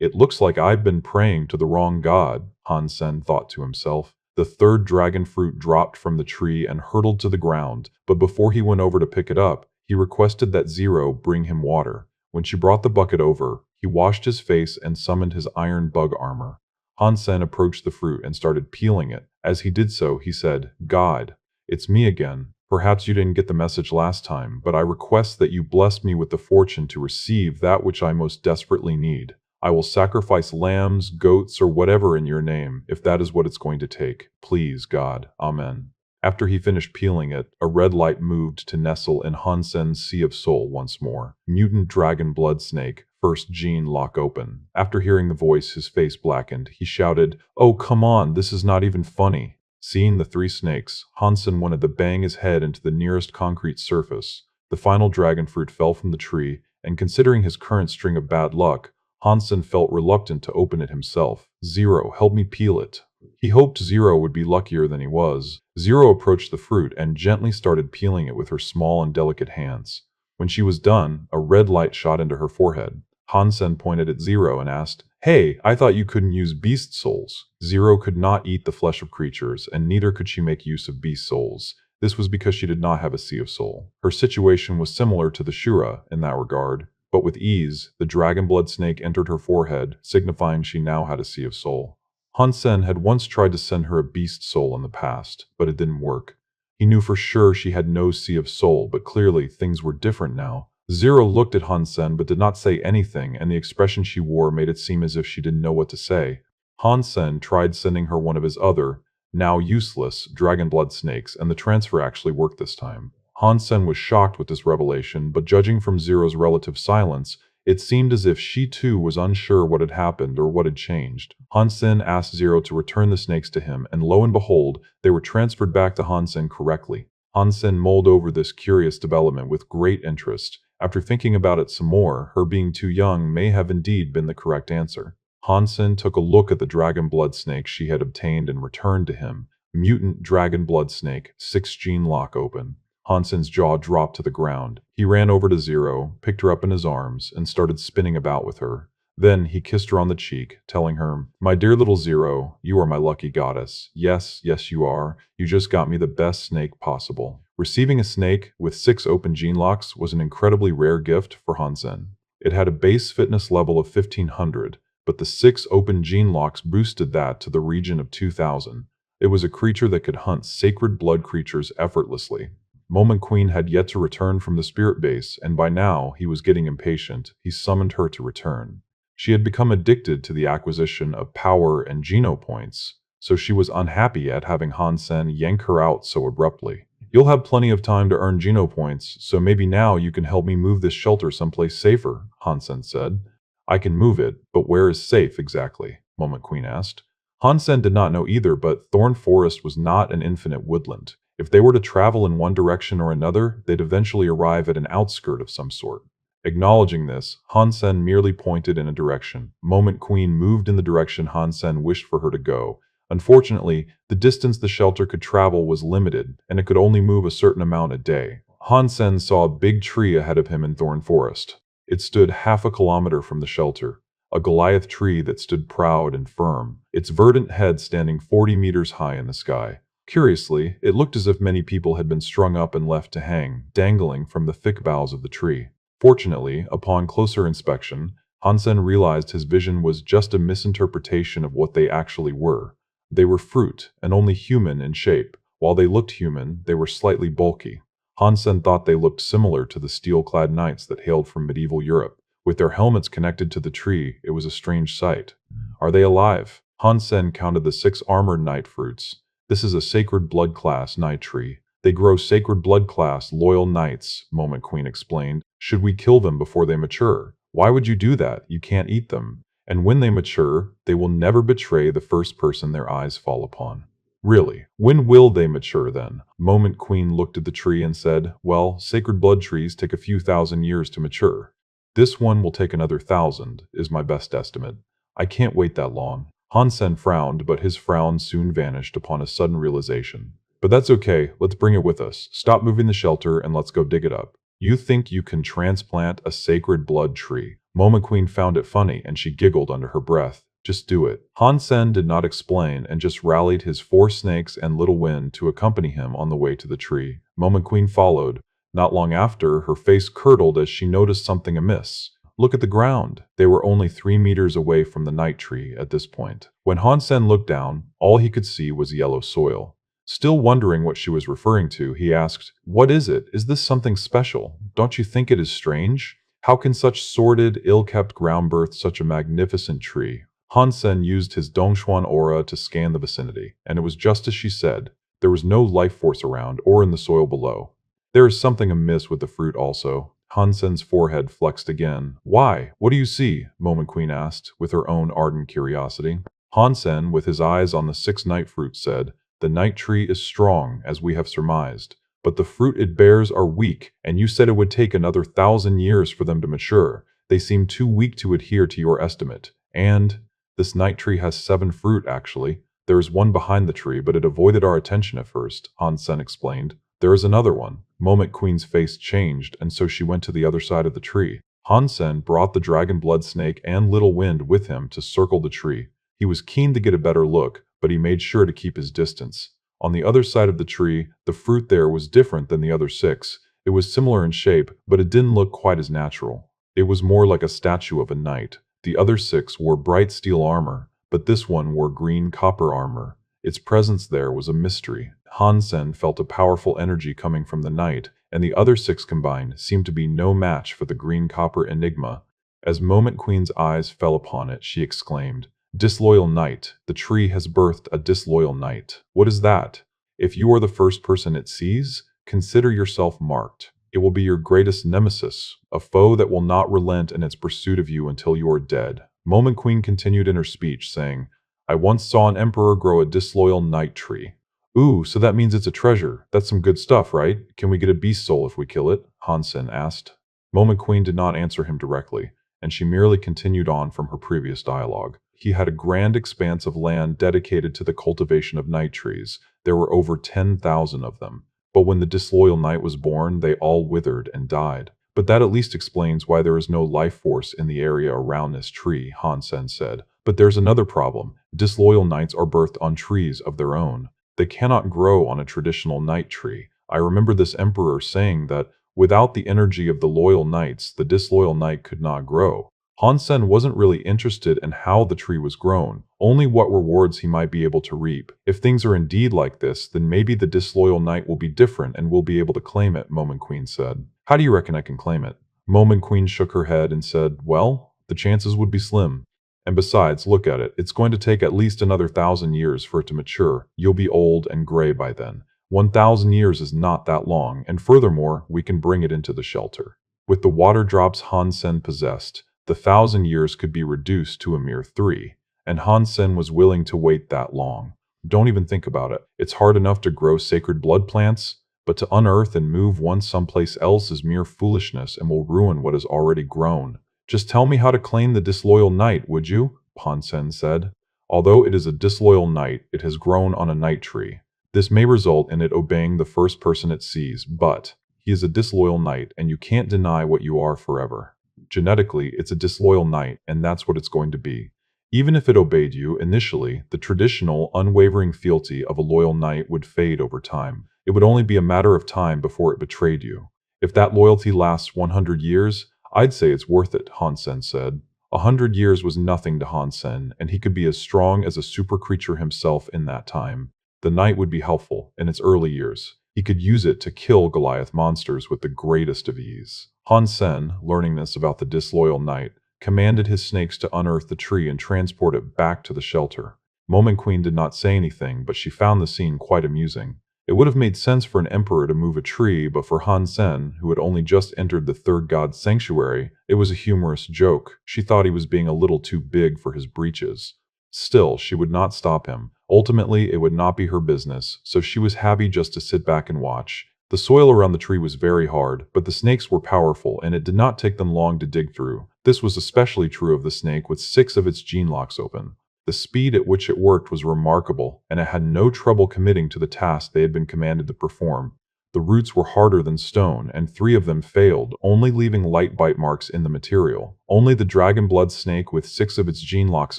It looks like I've been praying to the wrong god, Han Sen thought to himself. The 3rd dragon fruit dropped from the tree and hurtled to the ground, but before he went over to pick it up, he requested that Zero bring him water. When she brought the bucket over, he washed his face and summoned his iron bug armor. Han Sen approached the fruit and started peeling it. As he did so, he said, God. It's me again. Perhaps you didn't get the message last time, but I request that you bless me with the fortune to receive that which I most desperately need. I will sacrifice lambs, goats, or whatever in your name, if that is what it's going to take. Please, God. Amen. After he finished peeling it, a red light moved to nestle in Han Sen's Sea of Soul once more. Mutant dragon blood snake, first gene lock open. After hearing the voice, his face blackened. He shouted, "Oh, come on, this is not even funny." Seeing the three snakes, Han Sen wanted to bang his head into the nearest concrete surface. The final dragon fruit fell from the tree, and considering his current string of bad luck, Han Sen felt reluctant to open it himself. "Zero, help me peel it." He hoped Zero would be luckier than he was. Zero approached the fruit and gently started peeling it with her small and delicate hands. When she was done, a red light shot into her forehead. Han Sen pointed at Zero and asked, "Hey, I thought you couldn't use beast souls." Zero could not eat the flesh of creatures, and neither could she make use of beast souls. This was because she did not have a Sea of Soul. Her situation was similar to the Shura in that regard, but with ease, the dragon blood snake entered her forehead, signifying she now had a Sea of Soul. Han Sen had once tried to send her a beast soul in the past, but it didn't work. He knew for sure she had no Sea of Soul, but clearly things were different now. Zero looked at Han Sen but did not say anything, and the expression she wore made it seem as if she didn't know what to say. Han Sen tried sending her one of his other, now useless, dragon blood snakes, and the transfer actually worked this time. Han Sen was shocked with this revelation, but judging from Zero's relative silence, it seemed as if she too was unsure what had happened or what had changed. Han Sen asked Zero to return the snakes to him, and lo and behold, they were transferred back to Han Sen correctly. Han Sen mulled over this curious development with great interest. After thinking about it some more, her being too young may have indeed been the correct answer. Han Sen took a look at the dragon blood snake she had obtained and returned to him. Mutant dragon blood snake, 6 gene lock open. Han Sen's jaw dropped to the ground. He ran over to Zero, picked her up in his arms, and started spinning about with her. Then he kissed her on the cheek, telling her, "My dear little Zero, you are my lucky goddess. Yes, yes you are. You just got me the best snake possible." Receiving a snake with 6 open gene locks was an incredibly rare gift for Han Sen. It had a base fitness level of 1500, but the 6 open gene locks boosted that to the region of 2000. It was a creature that could hunt sacred blood creatures effortlessly. Moment Queen had yet to return from the spirit base, and by now he was getting impatient. He summoned her to return. She had become addicted to the acquisition of power and geno points, so she was unhappy at having Han Sen yank her out so abruptly. "You'll have plenty of time to earn geno points, so maybe now you can help me move this shelter someplace safer," Han Sen said. "I can move it, but where is safe exactly?" Moment Queen asked. Han Sen did not know either, but Thorn Forest was not an infinite woodland. If they were to travel in one direction or another, they'd eventually arrive at an outskirt of some sort. Acknowledging this, Han Sen merely pointed in a direction. Moment Queen moved in the direction Han Sen wished for her to go. Unfortunately, the distance the shelter could travel was limited, and it could only move a certain amount a day. Han Sen saw a big tree ahead of him in Thorn Forest. It stood half a kilometer from the shelter. A Goliath tree that stood proud and firm, its verdant head standing 40 meters high in the sky. Curiously, it looked as if many people had been strung up and left to hang, dangling from the thick boughs of the tree. Fortunately, upon closer inspection, Han Sen realized his vision was just a misinterpretation of what they actually were. They were fruit, and only human in shape. While they looked human, they were slightly bulky. Han Sen thought they looked similar to the steel-clad knights that hailed from medieval Europe. With their helmets connected to the tree, it was a strange sight. "Are they alive?" Han Sen counted the 6 armored knight fruits. "This is a sacred blood class knight tree. They grow sacred blood class loyal knights," Moment Queen explained. "Should we kill them before they mature?" "Why would you do that? You can't eat them. And when they mature, they will never betray the first person their eyes fall upon." "Really? When will they mature then?" Moment Queen looked at the tree and said, "Well, sacred blood trees take a few thousand years to mature. This one will take another 1,000, is my best estimate. I can't wait that long." Han Sen frowned, but his frown soon vanished upon a sudden realization. "But that's okay, let's bring it with us. Stop moving the shelter and let's go dig it up." "You think you can transplant a sacred blood tree?" Moment Queen found it funny and she giggled under her breath. "Just do it." Han Sen did not explain and just rallied his 4 snakes and Little Wind to accompany him on the way to the tree. Moment Queen followed. Not long after, her face curdled as she noticed something amiss. Look at the ground. They were only 3 meters away from the night tree at this point. When Han Sen looked down, all he could see was yellow soil. Still wondering what she was referring to, he asked, "What is it? Is this something special? Don't you think it is strange? How can such sordid, ill-kept ground birth such a magnificent tree?" Han Sen used his Dongxuan aura to scan the vicinity, and it was just as she said. There was no life force around or in the soil below. "There is something amiss with the fruit also." Han Sen's forehead flexed again. "Why? What do you see?" Moment Queen asked, with her own ardent curiosity. Han Sen, with his eyes on the 6 night fruits, said, "The night tree is strong, as we have surmised, but the fruit it bears are weak, and you said it would take another 1,000 years for them to mature. They seem too weak to adhere to your estimate. And this night tree has 7 fruit, actually. There is one behind the tree, but it avoided our attention at first," Han Sen explained. "There is another one." Moment Queen's face changed, and so she went to the other side of the tree. Han Sen brought the dragon blood snake and Little Wind with him to circle the tree. He was keen to get a better look, but he made sure to keep his distance. On the other side of the tree, the fruit there was different than the other 6. It was similar in shape, but it didn't look quite as natural. It was more like a statue of a knight. The other 6 wore bright steel armor, but this one wore green copper armor. Its presence there was a mystery. Han Sen felt a powerful energy coming from the knight, and the other 6 combined seemed to be no match for the green copper enigma. As Moment Queen's eyes fell upon it, she exclaimed, "Disloyal knight. The tree has birthed a disloyal knight. What is that? If you are the first person it sees, consider yourself marked. It will be your greatest nemesis, a foe that will not relent in its pursuit of you until you are dead." Moment Queen continued in her speech, saying, "I once saw an emperor grow a disloyal night tree." "Ooh, so that means it's a treasure. That's some good stuff, right? Can we get a beast soul if we kill it?" Han Sen asked. Moment Queen did not answer him directly, and she merely continued on from her previous dialogue. He had a grand expanse of land dedicated to the cultivation of night trees. There were over 10,000 of them. But when the disloyal knight was born, they all withered and died. "But that at least explains why there is no life force in the area around this tree," Han Sen said. "But there's another problem. Disloyal knights are birthed on trees of their own. They cannot grow on a traditional night tree. I remember this emperor saying that without the energy of the loyal knights, the disloyal knight could not grow." Han Sen wasn't really interested in how the tree was grown, only what rewards he might be able to reap. "If things are indeed like this, then maybe the disloyal knight will be different and we'll be able to claim it," Moment Queen said. "How do you reckon I can claim it?" Moment Queen shook her head and said, "Well, the chances would be slim. And besides, look at it. It's going to take at least another 1,000 years for it to mature. You'll be old and gray by then. 1,000 years is not that long, and furthermore, we can bring it into the shelter." With the water drops Han Sen possessed, the 1,000 years could be reduced to a mere 3, and Han Sen was willing to wait that long. Don't even think about it. It's hard enough to grow sacred blood plants, but to unearth and move one someplace else is mere foolishness and will ruin what is already grown. "Just tell me how to claim the disloyal knight, would you?" Han Sen said. "Although it is a disloyal knight, it has grown on a night tree. This may result in it obeying the first person it sees, but he is a disloyal knight, and you can't deny what you are forever. Genetically, it's a disloyal knight, and that's what it's going to be. Even if it obeyed you initially, the traditional, unwavering fealty of a loyal knight would fade over time. It would only be a matter of time before it betrayed you. If that loyalty lasts 100 years, I'd say it's worth it," Han Sen said. 100 years was nothing to Han Sen, and he could be as strong as a super creature himself in that time. The knight would be helpful in its early years. He could use it to kill Goliath monsters with the greatest of ease. Han Sen, learning this about the disloyal knight, commanded his snakes to unearth the tree and transport it back to the shelter. Moment Queen did not say anything, but she found the scene quite amusing. It would have made sense for an emperor to move a tree, but for Han Sen, who had only just entered the third god's sanctuary, it was a humorous joke. She thought he was being a little too big for his breeches. Still, she would not stop him. Ultimately, it would not be her business, so she was happy just to sit back and watch. The soil around the tree was very hard, but the snakes were powerful, and it did not take them long to dig through. This was especially true of the snake with 6 of its gene locks open. The speed at which it worked was remarkable, and it had no trouble committing to the task they had been commanded to perform. The roots were harder than stone, and 3 of them failed, only leaving light bite marks in the material. Only the dragon blood snake with 6 of its gene locks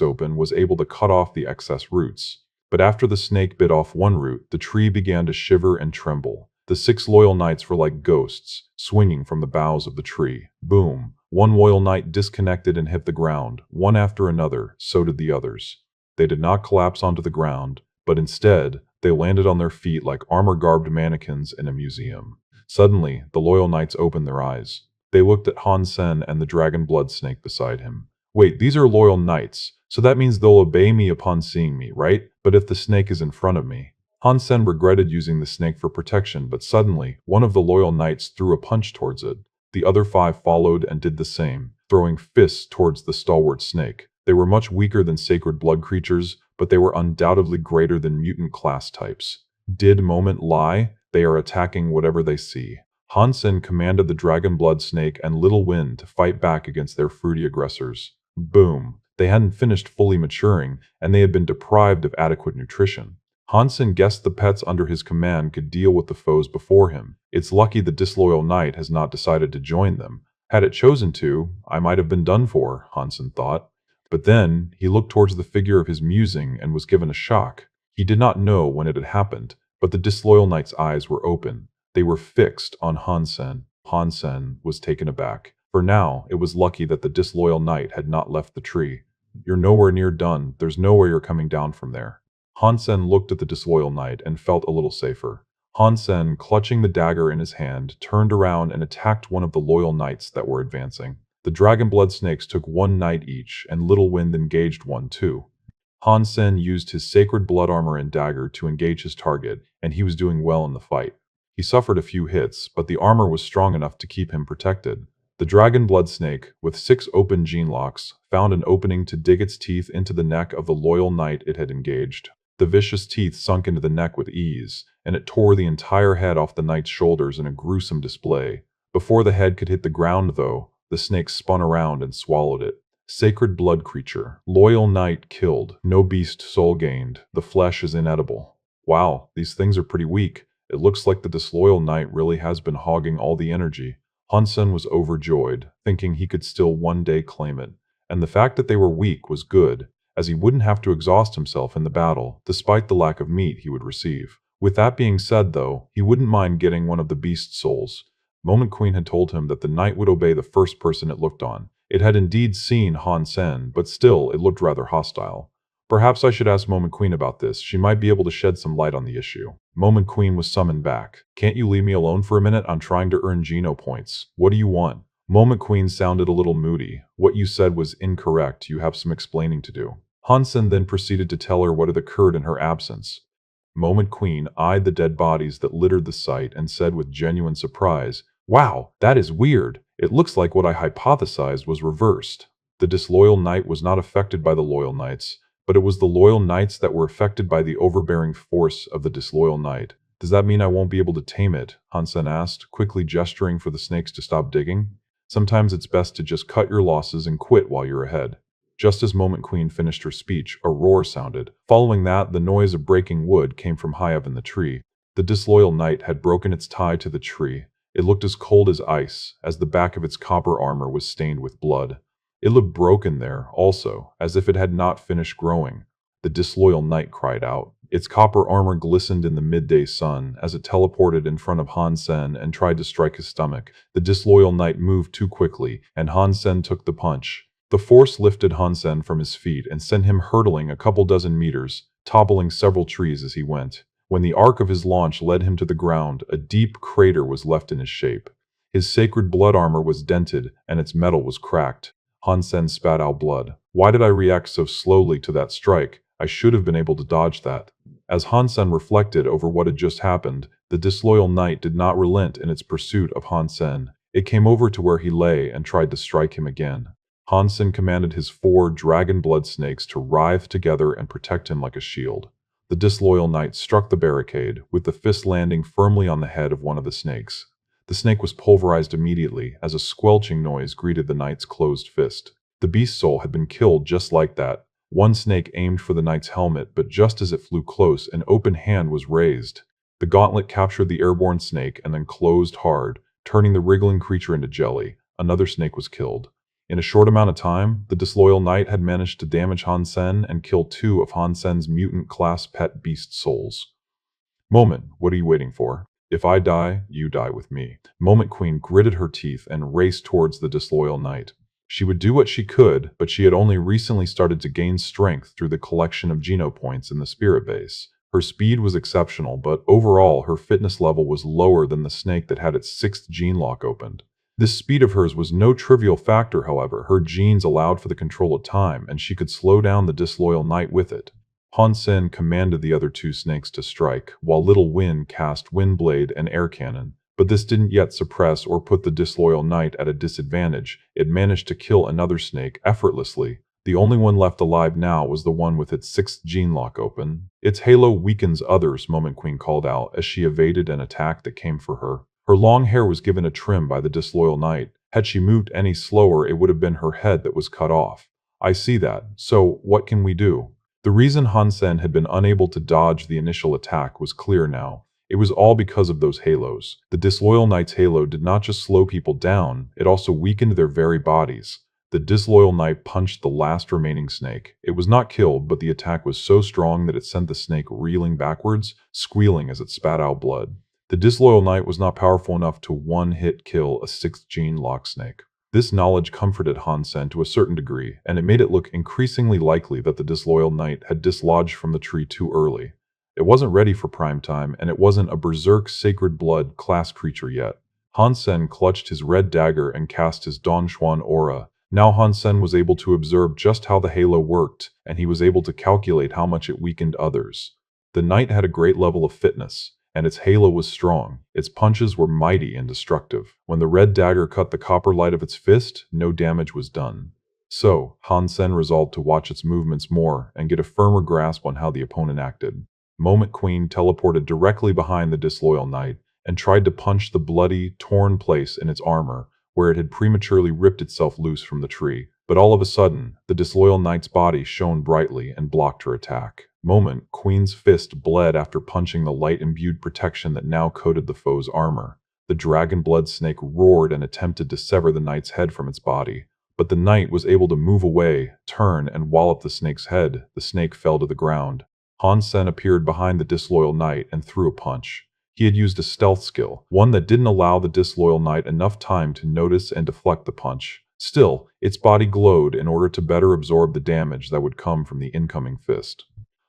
open was able to cut off the excess roots. But after the snake bit off one root, the tree began to shiver and tremble. The 6 loyal knights were like ghosts, swinging from the boughs of the tree. Boom! One loyal knight disconnected and hit the ground. One after another, so did the others. They did not collapse onto the ground, but instead, They landed on their feet like armor-garbed mannequins in a museum. Suddenly, the loyal knights opened their eyes. They looked at Han Sen and the dragon blood snake beside him. Wait, these are loyal knights, so that means they'll obey me upon seeing me, right? But if the snake is in front of me? Han Sen regretted using the snake for protection, but suddenly, one of the loyal knights threw a punch towards it. The other 5 followed and did the same, throwing fists towards the stalwart snake. They were much weaker than sacred blood creatures, but they were undoubtedly greater than mutant class types. Did moment lie? They are attacking whatever they see. Han Sen commanded the dragon blood snake and Little Wind to fight back against their fruity aggressors. Boom. They hadn't finished fully maturing, and they had been deprived of adequate nutrition. Han Sen guessed the pets under his command could deal with the foes before him. It's lucky the disloyal knight has not decided to join them. Had it chosen to, I might have been done for, Han Sen thought. But then, he looked towards the figure of his musing and was given a shock. He did not know when it had happened, but the disloyal knight's eyes were open. They were fixed on Han Sen. Han Sen was taken aback. For now, it was lucky that the disloyal knight had not left the tree. You're nowhere near done. There's nowhere you're coming down from there. Han Sen looked at the disloyal knight and felt a little safer. Han Sen, clutching the dagger in his hand, turned around and attacked one of the loyal knights that were advancing. The dragon blood snakes took 1 knight each, and Little Wind engaged one too. Han Sen used his sacred blood armor and dagger to engage his target, and he was doing well in the fight. He suffered a few hits, but the armor was strong enough to keep him protected. The dragon blood snake, with 6 open gene locks, found an opening to dig its teeth into the neck of the loyal knight it had engaged. The vicious teeth sunk into the neck with ease, and it tore the entire head off the knight's shoulders in a gruesome display. Before the head could hit the ground, though, the snake spun around and swallowed it. Sacred blood creature. Loyal knight killed. No beast soul gained. The flesh is inedible. Wow, these things are pretty weak. It looks like the disloyal knight really has been hogging all the energy. Han Sen was overjoyed, thinking he could still one day claim it. And the fact that they were weak was good, as he wouldn't have to exhaust himself in the battle, despite the lack of meat he would receive. With that being said, though, he wouldn't mind getting one of the beast souls. Moment Queen had told him that the knight would obey the first person it looked on. It had indeed seen Han Sen, but still it looked rather hostile. Perhaps I should ask Moment Queen about this. She might be able to shed some light on the issue. Moment Queen was summoned back. Can't you leave me alone for a minute? I'm trying to earn Geno points. What do you want? Moment Queen sounded a little moody. What you said was incorrect. You have some explaining to do. Han Sen then proceeded to tell her what had occurred in her absence. Moment Queen eyed the dead bodies that littered the site and said with genuine surprise, "Wow, that is weird. It looks like what I hypothesized was reversed. The disloyal knight was not affected by the loyal knights, but it was the loyal knights that were affected by the overbearing force of the disloyal knight. Does that mean I won't be able to tame it?" Han Sen asked, quickly gesturing for the snakes to stop digging. Sometimes it's best to just cut your losses and quit while you're ahead. Just as Moment Queen finished her speech, a roar sounded. Following that, the noise of breaking wood came from high up in the tree. The disloyal knight had broken its tie to the tree. It looked as cold as ice, as the back of its copper armor was stained with blood. It looked broken there, also, as if it had not finished growing. The disloyal knight cried out. Its copper armor glistened in the midday sun as it teleported in front of Han Sen and tried to strike his stomach. The disloyal knight moved too quickly, and Han Sen took the punch. The force lifted Han Sen from his feet and sent him hurtling a couple dozen meters, toppling several trees as he went. When the arc of his launch led him to the ground, a deep crater was left in his shape. His sacred blood armor was dented, and its metal was cracked. Han Sen spat out blood. Why did I react so slowly to that strike? I should have been able to dodge that. As Han Sen reflected over what had just happened, the disloyal knight did not relent in its pursuit of Han Sen. It came over to where he lay and tried to strike him again. Han Sen commanded his 4 dragon blood snakes to writhe together and protect him like a shield. The disloyal knight struck the barricade, with the fist landing firmly on the head of one of the snakes. The snake was pulverized immediately as a squelching noise greeted the knight's closed fist. The beast soul had been killed just like that. One snake aimed for the knight's helmet, but just as it flew close, an open hand was raised. The gauntlet captured the airborne snake and then closed hard, turning the wriggling creature into jelly. Another snake was killed. In a short amount of time, the disloyal knight had managed to damage Han Sen and kill 2 of Han Sen's mutant-class pet beast souls. Moment, what are you waiting for? If I die, you die with me. Moment Queen gritted her teeth and raced towards the disloyal knight. She would do what she could, but she had only recently started to gain strength through the collection of Geno points in the spirit base. Her speed was exceptional, but overall her fitness level was lower than the snake that had its sixth gene lock opened. This speed of hers was no trivial factor, however. Her genes allowed for the control of time, and she could slow down the disloyal knight with it. Han Sen commanded the other two snakes to strike, while Little Wind cast Windblade and Air Cannon. But this didn't yet suppress or put the disloyal knight at a disadvantage. It managed to kill another snake effortlessly. The only one left alive now was the one with its sixth gene lock open. "Its halo weakens others," Moment Queen called out as she evaded an attack that came for her. Her long hair was given a trim by the disloyal knight. Had she moved any slower, it would have been her head that was cut off. "I see that. So, what can we do?" The reason Han Sen had been unable to dodge the initial attack was clear now. It was all because of those halos. The disloyal knight's halo did not just slow people down, it also weakened their very bodies. The disloyal knight punched the last remaining snake. It was not killed, but the attack was so strong that it sent the snake reeling backwards, squealing as it spat out blood. The disloyal knight was not powerful enough to one-hit kill a sixth gene lock snake. This knowledge comforted Han Sen to a certain degree, and it made it look increasingly likely that the disloyal knight had dislodged from the tree too early. It wasn't ready for prime time, and it wasn't a berserk sacred blood class creature yet. Han Sen clutched his red dagger and cast his Don Xuan aura. Now Han Sen was able to observe just how the halo worked, and he was able to calculate how much it weakened others. The knight had a great level of fitness, and its halo was strong. Its punches were mighty and destructive. When the red dagger cut the copper light of its fist, no damage was done. So, Han Sen resolved to watch its movements more and get a firmer grasp on how the opponent acted. Moment Queen teleported directly behind the disloyal knight and tried to punch the bloody, torn place in its armor where it had prematurely ripped itself loose from the tree. But all of a sudden, the disloyal knight's body shone brightly and blocked her attack. Moment Queen's fist bled after punching the light-imbued protection that now coated the foe's armor. The dragon blood snake roared and attempted to sever the knight's head from its body. But the knight was able to move away, turn, and wallop the snake's head. The snake fell to the ground. Han Sen appeared behind the disloyal knight and threw a punch. He had used a stealth skill, one that didn't allow the disloyal knight enough time to notice and deflect the punch. Still, its body glowed in order to better absorb the damage that would come from the incoming fist.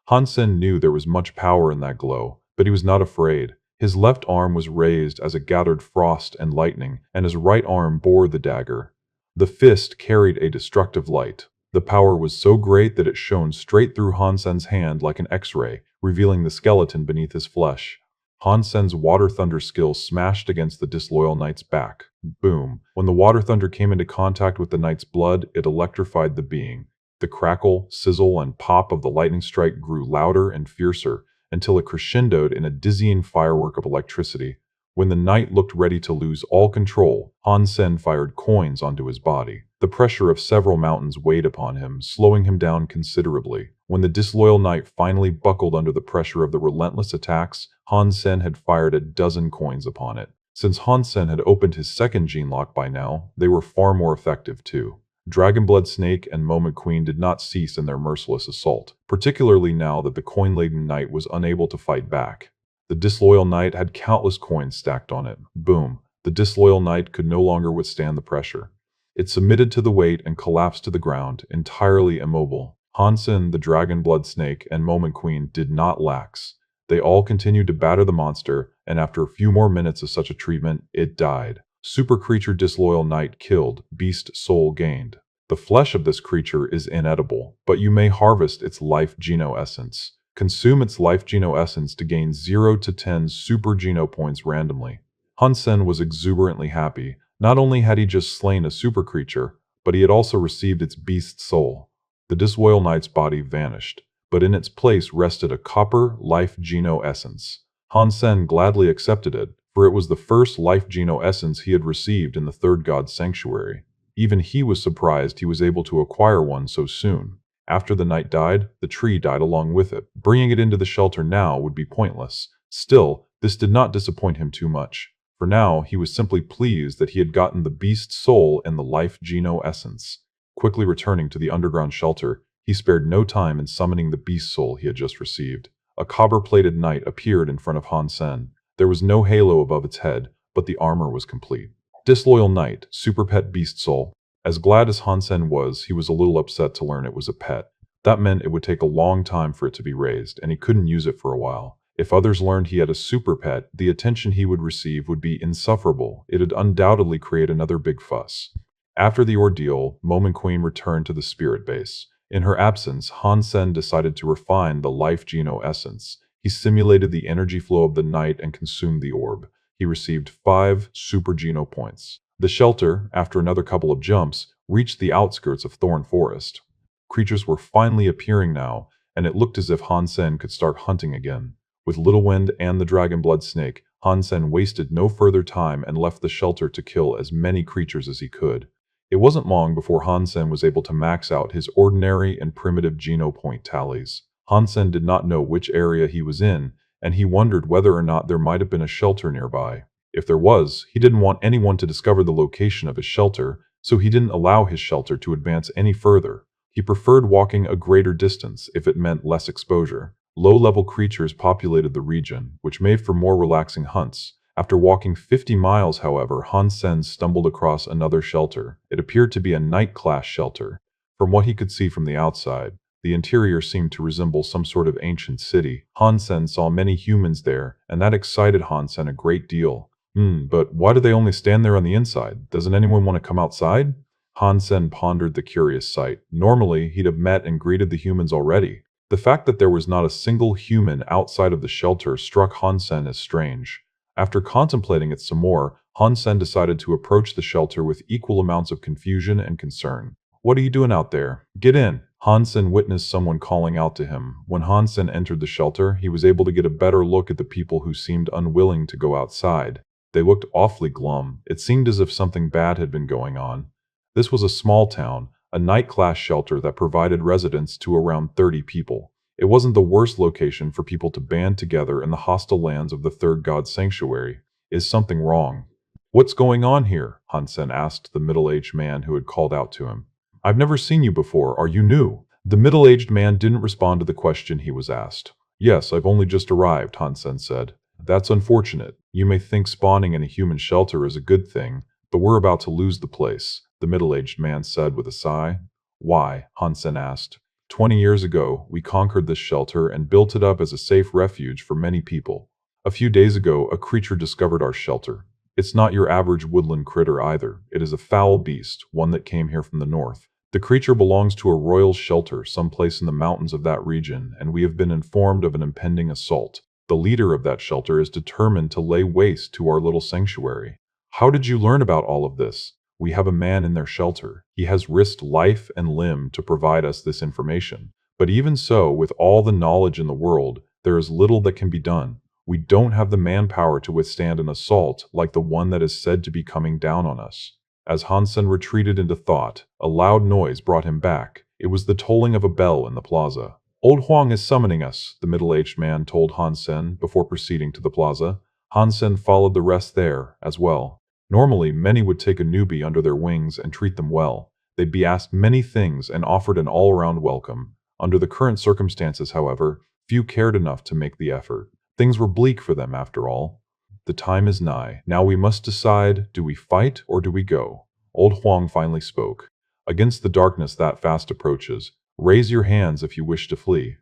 Han Sen knew there was much power in that glow, but he was not afraid. His left arm was raised as it gathered frost and lightning, and his right arm bore the dagger. The fist carried a destructive light. The power was so great that it shone straight through Han Sen's hand like an X-ray, revealing the skeleton beneath his flesh. Han Sen's water thunder skill smashed against the disloyal knight's back. Boom. When the water thunder came into contact with the knight's blood, it electrified the being. The crackle, sizzle, and pop of the lightning strike grew louder and fiercer until it crescendoed in a dizzying firework of electricity. When the knight looked ready to lose all control, Han Sen fired coins onto his body. The pressure of several mountains weighed upon him, slowing him down considerably. When the disloyal knight finally buckled under the pressure of the relentless attacks, Han Sen had fired a dozen coins upon it. Since Han Sen had opened his second gene lock by now, they were far more effective too. Dragonblood Snake and Moment Queen did not cease in their merciless assault, particularly now that the coin-laden knight was unable to fight back. The disloyal knight had countless coins stacked on it. Boom. The disloyal knight could no longer withstand the pressure. It submitted to the weight and collapsed to the ground, entirely immobile. Han Sen, the Dragonblood Snake, and Moment Queen did not lax. They all continued to batter the monster, and after a few more minutes of such a treatment, it died. Super creature disloyal knight killed, beast soul gained. The flesh of this creature is inedible, but you may harvest its life geno essence. Consume its life geno essence to gain 0 to 10 super geno points randomly. Han Sen was exuberantly happy. Not only had he just slain a super creature, but he had also received its beast soul. The disloyal knight's body vanished, but in its place rested a copper life geno essence. Han Sen gladly accepted it, for it was the first life geno essence he had received in the third god's sanctuary. Even he was surprised he was able to acquire one so soon. After the knight died, the tree died along with it. Bringing it into the shelter now would be pointless. Still, this did not disappoint him too much. For now, he was simply pleased that he had gotten the beast soul and the life geno essence. Quickly returning to the underground shelter, he spared no time in summoning the beast soul he had just received. A copper-plated knight appeared in front of Han Sen. There was no halo above its head, but the armor was complete. Disloyal Knight, Super Pet Beast Soul. As glad as Han Sen was, he was a little upset to learn it was a pet. That meant it would take a long time for it to be raised, and he couldn't use it for a while. If others learned he had a super pet, the attention he would receive would be insufferable. It'd undoubtedly create another big fuss. After the ordeal, Moment Queen returned to the spirit base. In her absence, Han Sen decided to refine the life Geno essence. He simulated the energy flow of the night and consumed the orb. He received 5 Super Geno points. The shelter, after another couple of jumps, reached the outskirts of Thorn Forest. Creatures were finally appearing now, and it looked as if Han Sen could start hunting again. With Little Wind and the Dragonblood Snake, Han Sen wasted no further time and left the shelter to kill as many creatures as he could. It wasn't long before Han Sen was able to max out his ordinary and primitive Geno point tallies. Han Sen did not know which area he was in, and he wondered whether or not there might have been a shelter nearby. If there was, he didn't want anyone to discover the location of his shelter, so he didn't allow his shelter to advance any further. He preferred walking a greater distance if it meant less exposure. Low-level creatures populated the region, which made for more relaxing hunts. After walking 50 miles, however, Han Sen stumbled across another shelter. It appeared to be a night-class shelter. From what he could see from the outside, the interior seemed to resemble some sort of ancient city. Han Sen saw many humans there, and that excited Han Sen a great deal. But why do they only stand there on the inside? Doesn't anyone want to come outside? Han Sen pondered the curious sight. Normally, he'd have met and greeted the humans already. The fact that there was not a single human outside of the shelter struck Han Sen as strange. After contemplating it some more, Han Sen decided to approach the shelter with equal amounts of confusion and concern. "What are you doing out there? Get in!" Han Sen witnessed someone calling out to him. When Han Sen entered the shelter, he was able to get a better look at the people who seemed unwilling to go outside. They looked awfully glum. It seemed as if something bad had been going on. This was a small town, a night-class shelter that provided residence to around 30 people. It wasn't the worst location for people to band together in the hostile lands of the third god sanctuary. Is something wrong? "What's going on here?" Han Sen asked the middle-aged man who had called out to him. "I've never seen you before. Are you new?" The middle-aged man didn't respond to the question he was asked. "Yes, I've only just arrived," Han Sen said. "That's unfortunate. You may think spawning in a human shelter is a good thing, but we're about to lose the place," the middle-aged man said with a sigh. "Why?" Han Sen asked. 20 years ago, we conquered this shelter and built it up as a safe refuge for many people. A few days ago, a creature discovered our shelter. It's not your average woodland critter either. It is a foul beast, one that came here from the north. The creature belongs to a royal shelter someplace in the mountains of that region, and we have been informed of an impending assault. The leader of that shelter is determined to lay waste to our little sanctuary. How did you learn about all of this? We have a man in their shelter. He has risked life and limb to provide us this information. But even so, with all the knowledge in the world, there is little that can be done. We don't have the manpower to withstand an assault like the one that is said to be coming down on us. As Han Sen retreated into thought, a loud noise brought him back. It was the tolling of a bell in the plaza. "Old Huang is summoning us," the middle-aged man told Han Sen before proceeding to the plaza. Han Sen followed the rest there, as well. Normally, many would take a newbie under their wings and treat them well. They'd be asked many things and offered an all-around welcome. Under the current circumstances, however, few cared enough to make the effort. Things were bleak for them, after all. "The time is nigh. Now we must decide, do we fight or do we go?" Old Huang finally spoke. "Against the darkness that fast approaches, raise your hands if you wish to flee."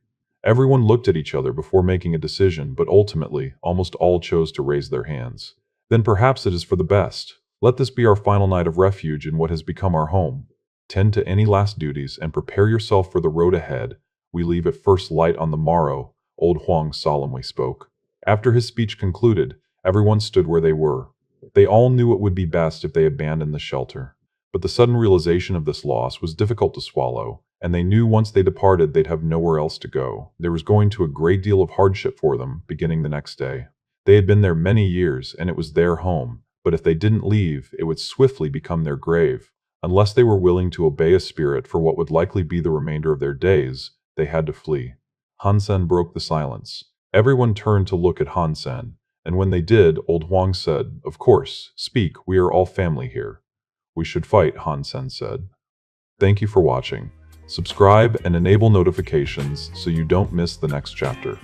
Everyone looked at each other before making a decision, but ultimately, almost all chose to raise their hands. "Then perhaps it is for the best. Let this be our final night of refuge in what has become our home. Tend to any last duties and prepare yourself for the road ahead. We leave at first light on the morrow," Old Huang solemnly spoke. After his speech concluded, everyone stood where they were. They all knew it would be best if they abandoned the shelter. But the sudden realization of this loss was difficult to swallow, and they knew once they departed they'd have nowhere else to go. There was going to be a great deal of hardship for them, beginning the next day. They had been there many years, and it was their home, but if they didn't leave, it would swiftly become their grave. Unless they were willing to obey a spirit for what would likely be the remainder of their days, they had to flee. Han Sen broke the silence. Everyone turned to look at Han Sen, and when they did, Old Huang said, "Of course, speak, we are all family here." "We should fight," Han Sen said. Thank you for watching. Subscribe and enable notifications so you don't miss the next chapter.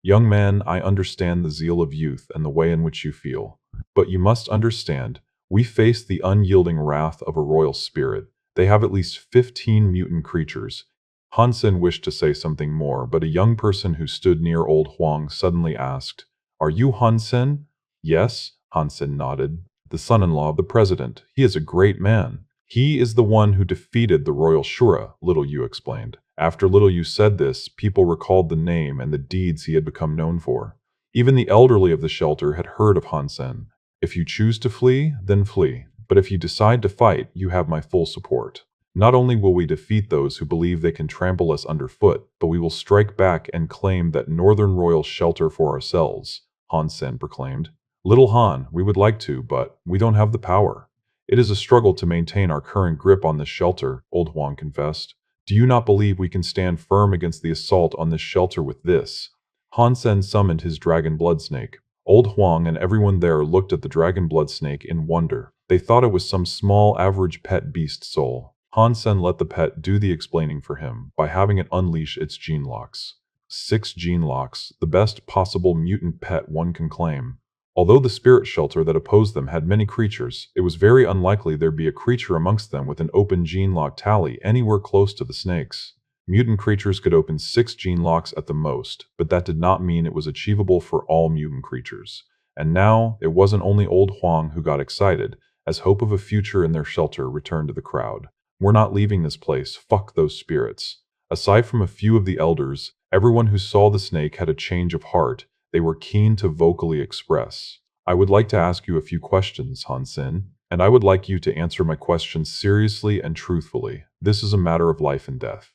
Young man, I understand the zeal of youth and the way in which you feel. But you must understand, we face the unyielding wrath of a royal spirit. They have at least 15 mutant creatures. Han Sen wished to say something more, but a young person who stood near old Huang suddenly asked, "Are you Han Sen?" "Yes," Han Sen nodded. "The son-in-law of the president. He is a great man." "He is the one who defeated the royal Shura," Little Yu explained. After Little Yu said this, people recalled the name and the deeds he had become known for. Even the elderly of the shelter had heard of Han Sen. "If you choose to flee, then flee. But if you decide to fight, you have my full support. Not only will we defeat those who believe they can trample us underfoot, but we will strike back and claim that northern royal shelter for ourselves," Han Sen proclaimed. "Little Han, we would like to, but we don't have the power. It is a struggle to maintain our current grip on this shelter," Old Huang confessed. "Do you not believe we can stand firm against the assault on this shelter with this?" Han Sen summoned his dragon blood snake. Old Huang and everyone there looked at the dragon blood snake in wonder. They thought it was some small average pet beast soul. Han Sen let the pet do the explaining for him by having it unleash its gene locks. 6 gene locks, the best possible mutant pet one can claim. Although the spirit shelter that opposed them had many creatures, it was very unlikely there'd be a creature amongst them with an open gene lock tally anywhere close to the snakes. Mutant creatures could open 6 gene locks at the most, but that did not mean it was achievable for all mutant creatures. And now, it wasn't only old Huang who got excited, as hope of a future in their shelter returned to the crowd. "We're not leaving this place, fuck those spirits." Aside from a few of the elders, everyone who saw the snake had a change of heart. They were keen to vocally express. "I would like to ask you a few questions, Han Sen, and I would like you to answer my questions seriously and truthfully. This is a matter of life and death."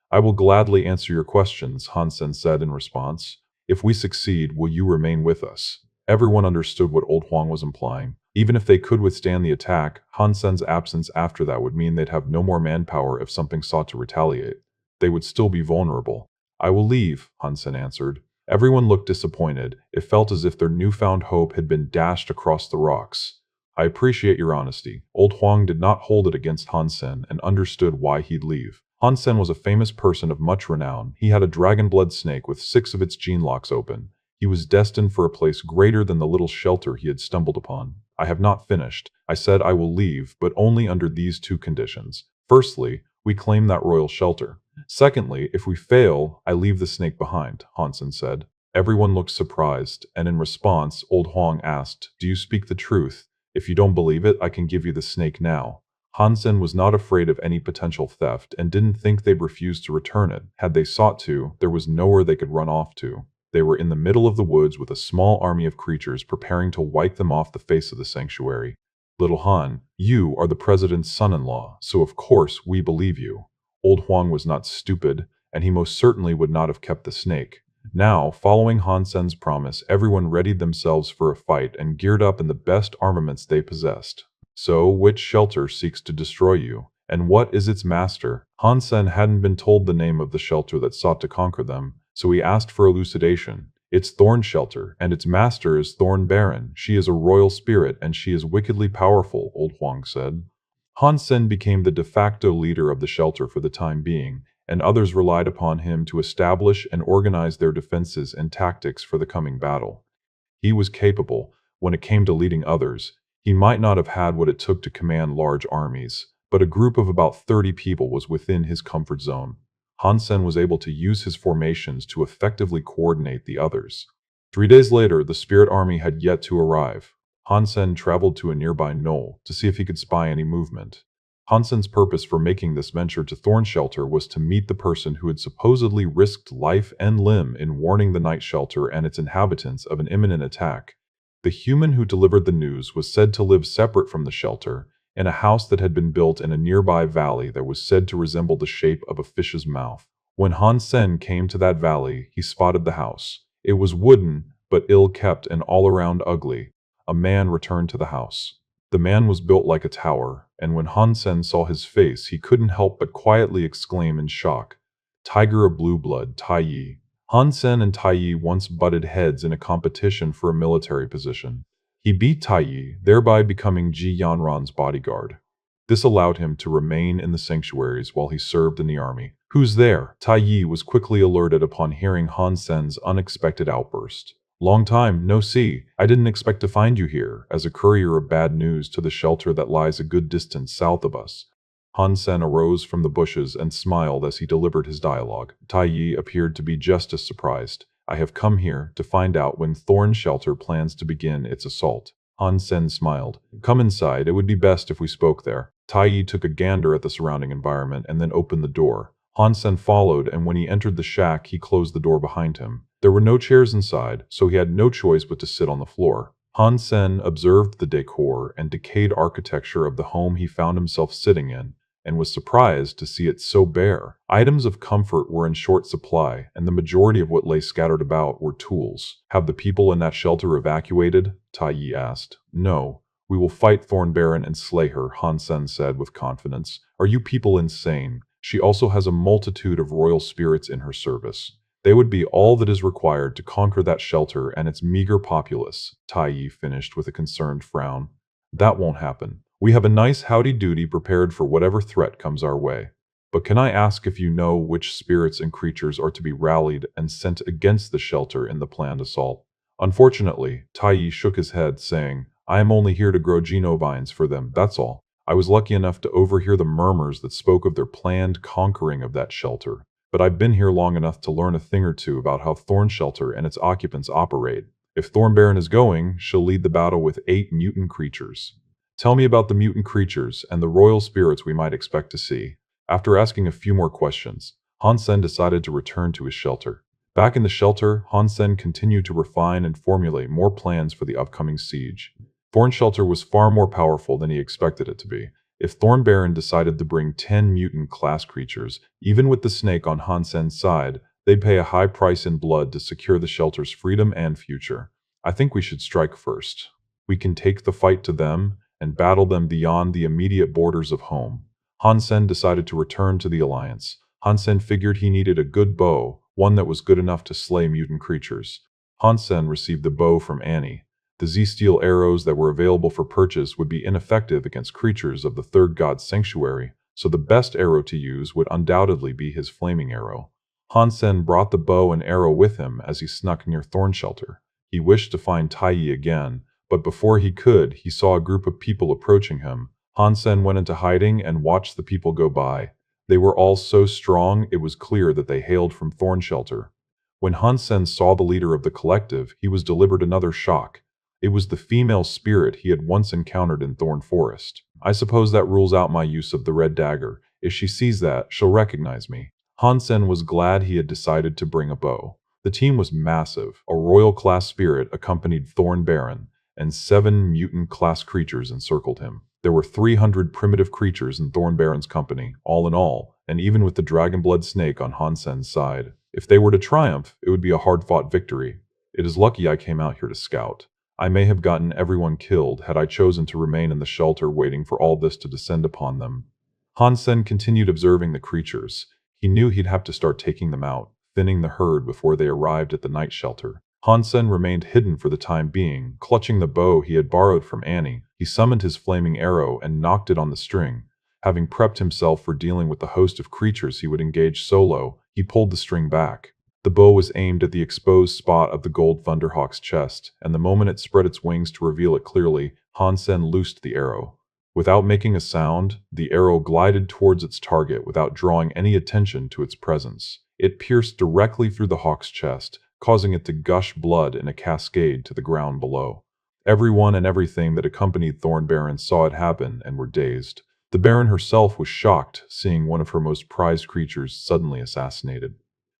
"I will gladly answer your questions," Han Sen said in response. "If we succeed, will you remain with us?" Everyone understood what Old Huang was implying. Even if they could withstand the attack, Han Sen's absence after that would mean they'd have no more manpower if something sought to retaliate. They would still be vulnerable. "I will leave," Han Sen answered. Everyone looked disappointed. It felt as if their newfound hope had been dashed across the rocks. "I appreciate your honesty." Old Huang did not hold it against Han Sen and understood why he'd leave. Han Sen was a famous person of much renown. He had a dragon blood snake with 6 of its gene locks open. He was destined for a place greater than the little shelter he had stumbled upon. "I have not finished. I said I will leave, but only under these 2 conditions. Firstly, we claim that royal shelter. Secondly, if we fail, I leave the snake behind," Han Sen said. Everyone looked surprised, and in response, Old Huang asked, "Do you speak the truth? If you don't believe it, I can give you the snake now." Han Sen was not afraid of any potential theft and didn't think they'd refuse to return it. Had they sought to, there was nowhere they could run off to. They were in the middle of the woods with a small army of creatures preparing to wipe them off the face of the sanctuary. "Little Han, you are the president's son-in-law, so of course we believe you." Old Huang was not stupid, and he most certainly would not have kept the snake. Now, following Han Sen's promise, everyone readied themselves for a fight and geared up in the best armaments they possessed. "So, which shelter seeks to destroy you? And what is its master?" Han Sen hadn't been told the name of the shelter that sought to conquer them, so he asked for elucidation. "It's Thorn Shelter, and its master is Thorn Baron. She is a royal spirit, and she is wickedly powerful," Old Huang said. Han Sen became the de facto leader of the shelter for the time being, and others relied upon him to establish and organize their defenses and tactics for the coming battle. He was capable. When it came to leading others, he might not have had what it took to command large armies, but a group of about 30 people was within his comfort zone. Han Sen was able to use his formations to effectively coordinate the others. 3 days later, the spirit army had yet to arrive. Han Sen traveled to a nearby knoll to see if he could spy any movement. Han Sen's purpose for making this venture to Thorn Shelter was to meet the person who had supposedly risked life and limb in warning the night shelter and its inhabitants of an imminent attack. The human who delivered the news was said to live separate from the shelter, in a house that had been built in a nearby valley that was said to resemble the shape of a fish's mouth. When Han Sen came to that valley, he spotted the house. It was wooden, but ill-kept and all around ugly. A man returned to the house. The man was built like a tower, and when Han Sen saw his face, he couldn't help but quietly exclaim in shock, "Tiger of Blue Blood, Tai Yi." Han Sen and Tai Yi once butted heads in a competition for a military position. He beat Tai Yi, thereby becoming Ji Yanran's bodyguard. This allowed him to remain in the sanctuaries while he served in the army. "Who's there?" Tai Yi was quickly alerted upon hearing Han Sen's unexpected outburst. "Long time, no see. I didn't expect to find you here, as a courier of bad news to the shelter that lies a good distance south of us." Han Sen arose from the bushes and smiled as he delivered his dialogue. Tai Yi appeared to be just as surprised. "I have come here to find out when Thorn Shelter plans to begin its assault." Han Sen smiled. "Come inside, it would be best if we spoke there." Tai Yi took a gander at the surrounding environment and then opened the door. Han Sen followed, and when he entered the shack, he closed the door behind him. There were no chairs inside, so he had no choice but to sit on the floor. Han Sen observed the decor and decayed architecture of the home he found himself sitting in, and was surprised to see it so bare. Items of comfort were in short supply, and the majority of what lay scattered about were tools. "Have the people in that shelter evacuated?" Tai Yi asked. "No. We will fight Thorn Baron and slay her," Han Sen said with confidence. "Are you people insane? She also has a multitude of royal spirits in her service. They would be all that is required to conquer that shelter and its meager populace," Tai Yi finished with a concerned frown. "That won't happen. We have a nice howdy-doody prepared for whatever threat comes our way. But can I ask if you know which spirits and creatures are to be rallied and sent against the shelter in the planned assault?" "Unfortunately," Tai Yi shook his head, saying, "I am only here to grow genovines for them, that's all. I was lucky enough to overhear the murmurs that spoke of their planned conquering of that shelter. But I've been here long enough to learn a thing or two about how Thorn Shelter and its occupants operate. If Thorn Baron is going, she'll lead the battle with 8 mutant creatures." "Tell me about the mutant creatures and the royal spirits we might expect to see." After asking a few more questions, Han Sen decided to return to his shelter. Back in the shelter, Han Sen continued to refine and formulate more plans for the upcoming siege. Thorn Shelter was far more powerful than he expected it to be. If Thorn Baron decided to bring 10 mutant class creatures, even with the snake on Han Sen's side, they'd pay a high price in blood to secure the shelter's freedom and future. "I think we should strike first. We can take the fight to them and battle them beyond the immediate borders of home." Han Sen decided to return to the Alliance. Han Sen figured he needed a good bow, one that was good enough to slay mutant creatures. Han Sen received the bow from Annie. The Z-steel arrows that were available for purchase would be ineffective against creatures of the third god's sanctuary, so the best arrow to use would undoubtedly be his flaming arrow. Han Sen brought the bow and arrow with him as he snuck near Thorn Shelter. He wished to find Tai Yi again, but before he could, he saw a group of people approaching him. Han Sen went into hiding and watched the people go by. They were all so strong, it was clear that they hailed from Thorn Shelter. When Han Sen saw the leader of the collective, he was delivered another shock. It was the female spirit he had once encountered in Thorn Forest. "I suppose that rules out my use of the red dagger. If she sees that, she'll recognize me." Han Sen was glad he had decided to bring a bow. The team was massive. A royal-class spirit accompanied Thorn Baron, and 7 mutant-class creatures encircled him. There were 300 primitive creatures in Thorn Baron's company, all in all, and even with the Dragonblood snake on Han Sen's side. If they were to triumph, it would be a hard-fought victory. "It is lucky I came out here to scout. I may have gotten everyone killed had I chosen to remain in the shelter waiting for all this to descend upon them." Han Sen continued observing the creatures. He knew he'd have to start taking them out, thinning the herd before they arrived at the night shelter. Han Sen remained hidden for the time being, clutching the bow he had borrowed from Annie. He summoned his flaming arrow and knocked it on the string. Having prepped himself for dealing with the host of creatures he would engage solo, he pulled the string back. The bow was aimed at the exposed spot of the gold Thunderhawk's chest, and the moment it spread its wings to reveal it clearly, Han Sen loosed the arrow. Without making a sound, the arrow glided towards its target without drawing any attention to its presence. It pierced directly through the hawk's chest, causing it to gush blood in a cascade to the ground below. Everyone and everything that accompanied Thorn Baron saw it happen and were dazed. The Baron herself was shocked, seeing one of her most prized creatures suddenly assassinated.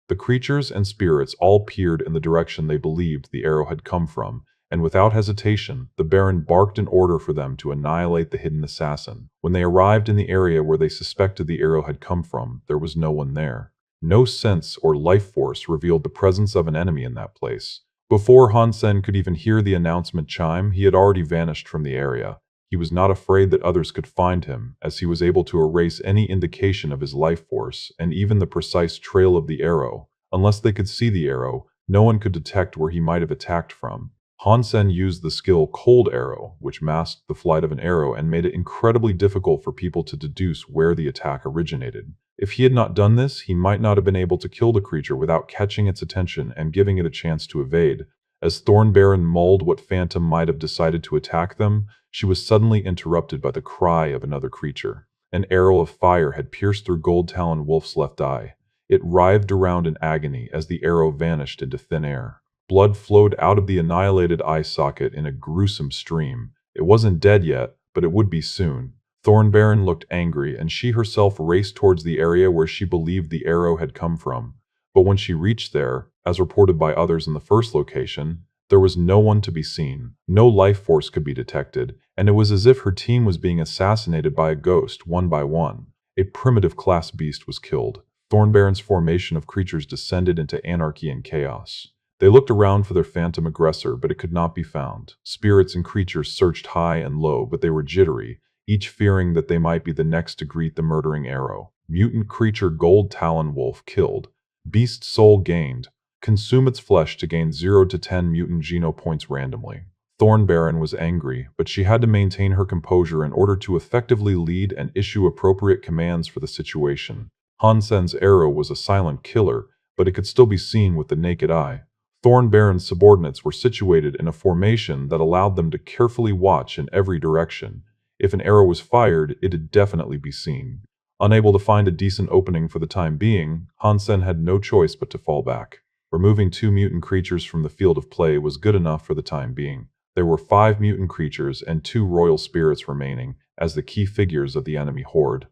The creatures and spirits all peered in the direction they believed the arrow had come from, and without hesitation, the Baron barked an order for them to annihilate the hidden assassin. When they arrived in the area where they suspected the arrow had come from, there was no one there. No sense or life force revealed the presence of an enemy in that place. Before Han Sen could even hear the announcement chime, he had already vanished from the area. He was not afraid that others could find him, as he was able to erase any indication of his life force, and even the precise trail of the arrow. Unless they could see the arrow, no one could detect where he might have attacked from. Han Sen used the skill Cold Arrow, which masked the flight of an arrow and made it incredibly difficult for people to deduce where the attack originated. If he had not done this, he might not have been able to kill the creature without catching its attention and giving it a chance to evade. As Thornbaron mulled what phantom might have decided to attack them, she was suddenly interrupted by the cry of another creature. An arrow of fire had pierced through Gold Talon Wolf's left eye. It writhed around in agony as the arrow vanished into thin air. Blood flowed out of the annihilated eye socket in a gruesome stream. It wasn't dead yet, but it would be soon. Thornbaron looked angry, and she herself raced towards the area where she believed the arrow had come from. But when she reached there, as reported by others in the first location, there was no one to be seen. No life force could be detected, and it was as if her team was being assassinated by a ghost, one by one. A primitive class beast was killed. Thornbaron's formation of creatures descended into anarchy and chaos. They looked around for their phantom aggressor, but it could not be found. Spirits and creatures searched high and low, but they were jittery, each fearing that they might be the next to greet the murdering arrow. Mutant creature Gold Talon Wolf killed. Beast soul gained. Consume its flesh to gain 0 to 10 mutant geno points randomly. Thornbaron was angry, but she had to maintain her composure in order to effectively lead and issue appropriate commands for the situation. Han Sen's arrow was a silent killer, but it could still be seen with the naked eye. Thornbaron's subordinates were situated in a formation that allowed them to carefully watch in every direction. If an arrow was fired, it'd definitely be seen. Unable to find a decent opening for the time being, Han Sen had no choice but to fall back. Removing 2 mutant creatures from the field of play was good enough for the time being. There were 5 mutant creatures and 2 royal spirits remaining as the key figures of the enemy horde.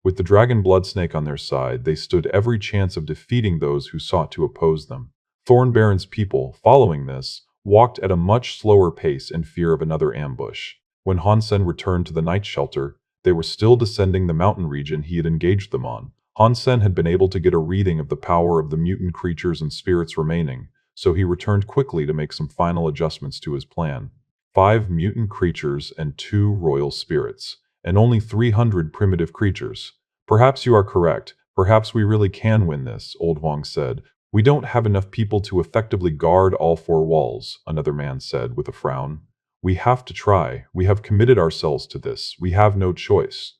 With the dragon Bloodsnake on their side, they stood every chance of defeating those who sought to oppose them. Thornbaron's people, following this, walked at a much slower pace in fear of another ambush. When Han Sen returned to the night shelter, they were still descending the mountain region he had engaged them on. Han Sen had been able to get a reading of the power of the mutant creatures and spirits remaining, so he returned quickly to make some final adjustments to his plan. 5 mutant creatures and 2 royal spirits, and only 300 primitive creatures. Perhaps you are correct. Perhaps we really can win this, Old Wong said. We don't have enough people to effectively guard all 4 walls, another man said with a frown. We have to try. We have committed ourselves to this. We have no choice.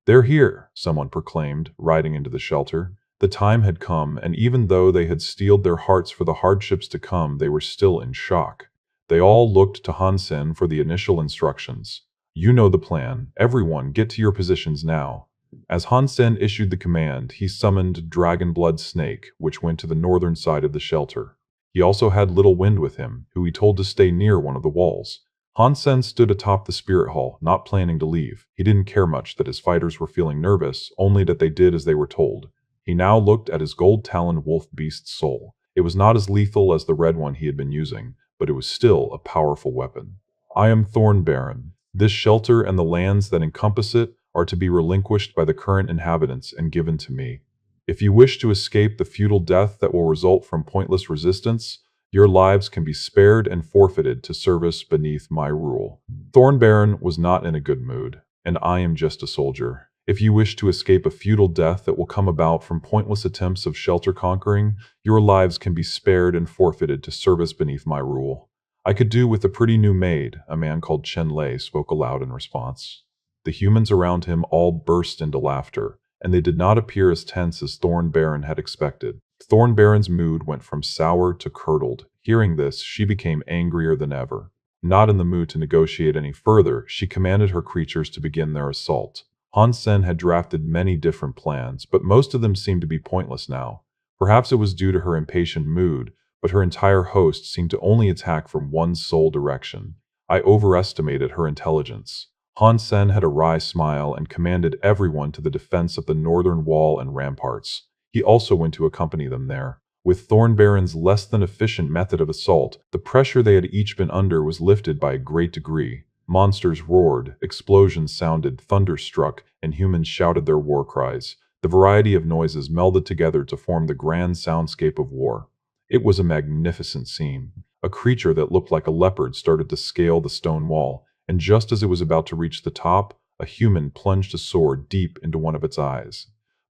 They're here, someone proclaimed, riding into the shelter. The time had come, and even though they had steeled their hearts for the hardships to come, they were still in shock. They all looked to Han Sen for the initial instructions. You know the plan. Everyone, get to your positions now. As Han Sen issued the command, he summoned Dragon Blood Snake, which went to the northern side of the shelter. He also had Little Wind with him, who he told to stay near one of the walls. Han Sen stood atop the spirit hall, not planning to leave. He didn't care much that his fighters were feeling nervous, only that they did as they were told. He now looked at his gold-taloned wolf beast's soul. It was not as lethal as the red one he had been using, but it was still a powerful weapon. I am Thornbaron. This shelter and the lands that encompass it are to be relinquished by the current inhabitants and given to me. If you wish to escape the futile death that will result from pointless resistance, your lives can be spared and forfeited to service beneath my rule. Thornbaron was not in a good mood, and I am just a soldier. If you wish to escape a futile death that will come about from pointless attempts of shelter conquering, your lives can be spared and forfeited to service beneath my rule. I could do with a pretty new maid, a man called Chen Lei spoke aloud in response. The humans around him all burst into laughter, and they did not appear as tense as Thornbaron had expected. Thornbaron's mood went from sour to curdled. Hearing this, she became angrier than ever. Not in the mood to negotiate any further, she commanded her creatures to begin their assault. Han Sen had drafted many different plans, but most of them seemed to be pointless now. Perhaps it was due to her impatient mood, but her entire host seemed to only attack from one sole direction. I overestimated her intelligence. Han Sen had a wry smile and commanded everyone to the defense of the northern wall and ramparts. He also went to accompany them there. With Thornbaron's less than efficient method of assault, the pressure they had each been under was lifted by a great degree. Monsters roared, explosions sounded, thunder struck, and humans shouted their war cries. The variety of noises melded together to form the grand soundscape of war. It was a magnificent scene. A creature that looked like a leopard started to scale the stone wall, and just as it was about to reach the top, a human plunged a sword deep into one of its eyes.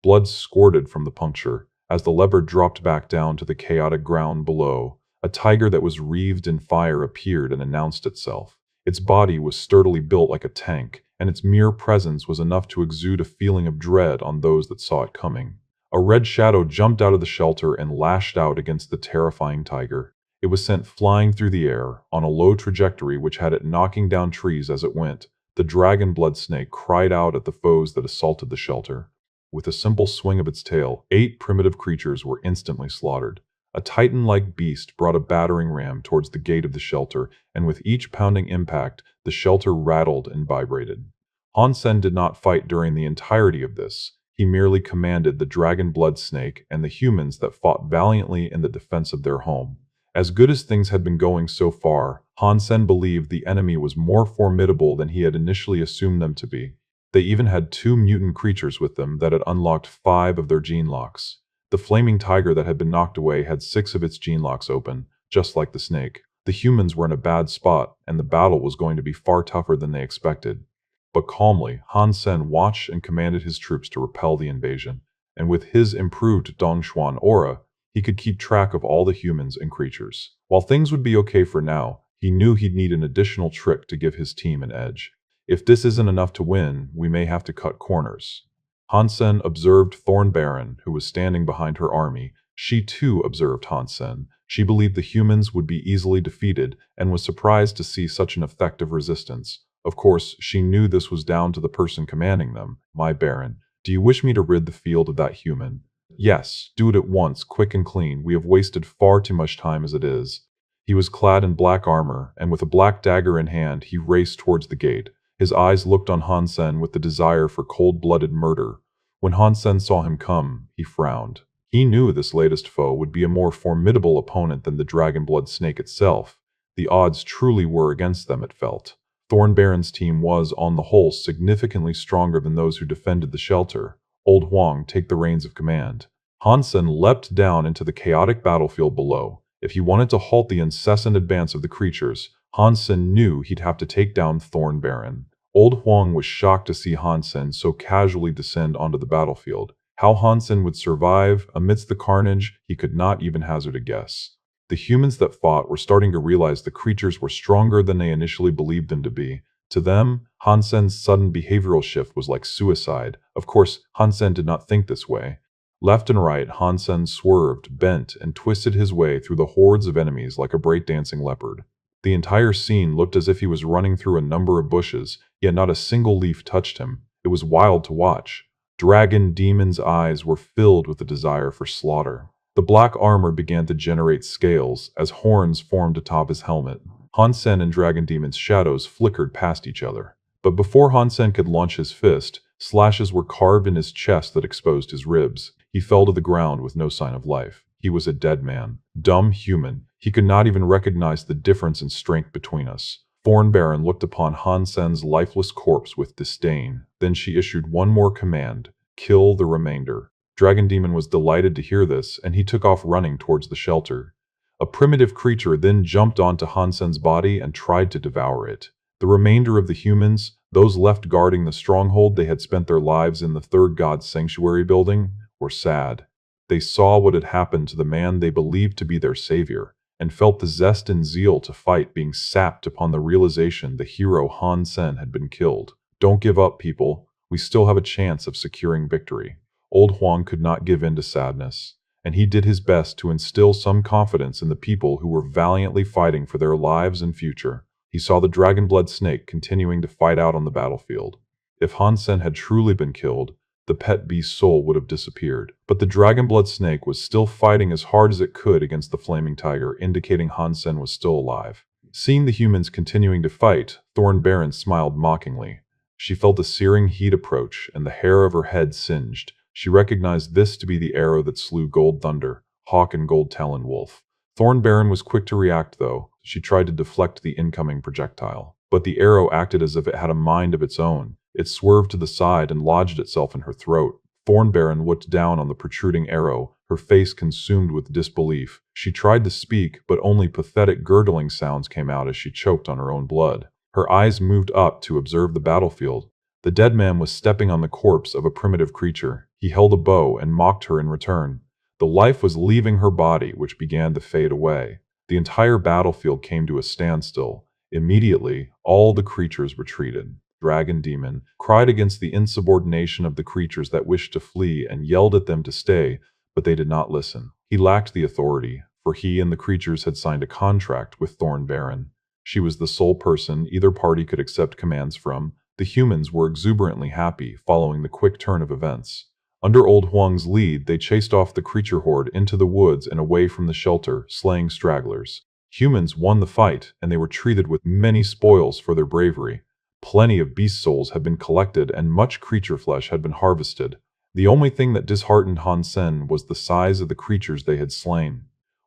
Blood squirted from the puncture. As the leopard dropped back down to the chaotic ground below, a tiger that was wreathed in fire appeared and announced itself. Its body was sturdily built like a tank, and its mere presence was enough to exude a feeling of dread on those that saw it coming. A red shadow jumped out of the shelter and lashed out against the terrifying tiger. It was sent flying through the air, on a low trajectory which had it knocking down trees as it went. The dragon blood snake cried out at the foes that assaulted the shelter. With a simple swing of its tail, 8 primitive creatures were instantly slaughtered. A titan-like beast brought a battering ram towards the gate of the shelter, and with each pounding impact, the shelter rattled and vibrated. Han Sen did not fight during the entirety of this. He merely commanded the dragon blood snake and the humans that fought valiantly in the defense of their home. As good as things had been going so far, Han Sen believed the enemy was more formidable than he had initially assumed them to be. They even had 2 mutant creatures with them that had unlocked 5 of their gene locks. The flaming tiger that had been knocked away had 6 of its gene locks open, just like the snake. The humans were in a bad spot, and the battle was going to be far tougher than they expected. But calmly, Han Sen watched and commanded his troops to repel the invasion, and with his improved Dongshuan aura, he could keep track of all the humans and creatures. While things would be okay for now, he knew he'd need an additional trick to give his team an edge. If this isn't enough to win, we may have to cut corners. Han Sen observed Thorn Baron, who was standing behind her army. She too observed Han Sen. She believed the humans would be easily defeated and was surprised to see such an effective resistance. Of course, she knew this was down to the person commanding them. My Baron, do you wish me to rid the field of that human? Yes, do it at once, quick and clean. We have wasted far too much time as it is. He was clad in black armor, and with a black dagger in hand, he raced towards the gate. His eyes looked on Han Sen with the desire for cold-blooded murder. When Han Sen saw him come, he frowned. He knew this latest foe would be a more formidable opponent than the dragon blood snake itself. The odds truly were against them, it felt. Thorn Baron's team was, on the whole, significantly stronger than those who defended the shelter. Old Huang, take the reins of command. Han Sen leapt down into the chaotic battlefield below. If he wanted to halt the incessant advance of the creatures, Han Sen knew he'd have to take down Thorn Baron. Old Huang was shocked to see Han Sen so casually descend onto the battlefield. How Han Sen would survive amidst the carnage, he could not even hazard a guess. The humans that fought were starting to realize the creatures were stronger than they initially believed them to be. To them, Han Sen's sudden behavioral shift was like suicide. Of course, Han Sen did not think this way. Left and right, Han Sen swerved, bent, and twisted his way through the hordes of enemies like a breakdancing leopard. The entire scene looked as if he was running through a number of bushes, yet not a single leaf touched him. It was wild to watch. Dragon Demon's eyes were filled with the desire for slaughter. The black armor began to generate scales as horns formed atop his helmet. Han Sen and Dragon Demon's shadows flickered past each other. But before Han Sen could launch his fist, slashes were carved in his chest that exposed his ribs. He fell to the ground with no sign of life. He was a dead man. Dumb human. He could not even recognize the difference in strength between us. Thorn Baron looked upon Han Sen's lifeless corpse with disdain. Then she issued one more command: kill the remainder. Dragon Demon was delighted to hear this, and he took off running towards the shelter. A primitive creature then jumped onto Han Sen's body and tried to devour it. The remainder of the humans, those left guarding the stronghold they had spent their lives in the third god's sanctuary building, were sad. They saw what had happened to the man they believed to be their savior, and felt the zest and zeal to fight being sapped upon the realization the hero Han Sen had been killed. Don't give up, people. We still have a chance of securing victory. Old Huang could not give in to sadness, and he did his best to instill some confidence in the people who were valiantly fighting for their lives and future. He saw the dragon blood snake continuing to fight out on the battlefield. If Han Sen had truly been killed, the pet beast's soul would have disappeared. But the dragon blood snake was still fighting as hard as it could against the flaming tiger, indicating Han Sen was still alive. Seeing the humans continuing to fight, Thorn Baron smiled mockingly. She felt the searing heat approach, and the hair of her head singed. She recognized this to be the arrow that slew Gold Thunder, Hawk and Gold Talon Wolf. Thorn Baron was quick to react, though. She tried to deflect the incoming projectile. But the arrow acted as if it had a mind of its own. It swerved to the side and lodged itself in her throat. Thorn Baron looked down on the protruding arrow, her face consumed with disbelief. She tried to speak, but only pathetic gurgling sounds came out as she choked on her own blood. Her eyes moved up to observe the battlefield. The dead man was stepping on the corpse of a primitive creature. He held a bow and mocked her in return. The life was leaving her body, which began to fade away. The entire battlefield came to a standstill. Immediately, all the creatures retreated. dragon demon, cried against the insubordination of the creatures that wished to flee and yelled at them to stay, but they did not listen. He lacked the authority, for he and the creatures had signed a contract with Thorn Baron. She was the sole person either party could accept commands from. The humans were exuberantly happy following the quick turn of events. Under Old Huang's lead, they chased off the creature horde into the woods and away from the shelter, slaying stragglers. Humans won the fight, and they were treated with many spoils for their bravery. Plenty of beast souls had been collected and much creature flesh had been harvested. The only thing that disheartened Han Sen was the size of the creatures they had slain.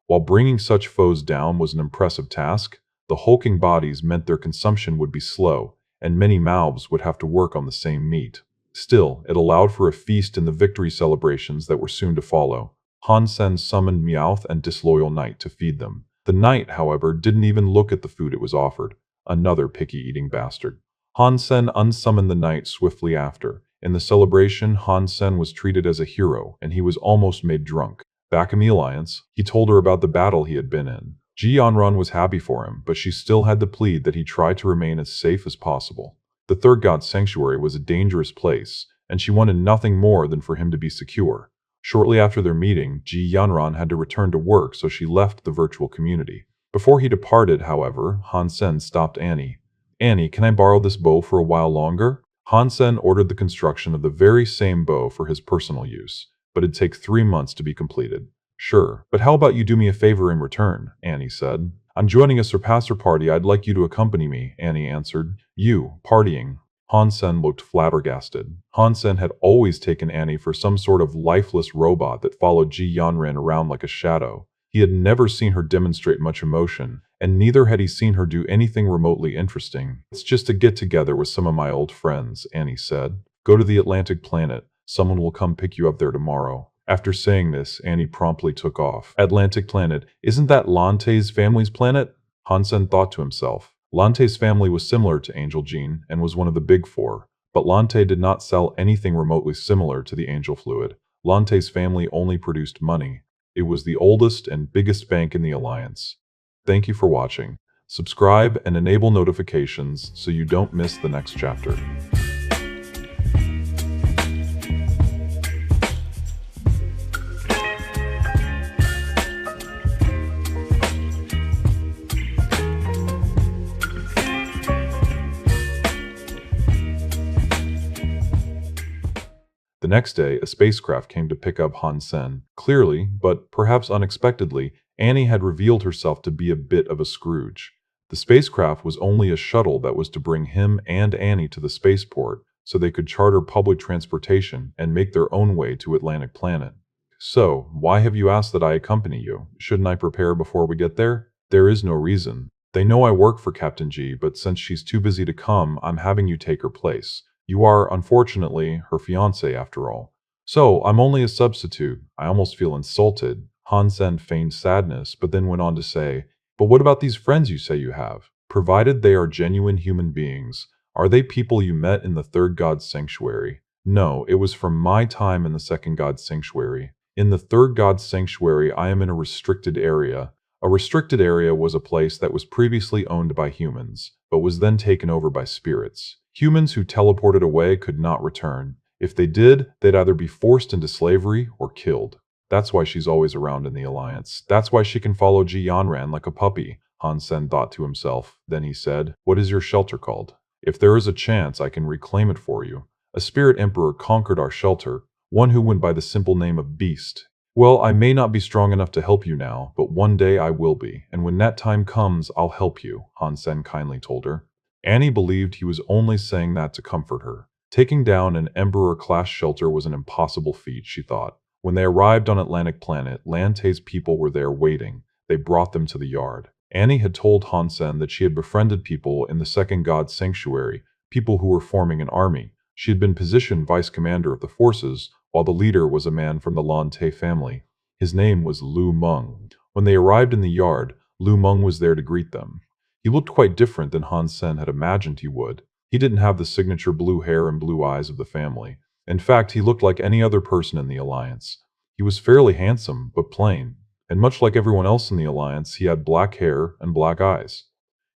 While bringing such foes down was an impressive task, the hulking bodies meant their consumption would be slow, and many mouths would have to work on the same meat. Still, it allowed for a feast in the victory celebrations that were soon to follow. Han Sen summoned Meowth and Disloyal Knight to feed them. The knight, however, didn't even look at the food it was offered. Another picky-eating bastard. Han Sen unsummoned the knight swiftly after. In the celebration, Han Sen was treated as a hero, and he was almost made drunk. Back in the Alliance, he told her about the battle he had been in. Ji Yanran was happy for him, but she still had to plead that he try to remain as safe as possible. The Third God's Sanctuary was a dangerous place, and she wanted nothing more than for him to be secure. Shortly after their meeting, Ji Yanran had to return to work, so she left the virtual community. Before he departed, however, Han Sen stopped Annie. "Annie, can I borrow this bow for a while longer?" Han Sen ordered the construction of the very same bow for his personal use, but it'd take 3 months to be completed. "Sure, but how about you do me a favor in return?" Annie said. "I'm joining a surpasser party. I'd like you to accompany me," Annie answered. "You, partying?" Han Sen looked flabbergasted. Han Sen had always taken Annie for some sort of lifeless robot that followed Ji Yanran around like a shadow. He had never seen her demonstrate much emotion, and neither had he seen her do anything remotely interesting. "It's just a get-together with some of my old friends," Annie said. "Go to the Atlantic planet. Someone will come pick you up there tomorrow." After saying this, Annie promptly took off. Atlantic planet, isn't that Lante's family's planet? Han Sen thought to himself. Lante's family was similar to Angel Gene and was one of the big four, but Lante did not sell anything remotely similar to the angel fluid. Lante's family only produced money. It was the oldest and biggest bank in the Alliance. Thank you for watching. Subscribe and enable notifications so you don't miss the next chapter. The next day, a spacecraft came to pick up Han Sen. Clearly, but perhaps unexpectedly, Annie had revealed herself to be a bit of a Scrooge. The spacecraft was only a shuttle that was to bring him and Annie to the spaceport so they could charter public transportation and make their own way to Atlantic Planet. "So, why have you asked that I accompany you? Shouldn't I prepare before we get there?" "There is no reason. They know I work for Captain G, but since she's too busy to come, I'm having you take her place. You are, unfortunately, her fiancé after all." "So, I'm only a substitute. I almost feel insulted." Han Sen feigned sadness, but then went on to say, "But what about these friends you say you have? Provided they are genuine human beings, are they people you met in the Third God's Sanctuary?" "No, it was from my time in the Second God's Sanctuary. In the Third God's Sanctuary, I am in a restricted area." A restricted area was a place that was previously owned by humans, but was then taken over by spirits. Humans who teleported away could not return. If they did, they'd either be forced into slavery or killed. That's why she's always around in the Alliance. That's why she can follow Ji Yanran like a puppy, Han Sen thought to himself. Then he said, "What is your shelter called? If there is a chance, I can reclaim it for you. A spirit emperor conquered our shelter, one who went by the simple name of Beast. Well, I may not be strong enough to help you now, but one day I will be, and when that time comes, I'll help you," Han Sen kindly told her. Annie believed he was only saying that to comfort her. Taking down an Emperor-class shelter was an impossible feat, she thought. When they arrived on Atlantic Planet, Lante's people were there waiting. They brought them to the yard. Annie had told Han Sen that she had befriended people in the Second God's Sanctuary, people who were forming an army. She had been positioned vice commander of the forces, while the leader was a man from the Lante family. His name was Lu Meng. When they arrived in the yard, Lu Meng was there to greet them. He looked quite different than Han Sen had imagined he would. He didn't have the signature blue hair and blue eyes of the family. In fact, he looked like any other person in the Alliance. He was fairly handsome, but plain, and much like everyone else in the Alliance, he had black hair and black eyes.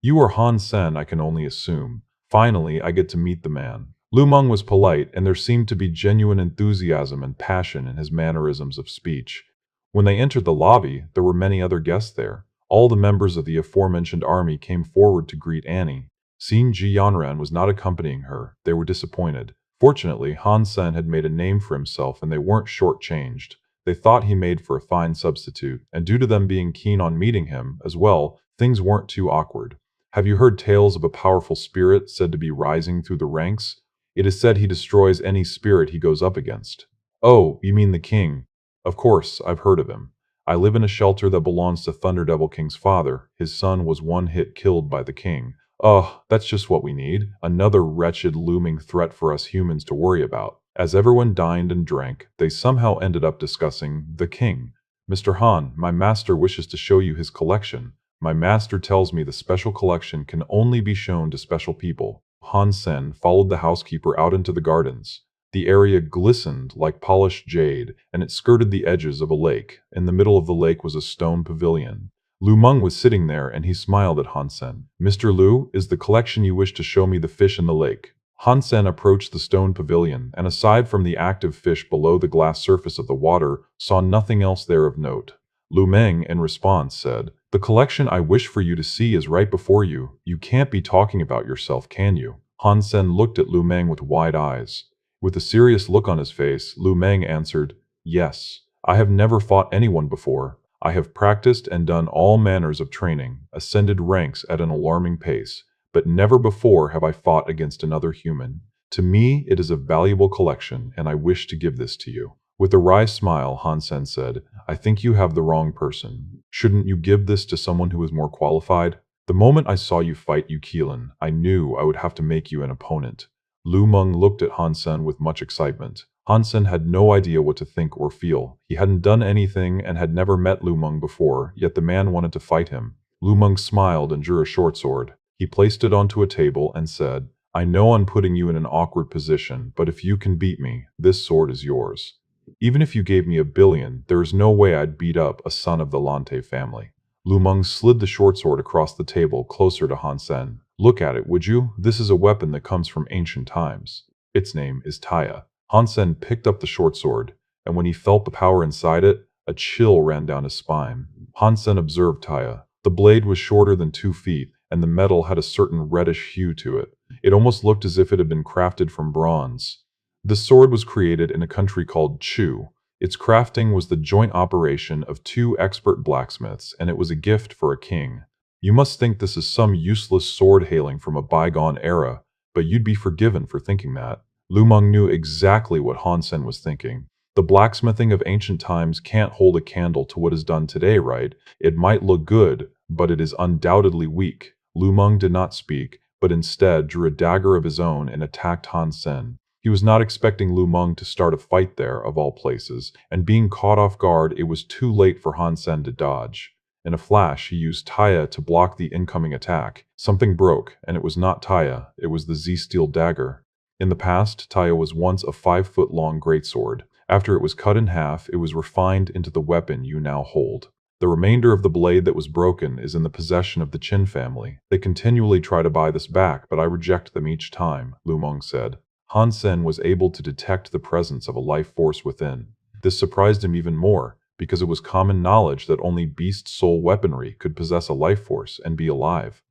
"You are Han Sen, I can only assume. Finally, I get to meet the man. Lu Meng was polite, and there seemed to be genuine enthusiasm and passion in his mannerisms of speech. When they entered the lobby, there were many other guests there. All the members of the aforementioned army came forward to greet Annie. Seeing Ji Yanran was not accompanying her, they were disappointed. Fortunately, Han Sen had made a name for himself and they weren't shortchanged. They thought he made for a fine substitute, and due to them being keen on meeting him as well, things weren't too awkward. Have you heard tales of a powerful spirit said to be rising through the ranks? It is said he destroys any spirit he goes up against. Oh, you mean the king? Of course, I've heard of him. I live in a shelter that belongs to Thunderdevil King's father. His son was one hit killed by the king. Oh, that's just what we need. Another wretched looming threat for us humans to worry about. As everyone dined and drank, they somehow ended up discussing the king. Mr. Han, my master wishes to show you his collection. My master tells me the special collection can only be shown to special people. Han Sen followed the housekeeper out into the gardens. The area glistened like polished jade, and it skirted the edges of a lake. In the middle of the lake was a stone pavilion. Lu Meng was sitting there, and he smiled at Han Sen. Mr. Lu, is the collection you wish to show me the fish in the lake? Han Sen approached the stone pavilion, and aside from the active fish below the glass surface of the water, saw nothing else there of note. Lu Meng, in response, said, "The collection I wish for you to see is right before you. You can't be talking about yourself, can you?" Han Sen looked at Lu Meng with wide eyes. With a serious look on his face, Lu Meng answered, "Yes. I have never fought anyone before. I have practiced and done all manners of training, ascended ranks at an alarming pace, but never before have I fought against another human. To me, it is a valuable collection, and I wish to give this to you." With a wry smile, Han Sen said, "I think you have the wrong person. Shouldn't you give this to someone who is more qualified? The moment I saw you fight Yu Keelan, I knew I would have to make you an opponent." Lu Meng looked at Han Sen with much excitement. Han Sen had no idea what to think or feel. He hadn't done anything and had never met Lu Meng before, yet the man wanted to fight him. Lu Meng smiled and drew a short sword. He placed it onto a table and said, "I know I'm putting you in an awkward position, but if you can beat me, this sword is yours. Even if you gave me 1 billion, there is no way I'd beat up a son of the Lante family." Lu Meng slid the short sword across the table closer to Han Sen. "Look at it, would you? This is a weapon that comes from ancient times. Its name is Taya." Han Sen picked up the short sword, and when he felt the power inside it, a chill ran down his spine. Han Sen observed Taya. The blade was shorter than 2 feet, and the metal had a certain reddish hue to it. It almost looked as if it had been crafted from bronze. The sword was created in a country called Chu. Its crafting was the joint operation of 2 expert blacksmiths, and it was a gift for a king. You must think this is some useless sword hailing from a bygone era, but you'd be forgiven for thinking that. Lu Meng knew exactly what Han Sen was thinking. The blacksmithing of ancient times can't hold a candle to what is done today, right? It might look good, but it is undoubtedly weak. Lu Meng did not speak, but instead drew a dagger of his own and attacked Han Sen. He was not expecting Lu Meng to start a fight there, of all places, and being caught off guard, it was too late for Han Sen to dodge. In a flash, he used Taya to block the incoming attack. Something broke, and it was not Taya, it was the Z-Steel dagger. In the past, Taya was once a 5-foot-long greatsword. After it was cut in half, it was refined into the weapon you now hold. The remainder of the blade that was broken is in the possession of the Qin family. They continually try to buy this back, but I reject them each time, Lu Meng said. Han Sen was able to detect the presence of a life force within. This surprised him even more, because it was common knowledge that only beast soul weaponry could possess a life force and be alive.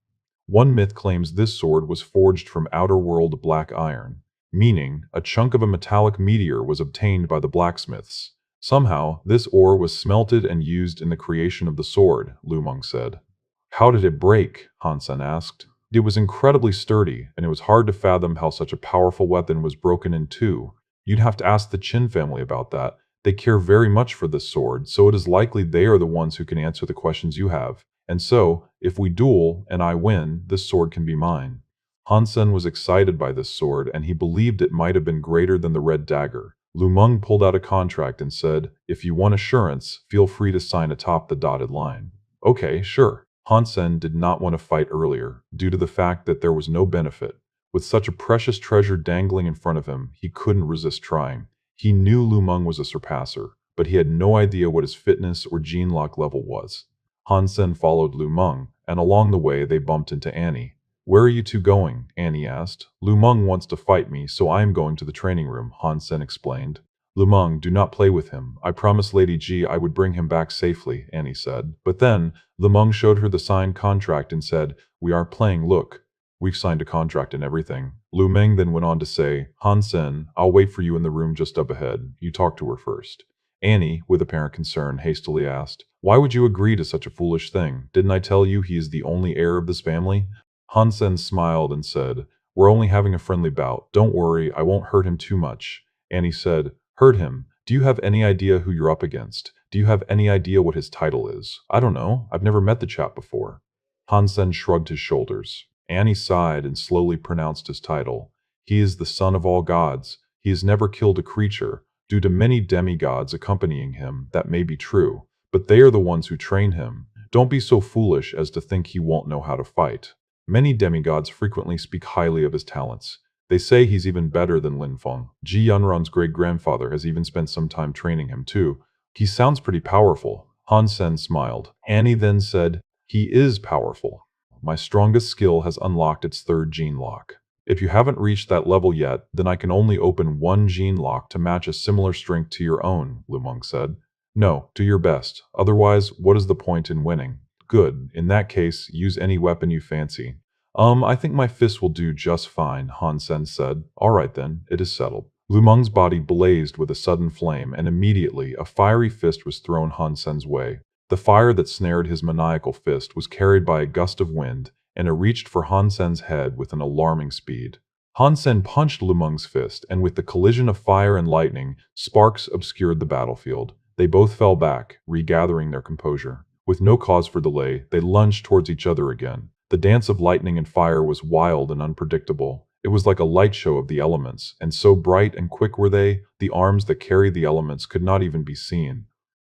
One myth claims this sword was forged from outer world black iron, meaning a chunk of a metallic meteor was obtained by the blacksmiths. Somehow, this ore was smelted and used in the creation of the sword, Lu Meng said. "How did it break?" Han Sen asked. It was incredibly sturdy, and it was hard to fathom how such a powerful weapon was broken in two. You'd have to ask the Qin family about that. They care very much for this sword, so it is likely they are the ones who can answer the questions you have. And so, if we duel, and I win, this sword can be mine. Han Sen was excited by this sword, and he believed it might have been greater than the red dagger. Lu Meng pulled out a contract and said, "If you want assurance, feel free to sign atop the dotted line." "Okay, sure." Han Sen did not want to fight earlier, due to the fact that there was no benefit. With such a precious treasure dangling in front of him, he couldn't resist trying. He knew Lu Meng was a surpasser, but he had no idea what his fitness or gene lock level was. Han Sen followed Lu Meng, and along the way they bumped into Annie. Where are you two going? Annie asked. Lu Meng wants to fight me, so I am going to the training room, Han Sen explained. Lu Meng, do not play with him. I promised Lady Ji I would bring him back safely, Annie said. But then, Lu Meng showed her the signed contract and said, we aren't playing, look. We've signed a contract and everything. Lu Meng then went on to say, Han Sen, I'll wait for you in the room just up ahead. You talk to her first. Annie, with apparent concern, hastily asked, why would you agree to such a foolish thing? Didn't I tell you he is the only heir of this family? Han Sen smiled and said, we're only having a friendly bout. Don't worry, I won't hurt him too much. Annie said, hurt him? Do you have any idea who you're up against? Do you have any idea what his title is? I don't know. I've never met the chap before. Han Sen shrugged his shoulders. Annie sighed and slowly pronounced his title. He is the son of all gods. He has never killed a creature. Due to many demigods accompanying him, that may be true, but they are the ones who train him. Don't be so foolish as to think he won't know how to fight. Many demigods frequently speak highly of his talents. They say he's even better than Lin Feng. Ji Yunran's great-grandfather has even spent some time training him too. He sounds pretty powerful. Han Sen smiled. Annie then said, he is powerful. My strongest skill has unlocked its third gene lock. If you haven't reached that level yet, then I can only open one gene lock to match a similar strength to your own, Lu Meng said. No, do your best. Otherwise, what is the point in winning? Good. In that case, use any weapon you fancy. I think my fist will do just fine, Han Sen said. All right then, it is settled. Lu Meng's body blazed with a sudden flame, and immediately a fiery fist was thrown Han Sen's way. The fire that snared his maniacal fist was carried by a gust of wind, and it reached for Han Sen's head with an alarming speed. Han Sen punched Lu Meng's fist, and with the collision of fire and lightning, sparks obscured the battlefield. They both fell back, regathering their composure. With no cause for delay, they lunged towards each other again. The dance of lightning and fire was wild and unpredictable. It was like a light show of the elements, and so bright and quick were they, the arms that carried the elements could not even be seen.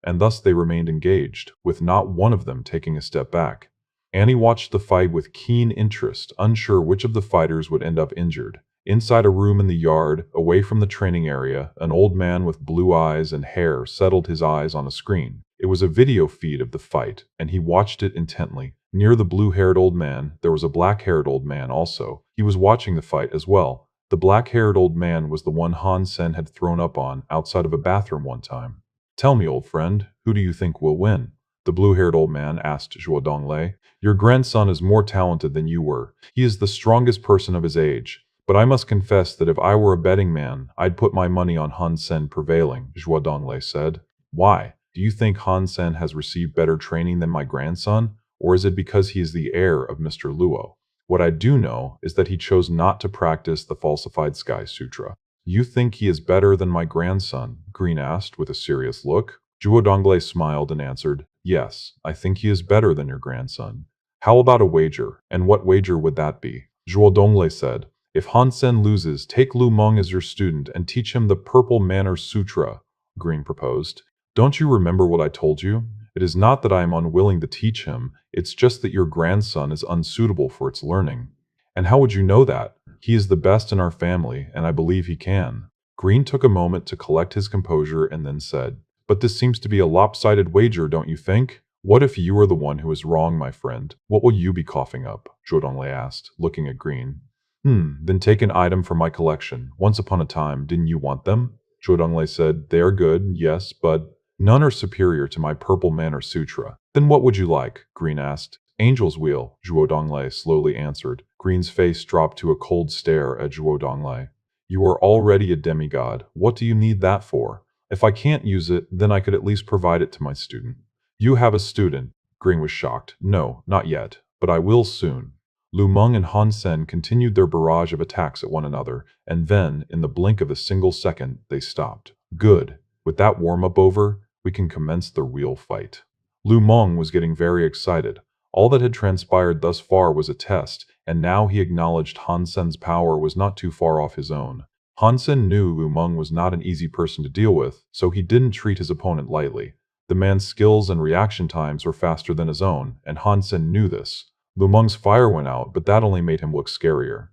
And thus they remained engaged, with not one of them taking a step back. Annie watched the fight with keen interest, unsure which of the fighters would end up injured. Inside a room in the yard, away from the training area, an old man with blue eyes and hair settled his eyes on a screen. It was a video feed of the fight, and he watched it intently. Near the blue-haired old man, there was a black-haired old man also. He was watching the fight as well. The black-haired old man was the one Han Sen had thrown up on outside of a bathroom one time. Tell me, old friend, who do you think will win? The blue-haired old man asked Zhuo Donglei. Your grandson is more talented than you were. He is the strongest person of his age. But I must confess that if I were a betting man, I'd put my money on Han Sen prevailing, Zhuo Donglei said. Why? Do you think Han Sen has received better training than my grandson? Or is it because he is the heir of Mr. Luo? What I do know is that he chose not to practice the falsified Sky Sutra. You think he is better than my grandson? Green asked with a serious look. Zhuo Donglei smiled and answered, yes, I think he is better than your grandson. How about a wager? And what wager would that be? Zhuo Donglei said, if Han Sen loses, take Lu Meng as your student and teach him the Purple Manner Sutra, Green proposed. Don't you remember what I told you? It is not that I am unwilling to teach him, it's just that your grandson is unsuitable for its learning. And how would you know that? He is the best in our family, and I believe he can. Green took a moment to collect his composure and then said, but this seems to be a lopsided wager, don't you think? What if you are the one who is wrong, my friend? What will you be coughing up? Zhuo Donglei asked, looking at Green. Then take an item from my collection. Once upon a time, didn't you want them? Zhuo Donglei said, they are good, yes, but none are superior to my Purple Manner Sutra. Then what would you like? Green asked. Angel's Wheel, Zhuo Donglei slowly answered. Green's face dropped to a cold stare at Zhuo Donglei. You are already a demigod. What do you need that for? If I can't use it, then I could at least provide it to my student. You have a student. Green was shocked. No, not yet, but I will soon. Lu Meng and Han Sen continued their barrage of attacks at one another, and then, in the blink of a single second, they stopped. Good. With that warm-up over, we can commence the real fight. Lu Meng was getting very excited. All that had transpired thus far was a test, and now he acknowledged Han Sen's power was not too far off his own. Han Sen knew Lu Meng was not an easy person to deal with, so he didn't treat his opponent lightly. The man's skills and reaction times were faster than his own, and Han Sen knew this. Lu Meng's fire went out, but that only made him look scarier.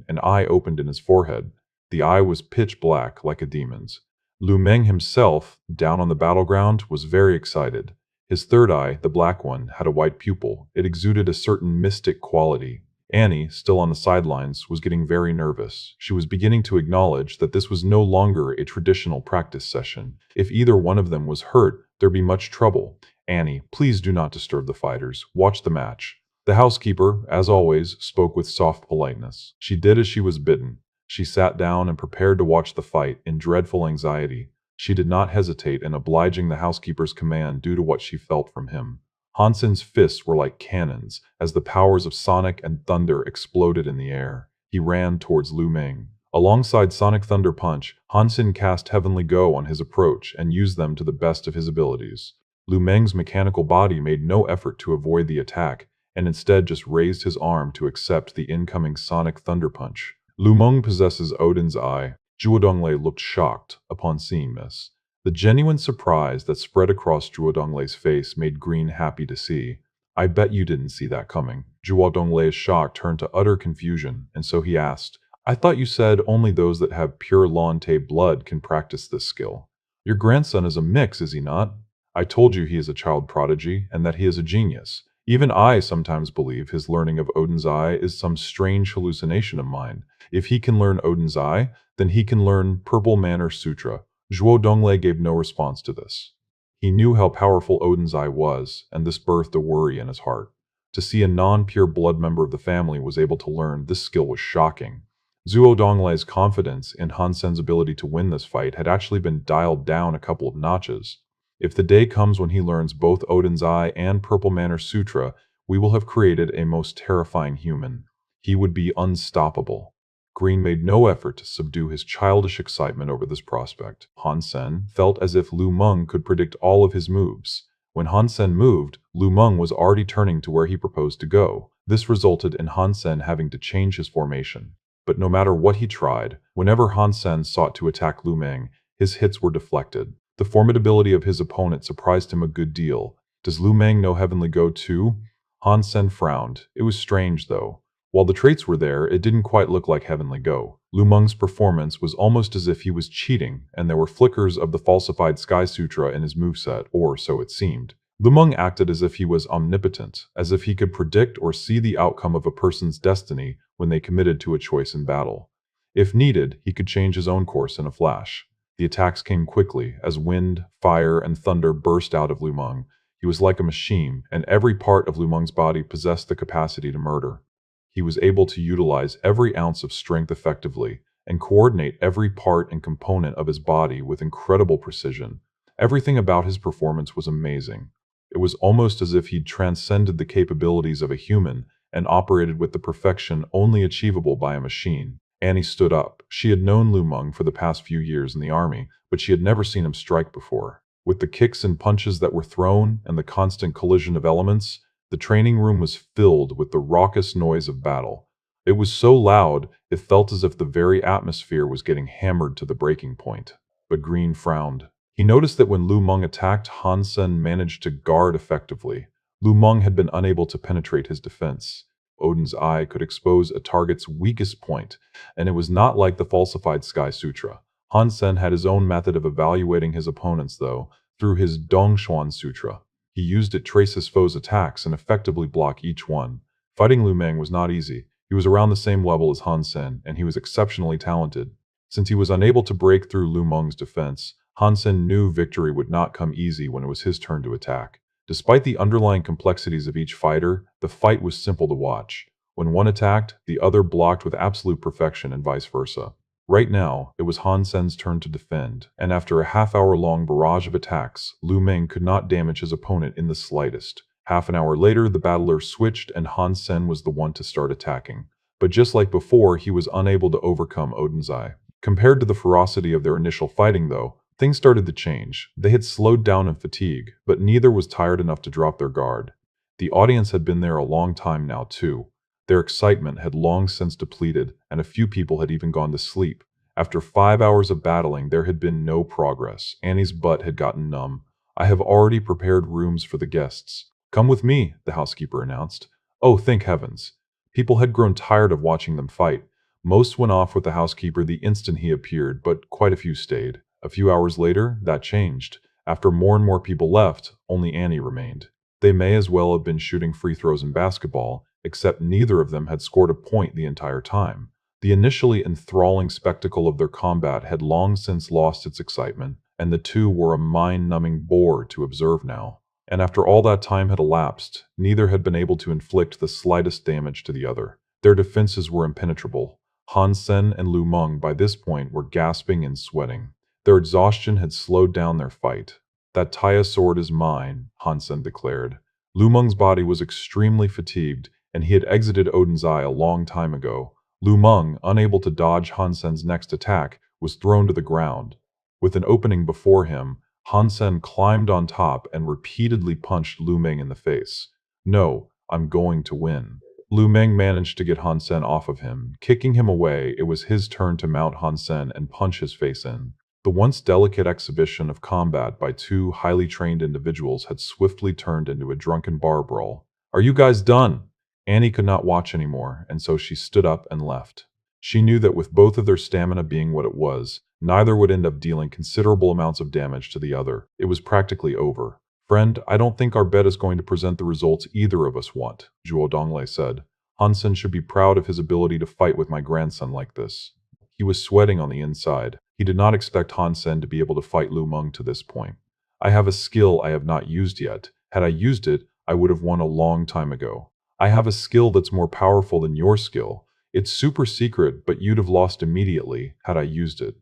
An eye opened in his forehead. The eye was pitch black, like a demon's. Lu Meng himself, down on the battleground, was very excited. His third eye, the black one, had a white pupil. It exuded a certain mystic quality. Annie, still on the sidelines, was getting very nervous. She was beginning to acknowledge that this was no longer a traditional practice session. If either one of them was hurt, there'd be much trouble. Annie, please do not disturb the fighters. Watch the match. The housekeeper, as always, spoke with soft politeness. She did as she was bidden. She sat down and prepared to watch the fight in dreadful anxiety. She did not hesitate in obliging the housekeeper's command due to what she felt from him. Han Sen's fists were like cannons as the powers of Sonic and Thunder exploded in the air. He ran towards Lu Meng. Alongside Sonic Thunder Punch, Han Sen cast Heavenly Go on his approach and used them to the best of his abilities. Lu Meng's mechanical body made no effort to avoid the attack, and instead just raised his arm to accept the incoming Sonic Thunder Punch. Lu Meng possesses Odin's Eye. Zhuo Donglei looked shocked upon seeing this. The genuine surprise that spread across Zhuo Donglei's face made Green happy to see. I bet you didn't see that coming. Zhuo Donglei's shock turned to utter confusion, and so he asked, I thought you said only those that have pure Lante blood can practice this skill. Your grandson is a mix, is he not? I told you he is a child prodigy, and that he is a genius. Even I sometimes believe his learning of Odin's Eye is some strange hallucination of mine. If he can learn Odin's Eye, then he can learn Purple Manor Sutra. Zhuo Donglei gave no response to this. He knew how powerful Odin's Eye was, and this birthed a worry in his heart. To see a non-pure blood member of the family was able to learn this skill was shocking. Zhuo Donglei's confidence in Han Sen's ability to win this fight had actually been dialed down a couple of notches. If the day comes when he learns both Odin's Eye and Purple Manor Sutra, we will have created a most terrifying human. He would be unstoppable. Green made no effort to subdue his childish excitement over this prospect. Han Sen felt as if Lu Meng could predict all of his moves. When Han Sen moved, Lu Meng was already turning to where he proposed to go. This resulted in Han Sen having to change his formation. But no matter what he tried, whenever Han Sen sought to attack Lu Meng, his hits were deflected. The formidability of his opponent surprised him a good deal. Does Lu Meng know Heavenly Go too? Han Sen frowned. It was strange, though. While the traits were there, it didn't quite look like Heavenly Go. Lu Meng's performance was almost as if he was cheating, and there were flickers of the falsified Sky Sutra in his moveset, or so it seemed. Lu Meng acted as if he was omnipotent, as if he could predict or see the outcome of a person's destiny when they committed to a choice in battle. If needed, he could change his own course in a flash. The attacks came quickly, as wind, fire, and thunder burst out of Lu Meng. He was like a machine, and every part of Lu Meng's body possessed the capacity to murder. He was able to utilize every ounce of strength effectively, and coordinate every part and component of his body with incredible precision. Everything about his performance was amazing. It was almost as if he'd transcended the capabilities of a human and operated with the perfection only achievable by a machine. Annie stood up. She had known Lu Meng for the past few years in the army, but she had never seen him strike before. With the kicks and punches that were thrown and the constant collision of elements, the training room was filled with the raucous noise of battle. It was so loud, it felt as if the very atmosphere was getting hammered to the breaking point. But Green frowned. He noticed that when Lu Meng attacked, Han Sen managed to guard effectively. Lu Meng had been unable to penetrate his defense. Odin's Eye could expose a target's weakest point, and it was not like the falsified Sky Sutra. Han Sen had his own method of evaluating his opponents, though, through his Dongshuan Sutra. He used it to trace his foes' attacks and effectively block each one. Fighting Lu Meng was not easy. He was around the same level as Han Sen, and he was exceptionally talented. Since he was unable to break through Lu Meng's defense, Han Sen knew victory would not come easy when it was his turn to attack. Despite the underlying complexities of each fighter, the fight was simple to watch. When one attacked, the other blocked with absolute perfection and vice versa. Right now, it was Han Sen's turn to defend, and after a half-hour-long barrage of attacks, Lu Meng could not damage his opponent in the slightest. Half an hour later, the battler switched and Han Sen was the one to start attacking. But just like before, he was unable to overcome Odin's Eye. Compared to the ferocity of their initial fighting, though, things started to change. They had slowed down in fatigue, but neither was tired enough to drop their guard. The audience had been there a long time now, too. Their excitement had long since depleted, and a few people had even gone to sleep. After 5 hours of battling, there had been no progress. Annie's butt had gotten numb. I have already prepared rooms for the guests. Come with me, the housekeeper announced. Oh, thank heavens. People had grown tired of watching them fight. Most went off with the housekeeper the instant he appeared, but quite a few stayed. A few hours later, that changed. After more and more people left, only Annie remained. They may as well have been shooting free throws in basketball. except neither of them had scored a point the entire time. The initially enthralling spectacle of their combat had long since lost its excitement, and the two were a mind-numbing bore to observe now. And after all that time had elapsed, neither had been able to inflict the slightest damage to the other. Their defenses were impenetrable. Han Sen and Lu Meng by this point were gasping and sweating. Their exhaustion had slowed down their fight. "That Taya sword is mine," Han Sen declared. Lu Meng's body was extremely fatigued, and he had exited Odin's Eye a long time ago. Lu Meng, unable to dodge Han Sen's next attack, was thrown to the ground. With an opening before him, Han Sen climbed on top and repeatedly punched Lu Meng in the face. "No, I'm going to win." Lu Meng managed to get Han Sen off of him. Kicking him away, it was his turn to mount Han Sen and punch his face in. The once delicate exhibition of combat by two highly trained individuals had swiftly turned into a drunken bar brawl. "Are you guys done?" Annie could not watch anymore, and so she stood up and left. She knew that with both of their stamina being what it was, neither would end up dealing considerable amounts of damage to the other. It was practically over. "Friend, I don't think our bet is going to present the results either of us want," Zhuo Donglei said. "Han Sen should be proud of his ability to fight with my grandson like this." He was sweating on the inside. He did not expect Han Sen to be able to fight Lu Meng to this point. "I have a skill I have not used yet. Had I used it, I would have won a long time ago. I have a skill that's more powerful than your skill. It's super secret, but you'd have lost immediately had I used it.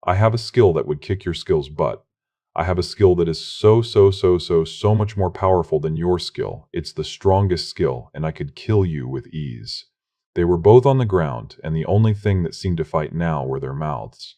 I have a skill that would kick your skill's butt. I have a skill that is so much more powerful than your skill. It's the strongest skill, and I could kill you with ease." They were both on the ground, and the only thing that seemed to fight now were their mouths.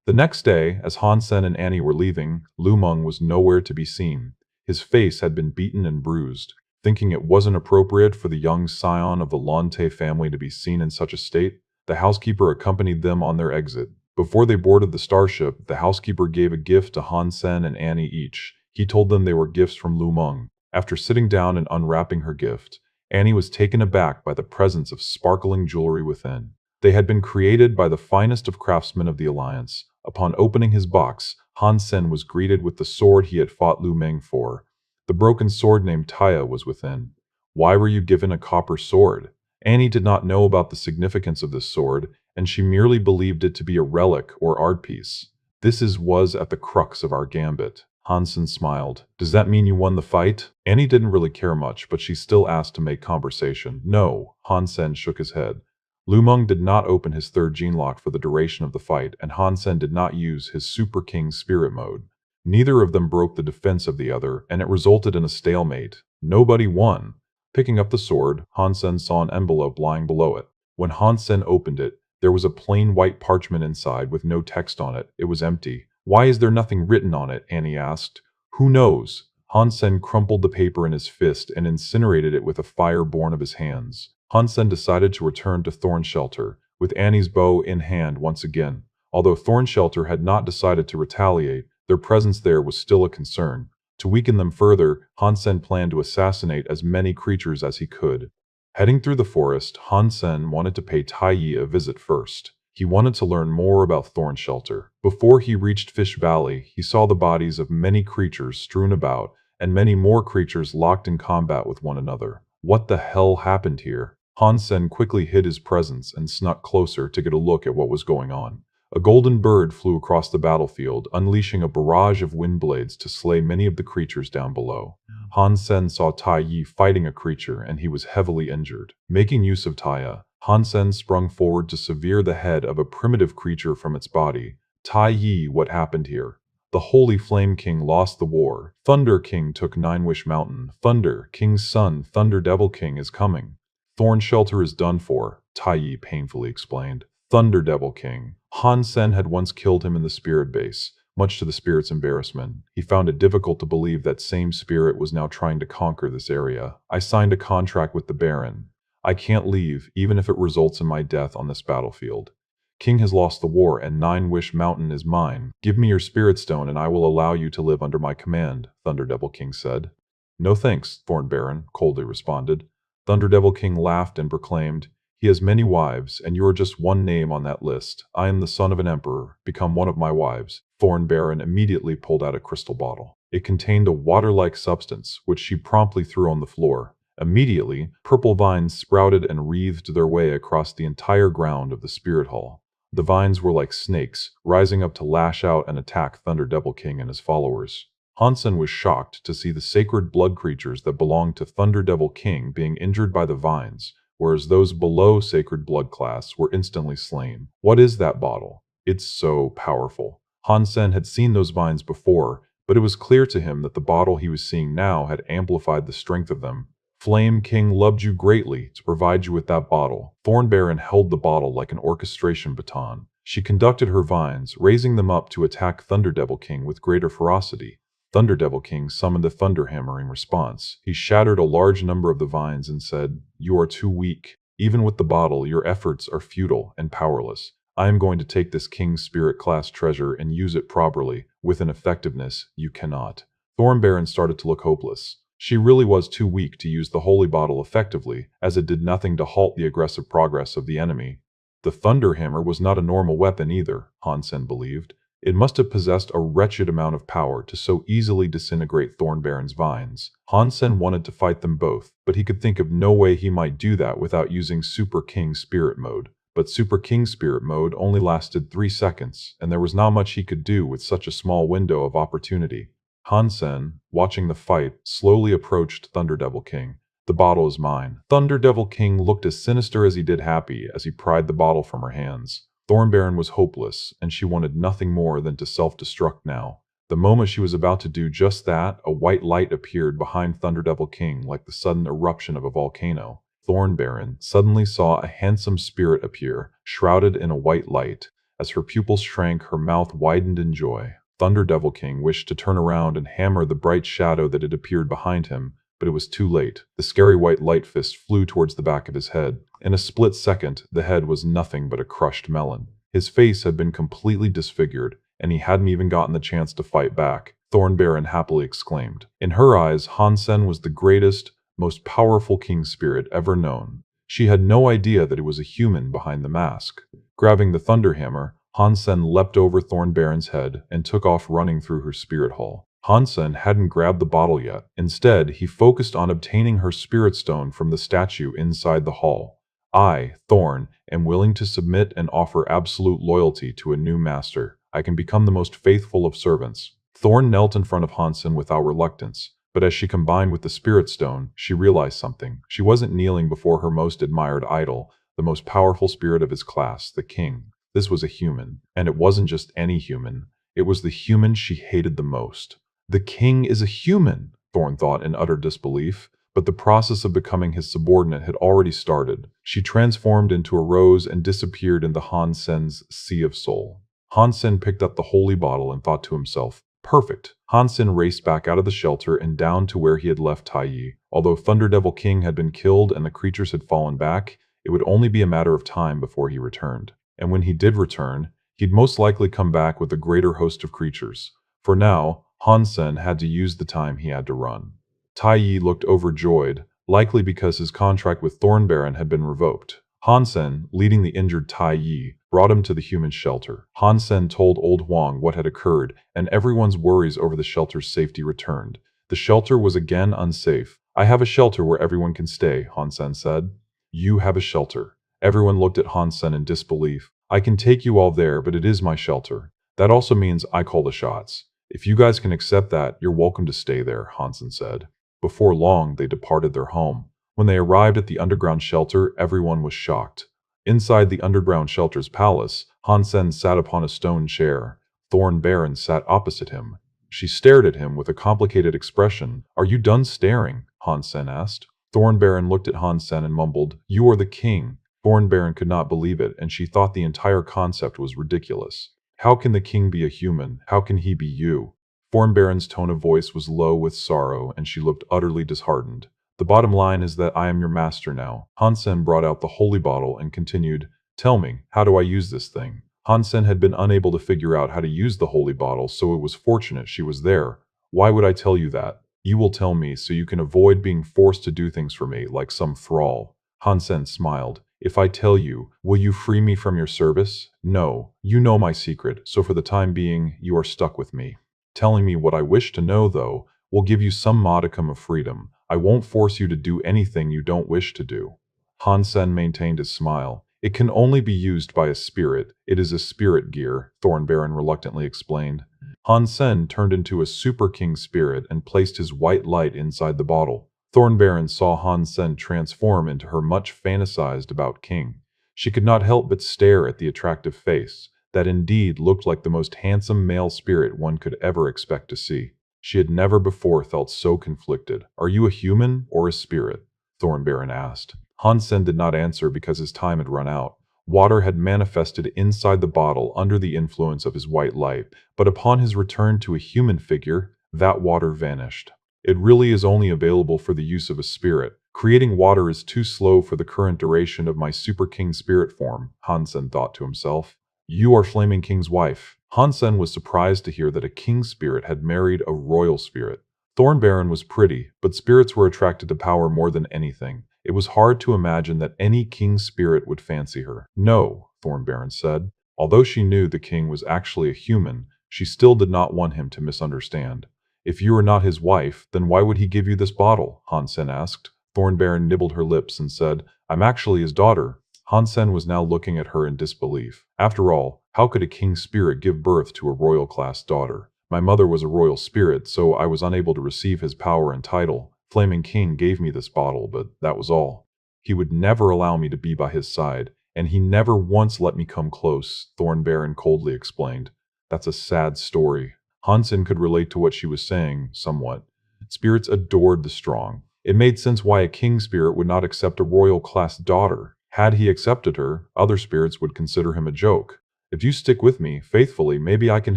The next day, as Han Sen and Annie were leaving, Lu Meng was nowhere to be seen. His face had been beaten and bruised. Thinking it wasn't appropriate for the young scion of the Lante family to be seen in such a state, the housekeeper accompanied them on their exit. Before they boarded the starship, the housekeeper gave a gift to Han Sen and Annie each. He told them they were gifts from Lu Meng. After sitting down and unwrapping her gift, Annie was taken aback by the presence of sparkling jewelry within. They had been created by the finest of craftsmen of the Alliance. Upon opening his box, Han Sen was greeted with the sword he had fought Lu Meng for. The broken sword named Taya was within. "Why were you given a copper sword?" Annie did not know about the significance of this sword, and she merely believed it to be a relic or art piece. Was at the crux of our gambit." Han Sen smiled. "Does that mean you won the fight?" Annie didn't really care much, but she still asked to make conversation. "No," Han Sen shook his head. Lu Meng did not open his third gene lock for the duration of the fight, and Han Sen did not use his Super King Spirit mode. Neither of them broke the defense of the other, and it resulted in a stalemate. Nobody won. Picking up the sword, Han Sen saw an envelope lying below it. When Han Sen opened it, there was a plain white parchment inside with no text on it. It was empty. "Why is there nothing written on it?" Annie asked. "Who knows?" Han Sen crumpled the paper in his fist and incinerated it with a fire born of his hands. Han Sen decided to return to Thorn Shelter, with Annie's bow in hand once again. Although Thorn Shelter had not decided to retaliate, their presence there was still a concern. To weaken them further, Han Sen planned to assassinate as many creatures as he could. Heading through the forest, Han Sen wanted to pay Tai Yi a visit first. He wanted to learn more about Thorn Shelter. Before he reached Fish Valley, he saw the bodies of many creatures strewn about, and many more creatures locked in combat with one another. What the hell happened here? Han Sen quickly hid his presence and snuck closer to get a look at what was going on. A golden bird flew across the battlefield, unleashing a barrage of wind blades to slay many of the creatures down below. Han Sen saw Tai Yi fighting a creature, and he was heavily injured. Making use of Taya, Han Sen sprung forward to sever the head of a primitive creature from its body. "Tai Yi, what happened here?" "The Holy Flame King lost the war. Thunder King took Nine Wish Mountain. Thunder King's son, Thunder Devil King, is coming. Thorn Shelter is done for," Tai Yi painfully explained. "Thunder Devil King." Han Sen had once killed him in the spirit base. Much to the spirit's embarrassment, he found it difficult to believe that same spirit was now trying to conquer this area. "I signed a contract with the Baron. I can't leave, even if it results in my death on this battlefield. King has lost the war, and Nine Wish Mountain is mine. Give me your spirit stone, and I will allow you to live under my command," Thunder Devil King said. "No thanks, Thorn Baron," coldly responded. Thunder Devil King laughed and proclaimed, "He has many wives, and you are just one name on that list. I am the son of an emperor. Become one of my wives." Thorn Baron immediately pulled out a crystal bottle. It contained a water-like substance, which she promptly threw on the floor. Immediately, purple vines sprouted and wreathed their way across the entire ground of the spirit hall. The vines were like snakes, rising up to lash out and attack Thunder Devil King and his followers. Han Sen was shocked to see the sacred blood creatures that belonged to Thunder Devil King being injured by the vines, whereas those below sacred blood class were instantly slain. What is that bottle? It's so powerful. Han Sen had seen those vines before, but it was clear to him that the bottle he was seeing now had amplified the strength of them. Flame King loved you greatly to provide you with that bottle. Thorn Baron held the bottle like an orchestration baton. She conducted her vines, raising them up to attack Thunder Devil King with greater ferocity. Thunder Devil King summoned a thunder hammer in response. He shattered a large number of the vines and said, "You are too weak. Even with the bottle, your efforts are futile and powerless. I am going to take this King's Spirit class treasure and use it properly, with an effectiveness you cannot." Thorn Baron started to look hopeless. She really was too weak to use the holy bottle effectively, as it did nothing to halt the aggressive progress of the enemy. The thunder hammer was not a normal weapon either, Han Sen believed. It must have possessed a wretched amount of power to so easily disintegrate Thorn Baron's vines. Han Sen wanted to fight them both, but he could think of no way he might do that without using Super King Spirit Mode. But Super King Spirit Mode only lasted 3 seconds, and there was not much he could do with such a small window of opportunity. Han Sen, watching the fight, slowly approached Thunder Devil King. "The bottle is mine." Thunder Devil King looked as sinister as he did happy as he pried the bottle from her hands. Thorn Baron was hopeless, and she wanted nothing more than to self-destruct now. The moment she was about to do just that, a white light appeared behind Thunder Devil King like the sudden eruption of a volcano. Thorn Baron suddenly saw a handsome spirit appear, shrouded in a white light. As her pupils shrank, her mouth widened in joy. Thunder Devil King wished to turn around and hammer the bright shadow that had appeared behind him, but it was too late. The scary white light fist flew towards the back of his head. In a split second, the head was nothing but a crushed melon. His face had been completely disfigured, and he hadn't even gotten the chance to fight back. Thorn Baron happily exclaimed. In her eyes, Han Sen was the greatest, most powerful king spirit ever known. She had no idea that it was a human behind the mask. Grabbing the thunder hammer, Han Sen leapt over Thorn Baron's head and took off running through her spirit hall. Han Sen hadn't grabbed the bottle yet. Instead, he focused on obtaining her spirit stone from the statue inside the hall. "I, Thorn, am willing to submit and offer absolute loyalty to a new master. I can become the most faithful of servants." Thorn knelt in front of Han Sen without reluctance, but as she combined with the spirit stone, she realized something. She wasn't kneeling before her most admired idol, the most powerful spirit of his class, the king. This was a human, and it wasn't just any human. It was the human she hated the most. The king is a human, Thorn thought in utter disbelief, but the process of becoming his subordinate had already started. She transformed into a rose and disappeared into Han Sen's Sea of Soul. Han Sen picked up the holy bottle and thought to himself, "Perfect." Han Sen raced back out of the shelter and down to where he had left Tai Yi. Although Thunder Devil King had been killed and the creatures had fallen back, it would only be a matter of time before he returned. And when he did return, he'd most likely come back with a greater host of creatures. For now, Han Sen had to use the time he had to run. Tai Yi looked overjoyed, likely because his contract with Thorn Baron had been revoked. Han Sen, leading the injured Tai Yi, brought him to the human shelter. Han Sen told Old Huang what had occurred, and everyone's worries over the shelter's safety returned. The shelter was again unsafe. "I have a shelter where everyone can stay," Han Sen said. "You have a shelter." Everyone looked at Han Sen in disbelief. "I can take you all there, but it is my shelter. That also means I call the shots. If you guys can accept that, you're welcome to stay there," Han Sen said. Before long, they departed their home. When they arrived at the underground shelter, everyone was shocked. Inside the underground shelter's palace, Han Sen sat upon a stone chair. Thorn Baron sat opposite him. She stared at him with a complicated expression. "Are you done staring?" Han Sen asked. Thorn Baron looked at Han Sen and mumbled, "You are the king." Thorn Baron could not believe it, and she thought the entire concept was ridiculous. "How can the king be a human? How can he be you?" Thorn Baron's tone of voice was low with sorrow, and she looked utterly disheartened. "The bottom line is that I am your master now." Han Sen brought out the holy bottle and continued, "Tell me, how do I use this thing?" Han Sen had been unable to figure out how to use the holy bottle, so it was fortunate she was there. "Why would I tell you that? You will tell me so you can avoid being forced to do things for me like some thrall." Han Sen smiled. "If I tell you, will you free me from your service?" "No. You know my secret, so for the time being, you are stuck with me. Telling me what I wish to know, though, will give you some modicum of freedom. I won't force you to do anything you don't wish to do. Han Sen maintained his smile. It can only be used by a spirit. It is a spirit gear, Thornbaron reluctantly explained. Han Sen turned into a Super King spirit and placed his white light inside the bottle. Thornbaron saw Han Sen transform into her much fantasized about king. She could not help but stare at the attractive face, that indeed looked like the most handsome male spirit one could ever expect to see. She had never before felt so conflicted. Are you a human or a spirit? Thornbaron asked. Han Sen did not answer because his time had run out. Water had manifested inside the bottle under the influence of his white light, but upon his return to a human figure, that water vanished. It really is only available for the use of a spirit. Creating water is too slow for the current duration of my Super King spirit form, Han Sen thought to himself. You are Flaming King's wife. Han Sen was surprised to hear that a king spirit had married a royal spirit. Thornbaron was pretty, but spirits were attracted to power more than anything. It was hard to imagine that any king spirit would fancy her. No, Thornbaron said. Although she knew the king was actually a human, she still did not want him to misunderstand. If you are not his wife, then why would he give you this bottle? Han Sen asked. Thornbaron nibbled her lips and said, I'm actually his daughter. Han Sen was now looking at her in disbelief. After all, how could a king spirit give birth to a royal-class daughter? My mother was a royal spirit, so I was unable to receive his power and title. Flaming King gave me this bottle, but that was all. He would never allow me to be by his side, and he never once let me come close, Thornbaron coldly explained. That's a sad story. Han Sen could relate to what she was saying, somewhat. Spirits adored the strong. It made sense why a king spirit would not accept a royal-class daughter. Had he accepted her, other spirits would consider him a joke. If you stick with me faithfully, maybe I can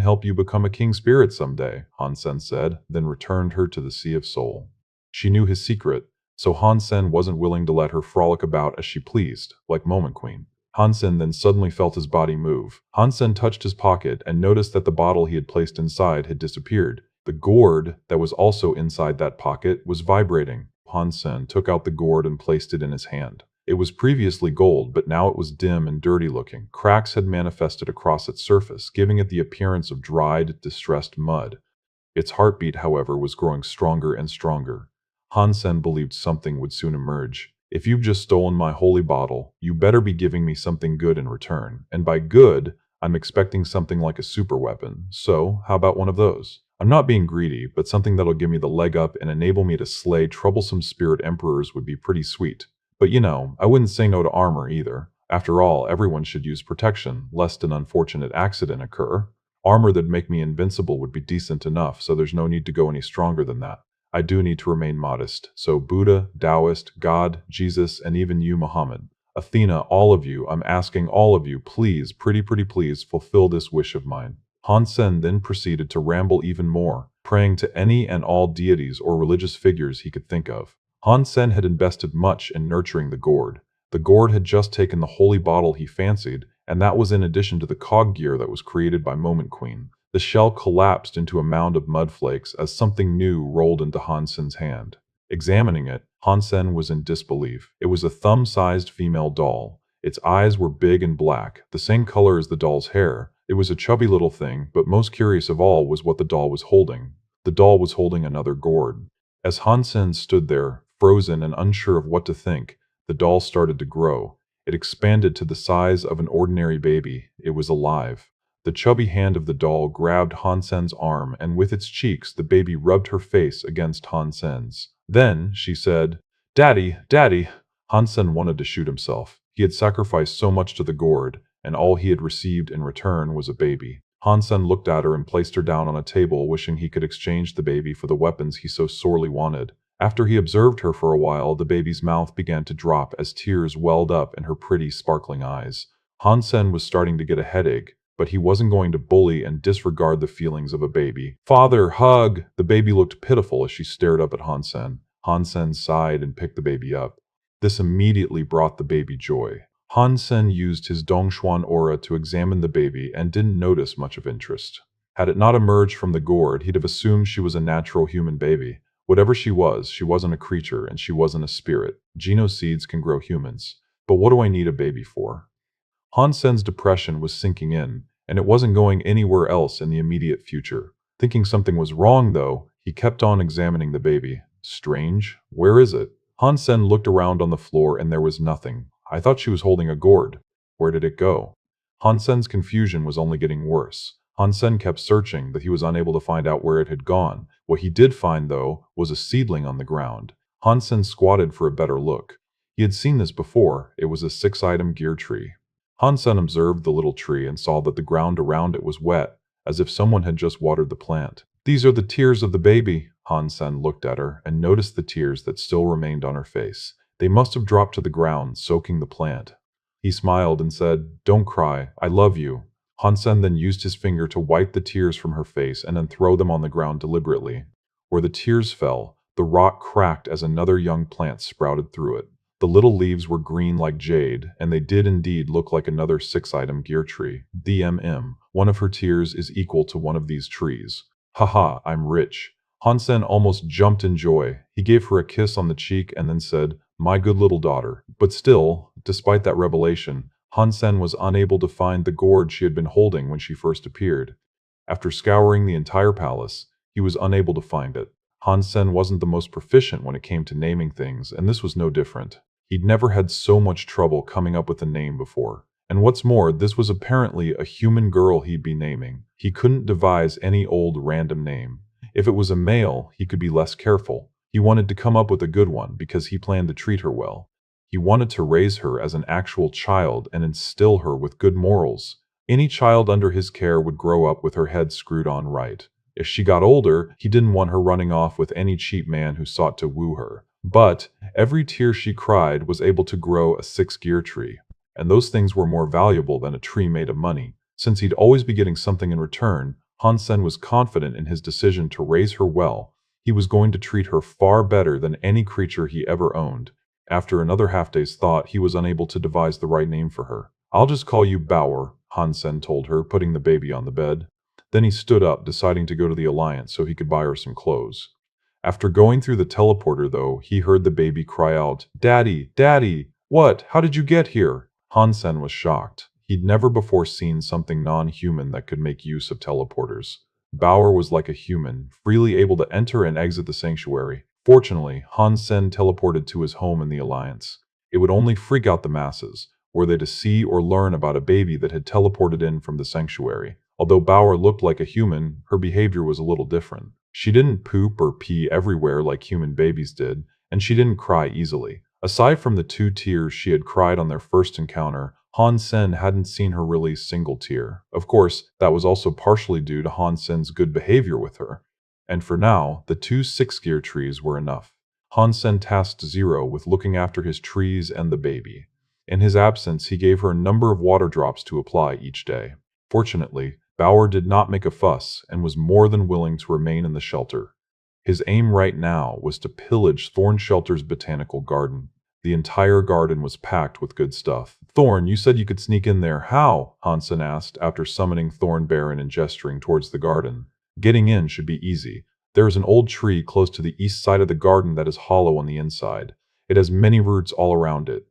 help you become a king spirit someday, Han Sen said, then returned her to the Sea of Soul. She knew his secret, so Han Sen wasn't willing to let her frolic about as she pleased, like Moment Queen. Han Sen then suddenly felt his body move. Han Sen touched his pocket and noticed that the bottle he had placed inside had disappeared. The gourd that was also inside that pocket was vibrating. Han Sen took out the gourd and placed it in his hand. It was previously gold, but now it was dim and dirty looking. Cracks had manifested across its surface, giving it the appearance of dried, distressed mud. Its heartbeat, however, was growing stronger and stronger. Han Sen believed something would soon emerge. If you've just stolen my holy bottle, you better be giving me something good in return. And by good, I'm expecting something like a super weapon. So, how about one of those? I'm not being greedy, but something that'll give me the leg up and enable me to slay troublesome spirit emperors would be pretty sweet. But I wouldn't say no to armor either. After all, everyone should use protection, lest an unfortunate accident occur. Armor that'd make me invincible would be decent enough, so there's no need to go any stronger than that. I do need to remain modest. So Buddha, Taoist, God, Jesus, and even you, Muhammad. Athena, all of you, I'm asking all of you, please, pretty please, fulfill this wish of mine. Han Sen then proceeded to ramble even more, praying to any and all deities or religious figures he could think of. Han Sen had invested much in nurturing the gourd. The gourd had just taken the holy bottle he fancied, and that was in addition to the cog gear that was created by Moment Queen. The shell collapsed into a mound of mud flakes as something new rolled into Han Sen's hand. Examining it, Han Sen was in disbelief. It was a thumb-sized female doll. Its eyes were big and black, the same color as the doll's hair. It was a chubby little thing, but most curious of all was what the doll was holding. The doll was holding another gourd. As Han Sen stood there, frozen and unsure of what to think, the doll started to grow. It expanded to the size of an ordinary baby. It was alive. The chubby hand of the doll grabbed Han Sen's arm, and with its cheeks the baby rubbed her face against Han Sen's. Then she said, Daddy, Daddy! Han Sen wanted to shoot himself. He had sacrificed so much to the gourd, and all he had received in return was a baby. Han Sen looked at her and placed her down on a table, wishing he could exchange the baby for the weapons he so sorely wanted. After he observed her for a while, the baby's mouth began to drop as tears welled up in her pretty, sparkling eyes. Han Sen was starting to get a headache, but he wasn't going to bully and disregard the feelings of a baby. Father, hug! The baby looked pitiful as she stared up at Han Sen. Han Sen sighed and picked the baby up. This immediately brought the baby joy. Han Sen used his Dongxuan aura to examine the baby and didn't notice much of interest. Had it not emerged from the gourd, he'd have assumed she was a natural human baby. Whatever she wasn't a creature and she wasn't a spirit. Genoseeds can grow humans. But what do I need a baby for? Han Sen's depression was sinking in, and it wasn't going anywhere else in the immediate future. Thinking something was wrong, though, he kept on examining the baby. Strange. Where is it? Han Sen looked around on the floor and there was nothing. I thought she was holding a gourd. Where did it go? Han Sen's confusion was only getting worse. Han Sen kept searching, but he was unable to find out where it had gone. What he did find, though, was a seedling on the ground. Han Sen squatted for a better look. He had seen this before. It was a 6-item gear tree. Han Sen observed the little tree and saw that the ground around it was wet, as if someone had just watered the plant. These are the tears of the baby. Han Sen looked at her and noticed the tears that still remained on her face. They must have dropped to the ground, soaking the plant. He smiled and said, "Don't cry, I love you." Han Sen then used his finger to wipe the tears from her face and then throw them on the ground deliberately. Where the tears fell, the rock cracked as another young plant sprouted through it. The little leaves were green like jade, and they did indeed look like another 6-item gear tree. DMM. One of her tears is equal to one of these trees. Haha, I'm rich. Han Sen almost jumped in joy. He gave her a kiss on the cheek and then said, "My good little daughter." But still, despite that revelation, Han Sen was unable to find the gourd she had been holding when she first appeared. After scouring the entire palace, he was unable to find it. Han Sen wasn't the most proficient when it came to naming things, and this was no different. He'd never had so much trouble coming up with a name before. And what's more, this was apparently a human girl he'd be naming. He couldn't devise any old random name. If it was a male, he could be less careful. He wanted to come up with a good one because he planned to treat her well. He wanted to raise her as an actual child and instill her with good morals. Any child under his care would grow up with her head screwed on right. If she got older, he didn't want her running off with any cheap man who sought to woo her. But every tear she cried was able to grow a 6-gear tree. And those things were more valuable than a tree made of money. Since he'd always be getting something in return, Han Sen was confident in his decision to raise her well. He was going to treat her far better than any creature he ever owned. After another half-day's thought, he was unable to devise the right name for her. "I'll just call you Bauer," Han Sen told her, putting the baby on the bed. Then he stood up, deciding to go to the Alliance so he could buy her some clothes. After going through the teleporter, though, he heard the baby cry out, "Daddy! Daddy! What? How did you get here?" Han Sen was shocked. He'd never before seen something non-human that could make use of teleporters. Bauer was like a human, freely able to enter and exit the sanctuary. Fortunately, Han Sen teleported to his home in the Alliance. It would only freak out the masses, were they to see or learn about a baby that had teleported in from the sanctuary. Although Bauer looked like a human, her behavior was a little different. She didn't poop or pee everywhere like human babies did, and she didn't cry easily. Aside from the 2 tears she had cried on their first encounter, Han Sen hadn't seen her release a single tear. Of course, that was also partially due to Han Sen's good behavior with her. And for now, the 2 6-gear trees were enough. Han Sen tasked Zero with looking after his trees and the baby. In his absence, he gave her a number of water drops to apply each day. Fortunately, Bauer did not make a fuss and was more than willing to remain in the shelter. His aim right now was to pillage Thorn Shelter's botanical garden. The entire garden was packed with good stuff. "Thorn, you said you could sneak in there. How?" Han Sen asked after summoning Thorn Baron and gesturing towards the garden. "Getting in should be easy. There is an old tree close to the east side of the garden that is hollow on the inside. It has many roots all around it.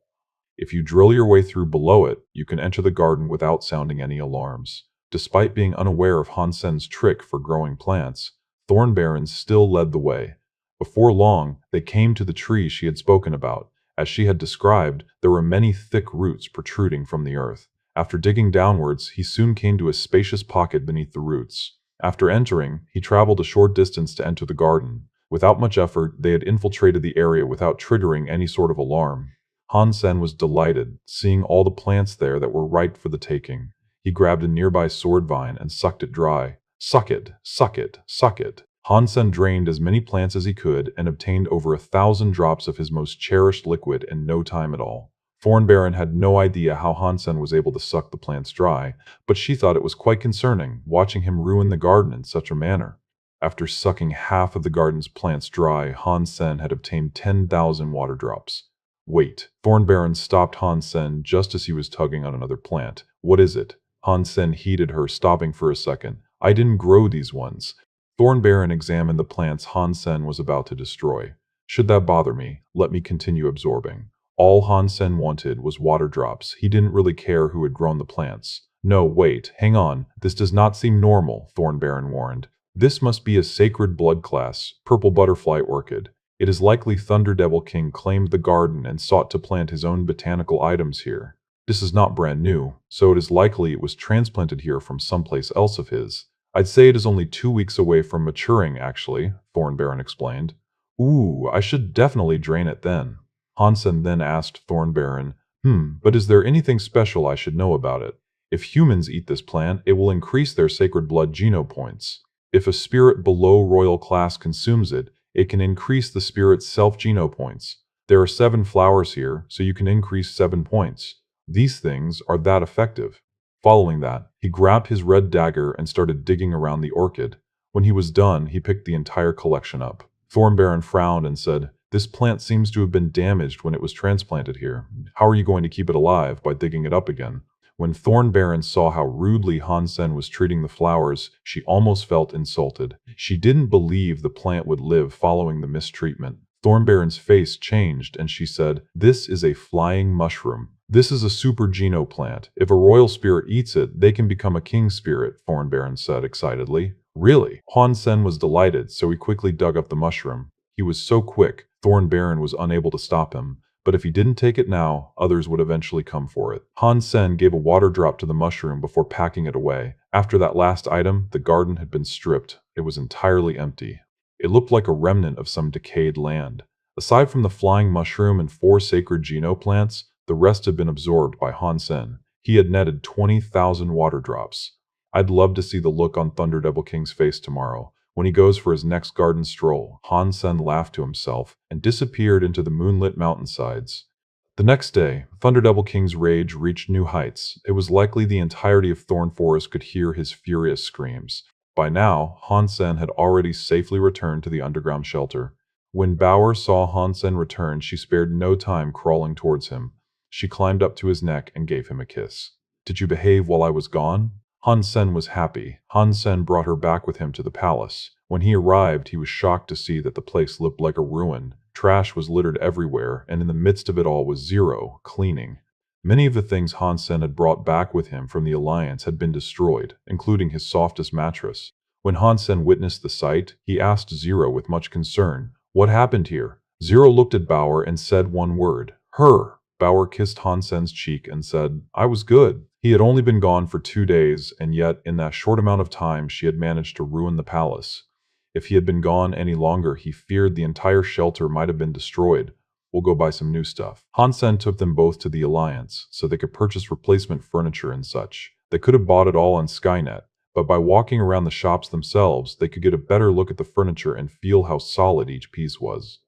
If you drill your way through below it, you can enter the garden without sounding any alarms." Despite being unaware of Han Sen's trick for growing plants, Thorn Baron still led the way. Before long, they came to the tree she had spoken about. As she had described, there were many thick roots protruding from the earth. After digging downwards, he soon came to a spacious pocket beneath the roots. After entering, he traveled a short distance to enter the garden. Without much effort, they had infiltrated the area without triggering any sort of alarm. Han Sen was delighted, seeing all the plants there that were ripe for the taking. He grabbed a nearby sword vine and sucked it dry. Suck it, suck it, suck it. Han Sen drained as many plants as he could and obtained over 1,000 drops of his most cherished liquid in no time at all. Thorn Baron had no idea how Han Sen was able to suck the plants dry, but she thought it was quite concerning, watching him ruin the garden in such a manner. After sucking half of the garden's plants dry, Han Sen had obtained 10,000 water drops. "Wait." Thorn Baron stopped Han Sen just as he was tugging on another plant. "What is it?" Han Sen heeded her, stopping for a second. "I didn't grow these ones." Thorn Baron examined the plants Han Sen was about to destroy. "Should that bother me, let me continue absorbing." All Han Sen wanted was water drops. He didn't really care who had grown the plants. "No, wait, hang on. This does not seem normal," Thorn Baron warned. "This must be a sacred blood class, purple butterfly orchid. It is likely Thunderdevil King claimed the garden and sought to plant his own botanical items here. This is not brand new, so it is likely it was transplanted here from someplace else of his. I'd say it is only 2 weeks away from maturing, actually, Thornbaron explained. Ooh, I should definitely drain it then. Han Sen then asked Thornbaron, but is there anything special I should know about it? If humans eat this plant, it will increase their sacred blood geno points. If a spirit below royal class consumes it, it can increase the spirit's self-geno points. There are 7 flowers here, so you can increase 7 points. These things are that effective. Following that, he grabbed his red dagger and started digging around the orchid. When he was done, he picked the entire collection up. Thornbaron frowned and said, "This plant seems to have been damaged when it was transplanted here. How are you going to keep it alive by digging it up again?" When Thornbaron saw how rudely Han Sen was treating the flowers, she almost felt insulted. She didn't believe the plant would live following the mistreatment. Thornbaron's face changed and she said, "This is a flying mushroom. This is a super geno plant. If a royal spirit eats it, they can become a king spirit," Thornbaron said excitedly. Really? Han Sen was delighted, so he quickly dug up the mushroom. He was so quick, Thornbaron was unable to stop him. But if he didn't take it now, others would eventually come for it. Han Sen gave a water drop to the mushroom before packing it away. After that last item, the garden had been stripped. It was entirely empty. It looked like a remnant of some decayed land. Aside from the flying mushroom and 4 sacred geno plants, the rest had been absorbed by Han Sen. He had netted 20,000 water drops. I'd love to see the look on Thunderdevil King's face tomorrow. When he goes for his next garden stroll, Han Sen laughed to himself and disappeared into the moonlit mountainsides. The next day, Thunderdevil King's rage reached new heights. It was likely the entirety of Thorn Forest could hear his furious screams. By now, Han Sen had already safely returned to the underground shelter. When Bauer saw Han Sen return, she spared no time crawling towards him. She climbed up to his neck and gave him a kiss. "Did you behave while I was gone?" Han Sen was happy. Han Sen brought her back with him to the palace. When he arrived, he was shocked to see that the place looked like a ruin. Trash was littered everywhere, and in the midst of it all was Zero, cleaning. Many of the things Han Sen had brought back with him from the Alliance had been destroyed, including his softest mattress. When Han Sen witnessed the sight, he asked Zero with much concern, "What happened here?" Zero looked at Bauer and said one word, "Her." Bauer kissed Han Sen's cheek and said, "I was good." He had only been gone for 2 days, and yet in that short amount of time she had managed to ruin the palace. If he had been gone any longer, he feared the entire shelter might have been destroyed. "We'll go buy some new stuff." Han Sen took them both to the Alliance, so they could purchase replacement furniture and such. They could have bought it all on Skynet, but by walking around the shops themselves, they could get a better look at the furniture and feel how solid each piece was.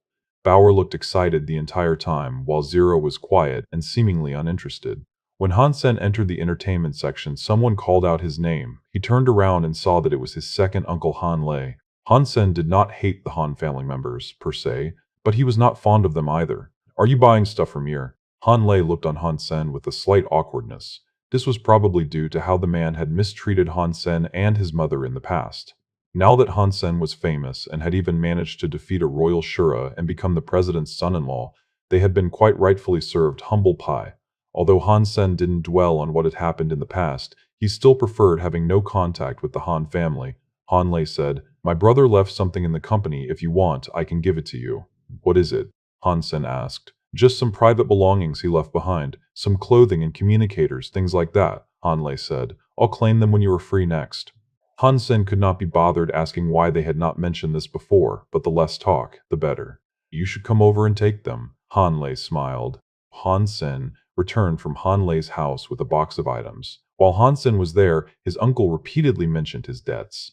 Bauer looked excited the entire time, while Zero was quiet and seemingly uninterested. When Han Sen entered the entertainment section, someone called out his name. He turned around and saw that it was his second uncle Han Lei. Han Sen did not hate the Han family members, per se, but he was not fond of them either. "Are you buying stuff from here?" Han Lei looked on Han Sen with a slight awkwardness. This was probably due to how the man had mistreated Han Sen and his mother in the past. Now that Han Sen was famous and had even managed to defeat a royal shura and become the president's son-in-law, they had been quite rightfully served humble pie. Although Han Sen didn't dwell on what had happened in the past, he still preferred having no contact with the Han family. Han Lei said, "My brother left something in the company. If you want, I can give it to you." "What is it?" Han Sen asked. "Just some private belongings he left behind. Some clothing and communicators, things like that," Han Lei said. "I'll claim them when you are free next." Han Sen could not be bothered asking why they had not mentioned this before, but the less talk, the better. "You should come over and take them," Han Lei smiled. Han Sen returned from Han Lei's house with a box of items. While Han Sen was there, his uncle repeatedly mentioned his debts.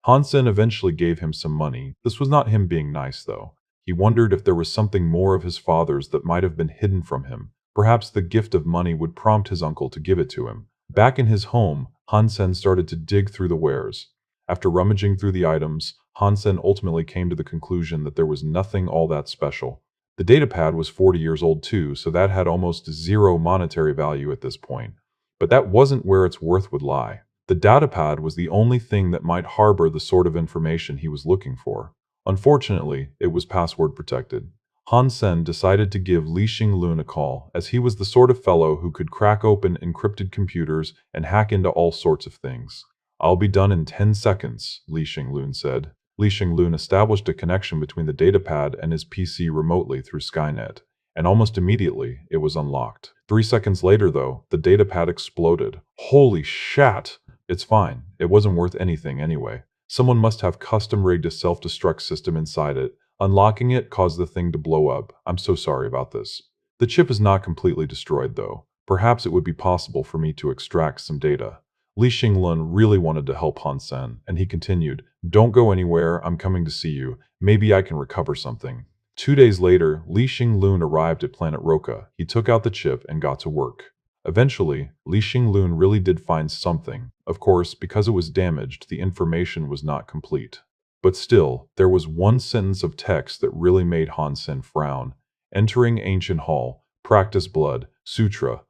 Han Sen eventually gave him some money. This was not him being nice, though. He wondered if there was something more of his father's that might have been hidden from him. Perhaps the gift of money would prompt his uncle to give it to him. Back in his home, Han Sen started to dig through the wares. After rummaging through the items, Han Sen ultimately came to the conclusion that there was nothing all that special. The datapad was 40 years old too, so that had almost zero monetary value at this point. But that wasn't where its worth would lie. The datapad was the only thing that might harbor the sort of information he was looking for. Unfortunately, it was password protected. Han Sen decided to give Li Xinglun a call, as he was the sort of fellow who could crack open encrypted computers and hack into all sorts of things. "I'll be done in 10 seconds, Li Xinglun said. Li Xinglun established a connection between the datapad and his PC remotely through Skynet, and almost immediately it was unlocked. 3 seconds later, though, the datapad exploded. Holy shat! It's fine. It wasn't worth anything anyway. Someone must have custom-rigged a self-destruct system inside it. Unlocking it caused the thing to blow up. I'm so sorry about this. The chip is not completely destroyed, though. Perhaps it would be possible for me to extract some data. Li Xinglun really wanted to help Han Sen, and he continued, "Don't go anywhere, I'm coming to see you. Maybe I can recover something." 2 days later, Li Xinglun arrived at planet Roka. He took out the chip and got to work. Eventually, Li Xinglun really did find something. Of course, because it was damaged, the information was not complete. But still, there was one sentence of text that really made Han Sen frown. Entering ancient hall, practice blood, sutra.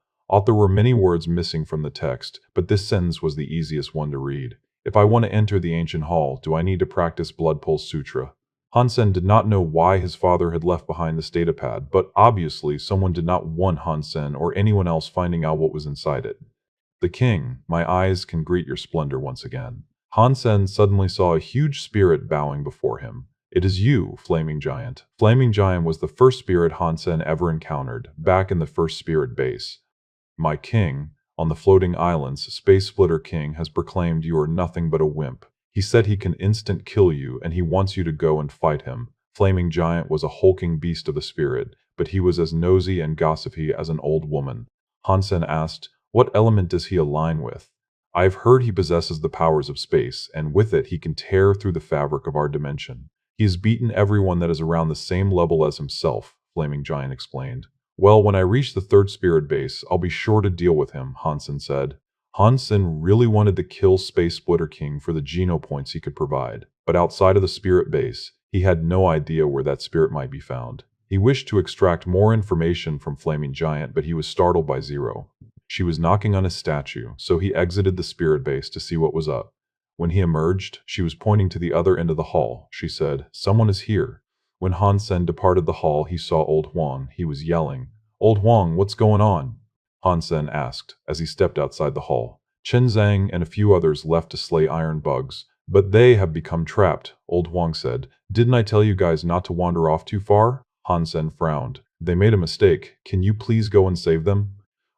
There were many words missing from the text, but this sentence was the easiest one to read. If I want to enter the ancient hall, do I need to practice blood pulse sutra? Han Sen did not know why his father had left behind this datapad, but obviously someone did not want Han Sen or anyone else finding out what was inside it. The king, my eyes can greet your splendor once again. Han Sen suddenly saw a huge spirit bowing before him. It is you, Flaming Giant. Flaming Giant was the first spirit Han Sen ever encountered, back in the first spirit base. My king, on the floating islands, Space Splitter King has proclaimed you are nothing but a wimp. He said he can instant kill you and he wants you to go and fight him. Flaming Giant was a hulking beast of the spirit, but he was as nosy and gossipy as an old woman. Han Sen asked, what element does he align with? I have heard he possesses the powers of space, and with it he can tear through the fabric of our dimension. He has beaten everyone that is around the same level as himself, Flaming Giant explained. Well, when I reach the third spirit base, I'll be sure to deal with him, Han Sen said. Han Sen really wanted to kill Space Splitter King for the geno points he could provide, but outside of the spirit base, he had no idea where that spirit might be found. He wished to extract more information from Flaming Giant, but he was startled by Zero. She was knocking on his statue, so he exited the spirit base to see what was up. When he emerged, she was pointing to the other end of the hall. She said, "Someone is here." When Han Sen departed the hall, he saw Old Huang. He was yelling, "Old Huang, what's going on?" Han Sen asked, as he stepped outside the hall. Chen Zhang and a few others left to slay iron bugs, but they have become trapped, Old Huang said. "Didn't I tell you guys not to wander off too far?" Han Sen frowned. "They made a mistake. Can you please go and save them?"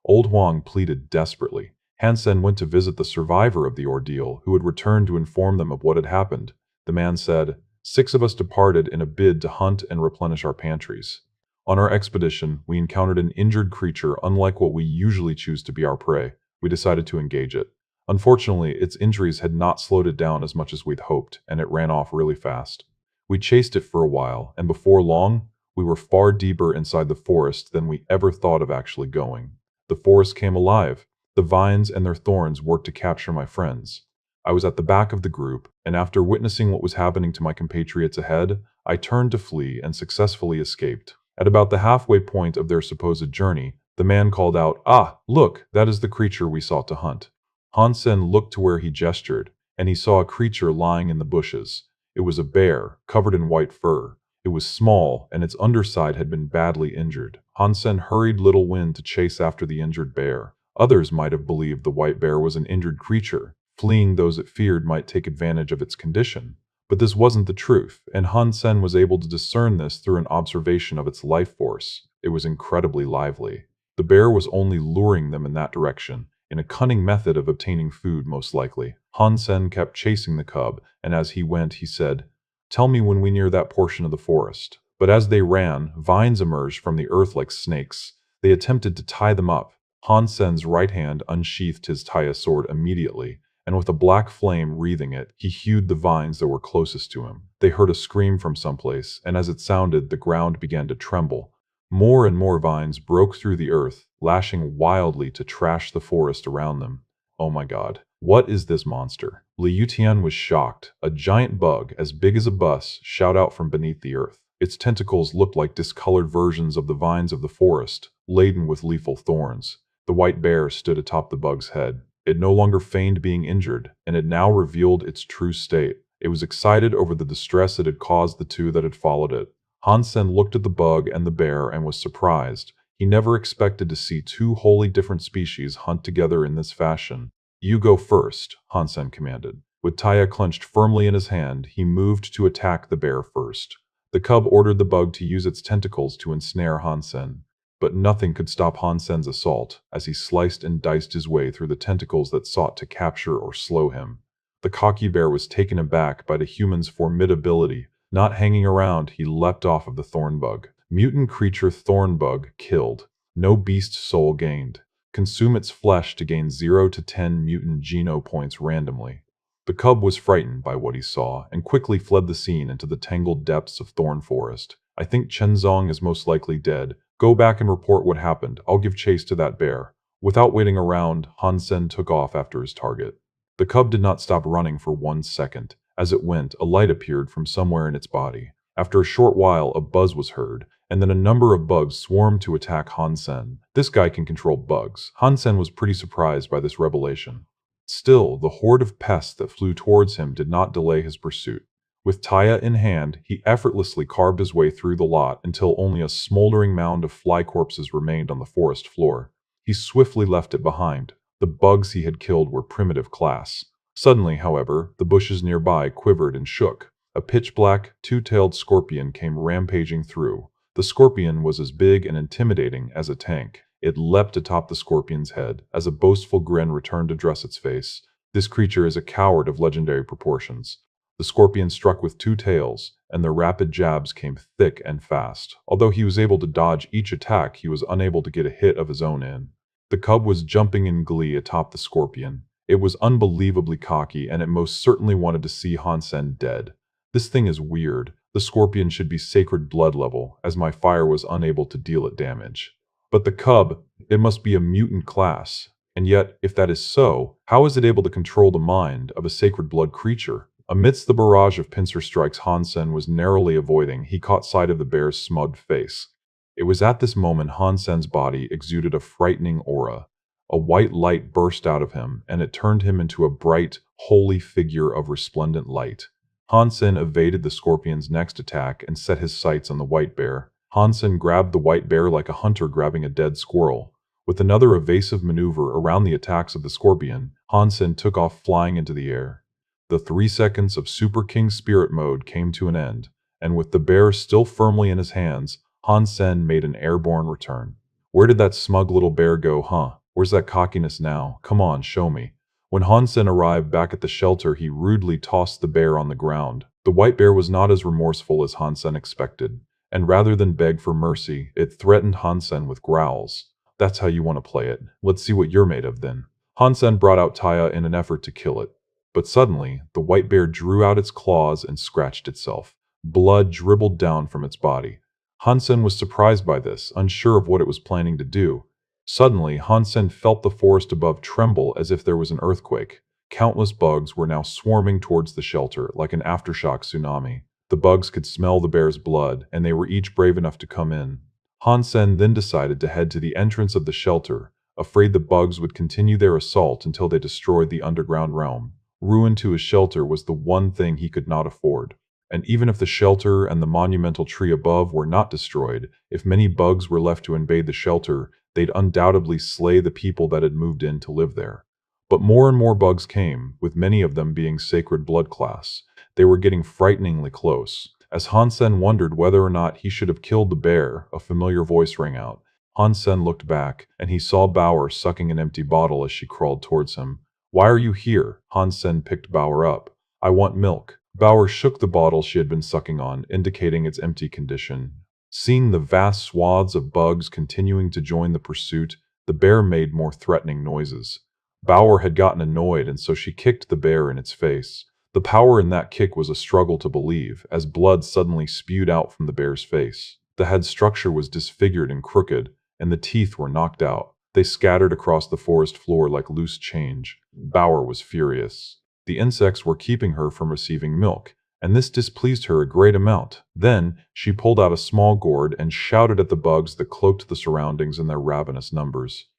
Old Huang pleaded desperately. Han Sen went to visit the survivor of the ordeal, who had returned to inform them of what had happened. The man said, 6 of us departed in a bid to hunt and replenish our pantries. On our expedition, we encountered an injured creature unlike what we usually choose to be our prey. We decided to engage it. Unfortunately, its injuries had not slowed it down as much as we'd hoped, and it ran off really fast. We chased it for a while, and before long, we were far deeper inside the forest than we ever thought of actually going. The forest came alive. The vines and their thorns worked to capture my friends. I was at the back of the group, and after witnessing what was happening to my compatriots ahead, I turned to flee and successfully escaped. At about the halfway point of their supposed journey, the man called out, "Ah, look, that is the creature we sought to hunt." Han Sen looked to where he gestured, and he saw a creature lying in the bushes. It was a bear, covered in white fur. It was small, and its underside had been badly injured. Han Sen hurried Little Wind to chase after the injured bear. Others might have believed the white bear was an injured creature. Fleeing those it feared might take advantage of its condition. But this wasn't the truth, and Han Sen was able to discern this through an observation of its life force. It was incredibly lively. The bear was only luring them in that direction, in a cunning method of obtaining food most likely. Han Sen kept chasing the cub, and as he went, he said, "Tell me when we near that portion of the forest." But as they ran, vines emerged from the earth like snakes. They attempted to tie them up. Han Sen's right hand unsheathed his Taya sword immediately, and with a black flame wreathing it, he hewed the vines that were closest to him. They heard a scream from someplace, and as it sounded, the ground began to tremble. More and more vines broke through the earth, lashing wildly to trash the forest around them. Oh my god. What is this monster? Li Yutian was shocked. A giant bug, as big as a bus, shot out from beneath the earth. Its tentacles looked like discolored versions of the vines of the forest, laden with lethal thorns. The white bear stood atop the bug's head. It no longer feigned being injured, and it now revealed its true state. It was excited over the distress it had caused the two that had followed it. Han Sen looked at the bug and the bear and was surprised. He never expected to see two wholly different species hunt together in this fashion. "You go first," Han Sen commanded. With Taya clenched firmly in his hand, he moved to attack the bear first. The cub ordered the bug to use its tentacles to ensnare Han Sen. But nothing could stop Han Sen's assault, as he sliced and diced his way through the tentacles that sought to capture or slow him. The cocky bear was taken aback by the human's formidability. Not hanging around, he leapt off of the thornbug. Mutant creature thornbug killed. No beast soul gained. Consume its flesh to gain 0 to 10 mutant geno points randomly. The cub was frightened by what he saw and quickly fled the scene into the tangled depths of thorn forest. I think Chenzong is most likely dead. Go back and report what happened. I'll give chase to that bear. Without waiting around, Han Sen took off after his target. The cub did not stop running for 1 second. As it went, a light appeared from somewhere in its body. After a short while, a buzz was heard, and then a number of bugs swarmed to attack Han Sen. This guy can control bugs. Han Sen was pretty surprised by this revelation. Still, the horde of pests that flew towards him did not delay his pursuit. With Taya in hand, he effortlessly carved his way through the lot until only a smoldering mound of fly corpses remained on the forest floor. He swiftly left it behind. The bugs he had killed were primitive class. Suddenly, however, the bushes nearby quivered and shook. A pitch-black, two-tailed scorpion came rampaging through. The scorpion was as big and intimidating as a tank. It leapt atop the scorpion's head, as a boastful grin returned to dress its face. This creature is a coward of legendary proportions. The scorpion struck with 2 tails, and the rapid jabs came thick and fast. Although he was able to dodge each attack, he was unable to get a hit of his own in. The cub was jumping in glee atop the scorpion. It was unbelievably cocky, and it most certainly wanted to see Han Sen dead. This thing is weird. The scorpion should be sacred blood level, as my fire was unable to deal it damage. But the cub, it must be a mutant class. And yet, if that is so, how is it able to control the mind of a sacred blood creature? Amidst the barrage of pincer strikes Han Sen was narrowly avoiding, he caught sight of the bear's smug face. It was at this moment Han Sen's body exuded a frightening aura. A white light burst out of him, and it turned him into a bright, holy figure of resplendent light. Han Sen evaded the scorpion's next attack and set his sights on the white bear. Han Sen grabbed the white bear like a hunter grabbing a dead squirrel. With another evasive maneuver around the attacks of the scorpion, Han Sen took off flying into the air. The 3 seconds of Super King Spirit Mode came to an end, and with the bear still firmly in his hands, Han Sen made an airborne return. Where did that smug little bear go, huh? Where's that cockiness now? Come on, show me. When Han Sen arrived back at the shelter, he rudely tossed the bear on the ground. The white bear was not as remorseful as Han Sen expected, and rather than beg for mercy, it threatened Han Sen with growls. That's how you want to play it. Let's see what you're made of then. Han Sen brought out Taya in an effort to kill it. But suddenly, the white bear drew out its claws and scratched itself. Blood dribbled down from its body. Han Sen was surprised by this, unsure of what it was planning to do. Suddenly, Han Sen felt the forest above tremble as if there was an earthquake. Countless bugs were now swarming towards the shelter, like an aftershock tsunami. The bugs could smell the bear's blood, and they were each brave enough to come in. Han Sen then decided to head to the entrance of the shelter, afraid the bugs would continue their assault until they destroyed the underground realm. Ruin to his shelter was the one thing he could not afford. And even if the shelter and the monumental tree above were not destroyed, if many bugs were left to invade the shelter, they'd undoubtedly slay the people that had moved in to live there. But more and more bugs came, with many of them being sacred blood class. They were getting frighteningly close. As Han Sen wondered whether or not he should have killed the bear, a familiar voice rang out. Han Sen looked back, and he saw Bauer sucking an empty bottle as she crawled towards him. "Why are you here?" Han Sen picked Bauer up. "I want milk." Bauer shook the bottle she had been sucking on, indicating its empty condition. Seeing the vast swaths of bugs continuing to join the pursuit, the bear made more threatening noises. Bauer had gotten annoyed, and so she kicked the bear in its face. The power in that kick was a struggle to believe, as blood suddenly spewed out from the bear's face. The head structure was disfigured and crooked, and the teeth were knocked out. They scattered across the forest floor like loose change. Bauer was furious. The insects were keeping her from receiving milk, and this displeased her a great amount. Then, she pulled out a small gourd and shouted at the bugs that cloaked the surroundings in their ravenous numbers.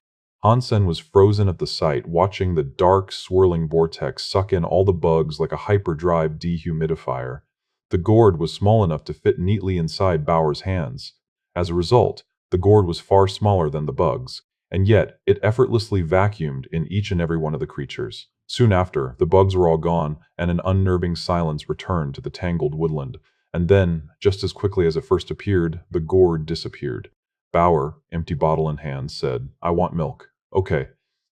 Han Sen was frozen at the sight, watching the dark, swirling vortex suck in all the bugs like a hyperdrive dehumidifier. The gourd was small enough to fit neatly inside Bauer's hands. As a result, the gourd was far smaller than the bugs, and yet it effortlessly vacuumed in each and every one of the creatures. Soon after, the bugs were all gone, and an unnerving silence returned to the tangled woodland. And then, just as quickly as it first appeared, the gourd disappeared. Bauer, empty bottle in hand, said, "I want milk." "Okay,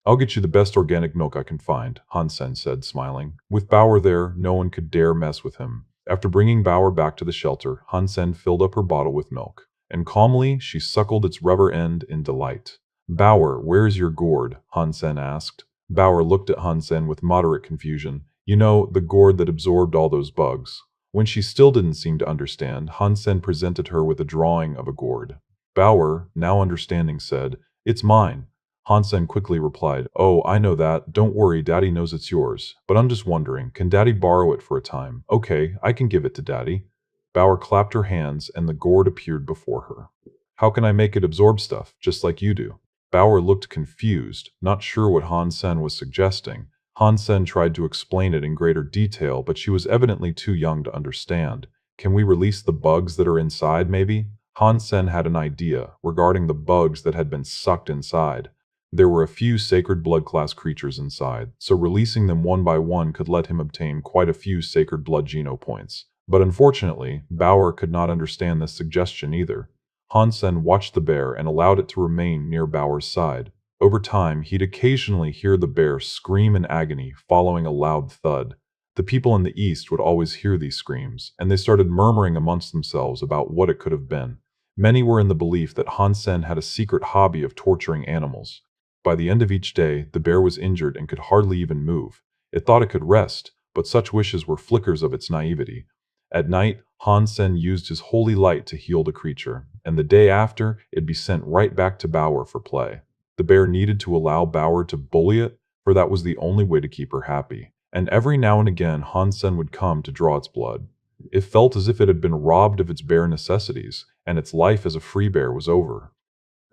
I'll get you the best organic milk I can find," Han Sen said, smiling. With Bauer there, no one could dare mess with him. After bringing Bauer back to the shelter, Han Sen filled up her bottle with milk, and calmly she suckled its rubber end in delight. "Bauer, where's your gourd?" Han Sen asked. Bauer looked at Han Sen with moderate confusion. "You know, the gourd that absorbed all those bugs." When she still didn't seem to understand, Han Sen presented her with a drawing of a gourd. Bauer, now understanding, said, "It's mine." Han Sen quickly replied, "Oh, I know that. Don't worry, Daddy knows it's yours. But I'm just wondering, can Daddy borrow it for a time?" "Okay, I can give it to Daddy." Bauer clapped her hands and the gourd appeared before her. "How can I make it absorb stuff, just like you do?" Bauer looked confused, not sure what Han Sen was suggesting. Han Sen tried to explain it in greater detail, but she was evidently too young to understand. "Can we release the bugs that are inside, maybe?" Han Sen had an idea regarding the bugs that had been sucked inside. There were a few sacred blood class creatures inside, so releasing them one by one could let him obtain quite a few sacred blood geno points. But unfortunately, Bauer could not understand this suggestion either. Han Sen watched the bear and allowed it to remain near Bauer's side. Over time, he'd occasionally hear the bear scream in agony, following a loud thud. The people in the east would always hear these screams, and they started murmuring amongst themselves about what it could have been. Many were in the belief that Han Sen had a secret hobby of torturing animals. By the end of each day, the bear was injured and could hardly even move. It thought it could rest, but such wishes were flickers of its naivety. At night, Han Sen used his holy light to heal the creature, and the day after, it'd be sent right back to Bauer for play. The bear needed to allow Bauer to bully it, for that was the only way to keep her happy. And every now and again, Han Sen would come to draw its blood. It felt as if it had been robbed of its bare necessities, and its life as a free bear was over.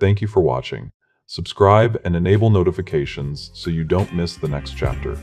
Thank you for watching. Subscribe and enable notifications so you don't miss the next chapter.